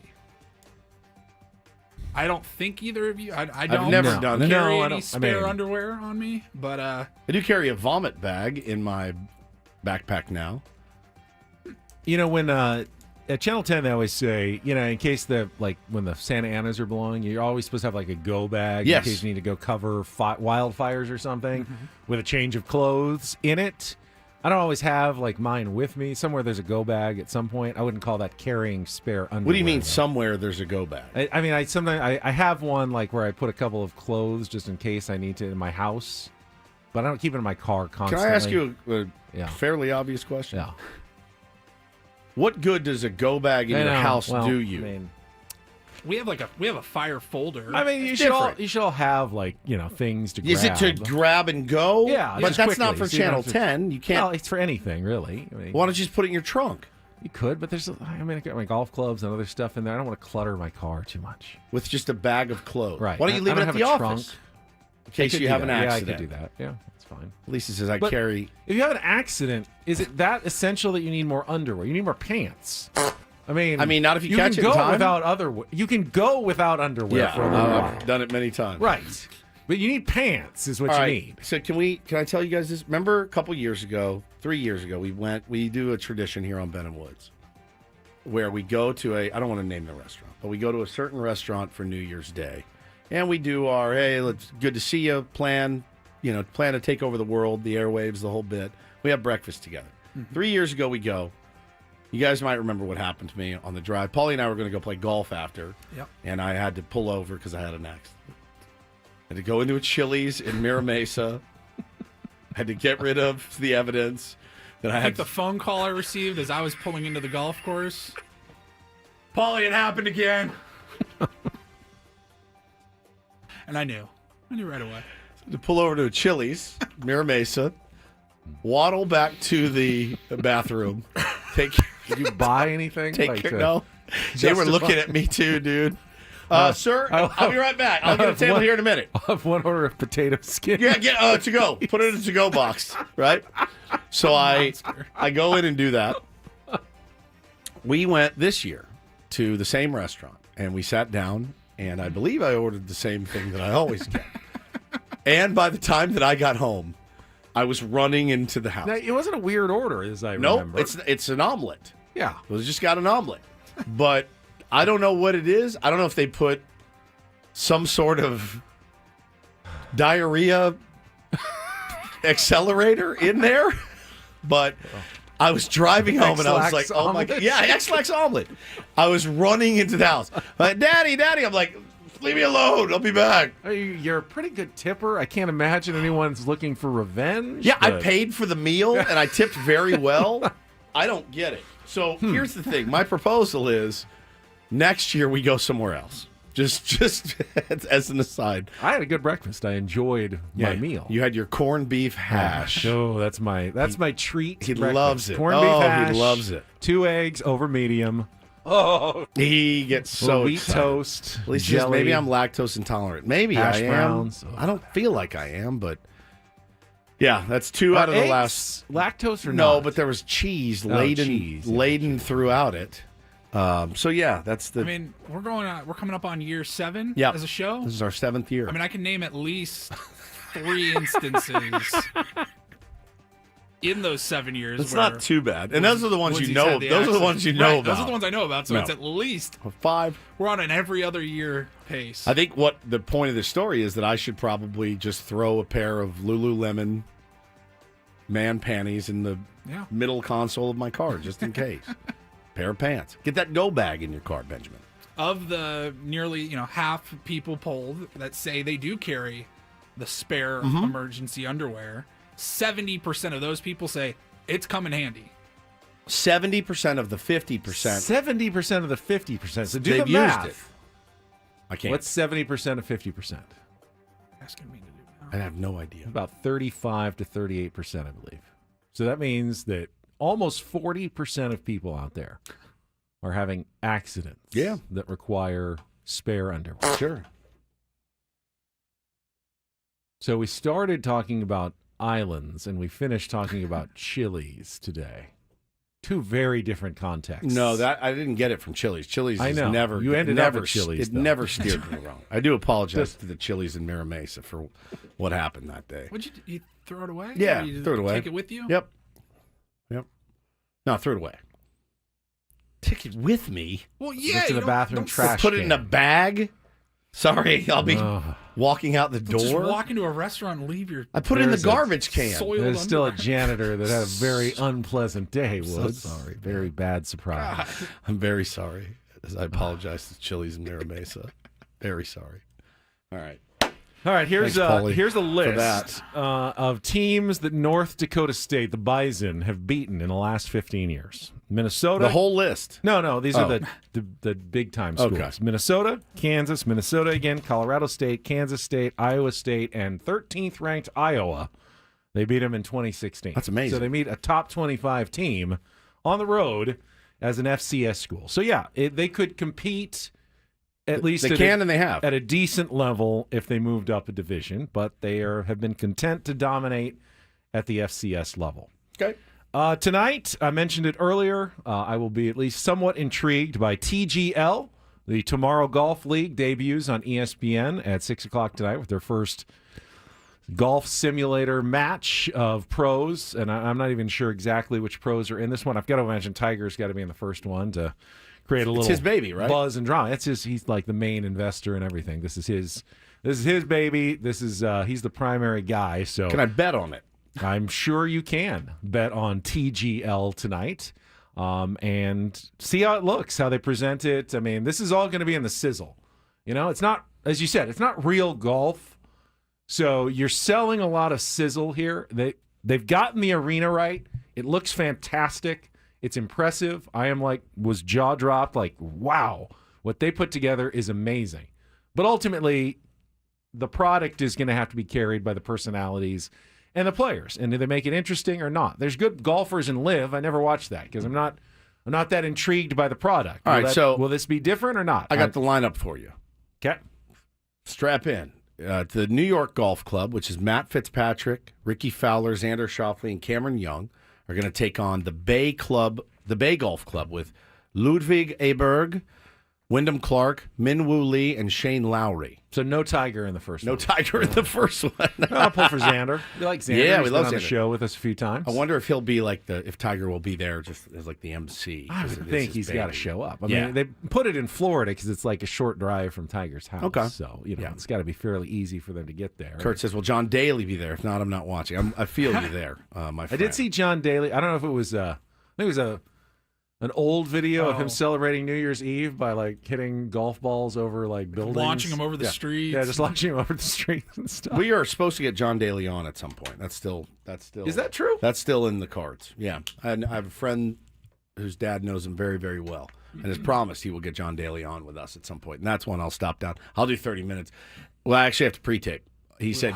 I don't think either of you. I don't. I've never done it. carry No, I any don't- spare underwear on me, but I do carry a vomit bag in my backpack now. When at Channel 10 they always say, in case when the Santa Anas are blowing, you're always supposed to have like a go bag Yes. in case you need to go cover wildfires or something with a change of clothes in it. I don't always have like mine with me. Somewhere there's a go bag at some point. I wouldn't call that carrying spare underwear. What do you mean though. somewhere there's a go bag? I sometimes I have one like where I put a couple of clothes just in case I need to in my house, but I don't keep it in my car Can constantly. I ask you a Yeah. fairly obvious question? Yeah. What good does a go bag in I your know. house Well, do you? I mean, we have a fire folder. you It's should all different. you should all have like things to grab. Is it to grab and go? Yeah, but just that's not quickly, for so you don't Channel have to- 10. You can't. Well, it's for anything really. Why don't you just put it in your trunk You could, but I got my golf clubs and other stuff in there. I don't want to clutter my car too much. with just a bag of clothes? Right. Why don't you I leave it don't at have the a office trunk. in case I could you do have an that. accident? Yeah, I could do that. Yeah, that's fine. Lisa says I But carry. If you have an accident, is it that essential that you need more underwear? You need more pants. I mean, not if you catch can it in go time. without underwear. You can go without underwear Yeah, for a little while. I've done it many times. Right. But you need pants is what All you right. need. So can I tell you guys this? Remember a couple years ago, 3 years ago, we do a tradition here on Ben and Woods where we go to I don't want to name the restaurant, but we go to a certain restaurant for New Year's Day. And we do our, hey, good to see you, plan to take over the world, the airwaves, the whole bit. We have breakfast together. 3 years ago we go. You guys might remember what happened to me on the drive. Paulie and I were going to go play golf after. Yep. And I had to pull over because I had an accident. I had to go into a Chili's in Mira Mesa. Had to get rid of the evidence. Then I I had think the phone call I received as I was pulling into the golf course. Paulie, it happened again. And I knew right away. to pull over to a Chili's, Mira Mesa, waddle back to the bathroom. Did you buy anything? No. They were looking at me too, dude. Sir, I'll be right back. I'll get a table here in a minute. I'll have one order of potato skin. Yeah, get to go. Put it in a to-go box, right? So I go in and do that. We went this year to the same restaurant, and we sat down, and I believe I ordered the same thing that I always get. And by the time that I got home, I was running into the house. Now, it wasn't a weird order, as I Nope, remember. it's an omelet. Yeah. It was just got an omelet. But I don't know what it is. I don't know if they put some sort of diarrhea accelerator in there. But I was driving home and I was like, oh my God. Yeah, X-Lax omelet. I was running into the house. Like, Daddy. I'm like, leave me alone. I'll be back. You're a pretty good tipper. I can't imagine anyone's looking for revenge. Yeah, I but- paid for the meal and I tipped very well. I don't get it. So here's the thing. My proposal is next year we go somewhere else. Just as an aside. I had a good breakfast. I enjoyed my meal. You had your corned beef hash. Oh, that's my treat. He breakfast. loves it. Corned beef hash. He loves it. 2 eggs over medium. Oh, he gets so wheat excited. toast. At least jelly, maybe I'm lactose intolerant. Maybe hash I am. browns. I don't feel like I am, but yeah, that's two out of the eggs last. lactose or no, not? but there was cheese cheese, yeah, laden throughout it. So yeah, that's the. I mean, we're coming up on year 7 Yep. as a show. This is our 7th year. I mean, I can name at least 3 instances in those 7 years. It's where not too bad, and those are the ones Woodsy's you know. had the Those are the accident. ones you know Right, about. Those are the ones I know about. So No. it's at least 5. we're on an every other year pace. I think what the point of this story is that I should probably just throw a pair of Lululemon man panties in the middle console of my car just in case. Pair of pants. Get that go bag in your car, Benjamin. Of the nearly half people polled that say they do carry the spare emergency underwear, 70% of those people say it's come in handy. 70% of the 50%. 70% of the 50%. So do they've the math. used it. I can't. What's 70% of 50%? Asking me to do now. I have no idea. About 35 to 38%, I believe. So that means that almost 40% of people out there are having accidents that require spare underwear. Sure. So we started talking about islands and we finished talking about Chili's today. Two very different contexts. No, that I didn't get it from Chili's. Chili's I know. never. You ended never, up at Chili's. It never steered me wrong. I do apologize to the Chili's in Mira Mesa for what happened that day. Would you throw it away? Yeah, Or you throw it away. Take it with you? Yep. No, throw it away. Take it with me. Well, yeah. Just in the bathroom trash Put it in a can. bag. Sorry, I'll be walking out the door. Just walk into a restaurant and leave your. I put it in the garbage can. There's still a janitor that had a very unpleasant day, Woods. So sorry. Very bad surprise. God. I'm very sorry. I apologize to Chili's in Mira Mesa. Very sorry. All right. All right, here's Thanks, Paulie, here's a for list that. of teams that North Dakota State, the Bison, have beaten in the last 15 years. Minnesota. The whole list. No, these are the big time schools. Okay. Minnesota, Kansas, Minnesota again, Colorado State, Kansas State, Iowa State, and 13th ranked Iowa. They beat them in 2016. That's amazing. So they meet a top 25 team on the road as an FCS school. So yeah, they could compete. At least they can and they have at a decent level if they moved up a division, but they have been content to dominate at the FCS level. Okay. Tonight, I mentioned it earlier, I will be at least somewhat intrigued by TGL. The Tomorrow Golf League debuts on ESPN at 6 o'clock tonight with their first golf simulator match of pros, and I'm not even sure exactly which pros are in this one. I've got to imagine Tiger's got to be in the first one to create a little his baby, right? Buzz and drama. He's like the main investor and everything. This is his baby. This is he's the primary guy. So can I bet on it? I'm sure you can bet on TGL tonight, and see how it looks, how they present it. I mean, this is all going to be in the sizzle. It's not, as you said, it's not real golf. So you're selling a lot of sizzle here. They've gotten the arena right. It looks fantastic. It's impressive. Was jaw dropped, like, wow, what they put together is amazing. But ultimately, the product is going to have to be carried by the personalities and the players. And do they make it interesting or not? There's good golfers in Live. I never watched that because I'm not that intrigued by the product. All right, so will this be different or not? I got the lineup for you. Okay. Strap in. The New York Golf Club, which is Matt Fitzpatrick, Ricky Fowler, Xander Schauffele, and Cameron Young, are going to take on the Bay Golf Club with Ludwig Aberg, Wyndham Clark, Minwoo Lee, and Shane Lowry. So no Tiger in the first one. No Tiger in the first one. I'll pull for Xander. We like Xander. Yeah, He's we love been on Xander. the show with us a few times. I wonder if he'll be if Tiger will be there just as like the MC. I would think he's got to show up. I Yeah. mean, they put it in Florida because it's like a short drive from Tiger's house. Okay. So, it's got to be fairly easy for them to get there. Kurt says, will John Daly be there? If not, I'm not watching. I feel you there, my friend. I did see John Daly. I don't know if it was I think it was an old video of him celebrating New Year's Eve by like hitting golf balls over like buildings. Launching them over the streets. Yeah, just launching them over the streets and stuff. We are supposed to get John Daly on at some point. That's still. Is that true? That's still in the cards. Yeah, and I have a friend whose dad knows him very, very well, and has promised he will get John Daly on with us at some point. And that's when I'll stop down. I'll do 30 minutes. Well, I actually have to pre-tape. He said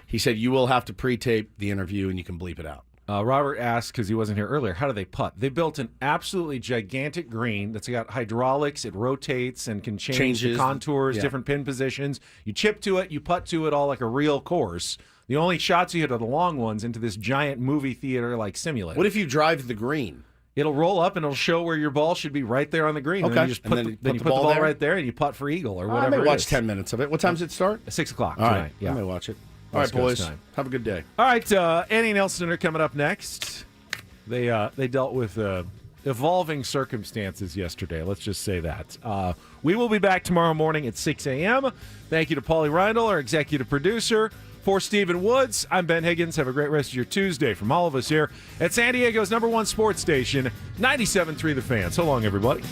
He said you will have to pre-tape the interview and you can bleep it out. Robert asked, because he wasn't here earlier, how do they putt? They built an absolutely gigantic green that's got hydraulics. It rotates and can change the contours, different pin positions. You chip to it, you putt to it, all like a real course. The only shots you hit are the long ones into this giant movie theater-like simulator. What if you drive the green? It'll roll up and it'll show where your ball should be right there on the green. Okay. And then you just put the ball there? right there and you putt for eagle or whatever. I may it watch is. 10 minutes of it. What time does it start? 6 o'clock All tonight. right. Yeah. I may watch it. All right, boys. Have a good day. All right, Annie and Nelson are coming up next. They dealt with evolving circumstances yesterday. Let's just say that. We will be back tomorrow morning at 6 a.m. Thank you to Paulie Reindl, our executive producer. For Stephen Woods, I'm Ben Higgins. Have a great rest of your Tuesday from all of us here at San Diego's #1 sports station, 97.3 The Fan. So long, everybody.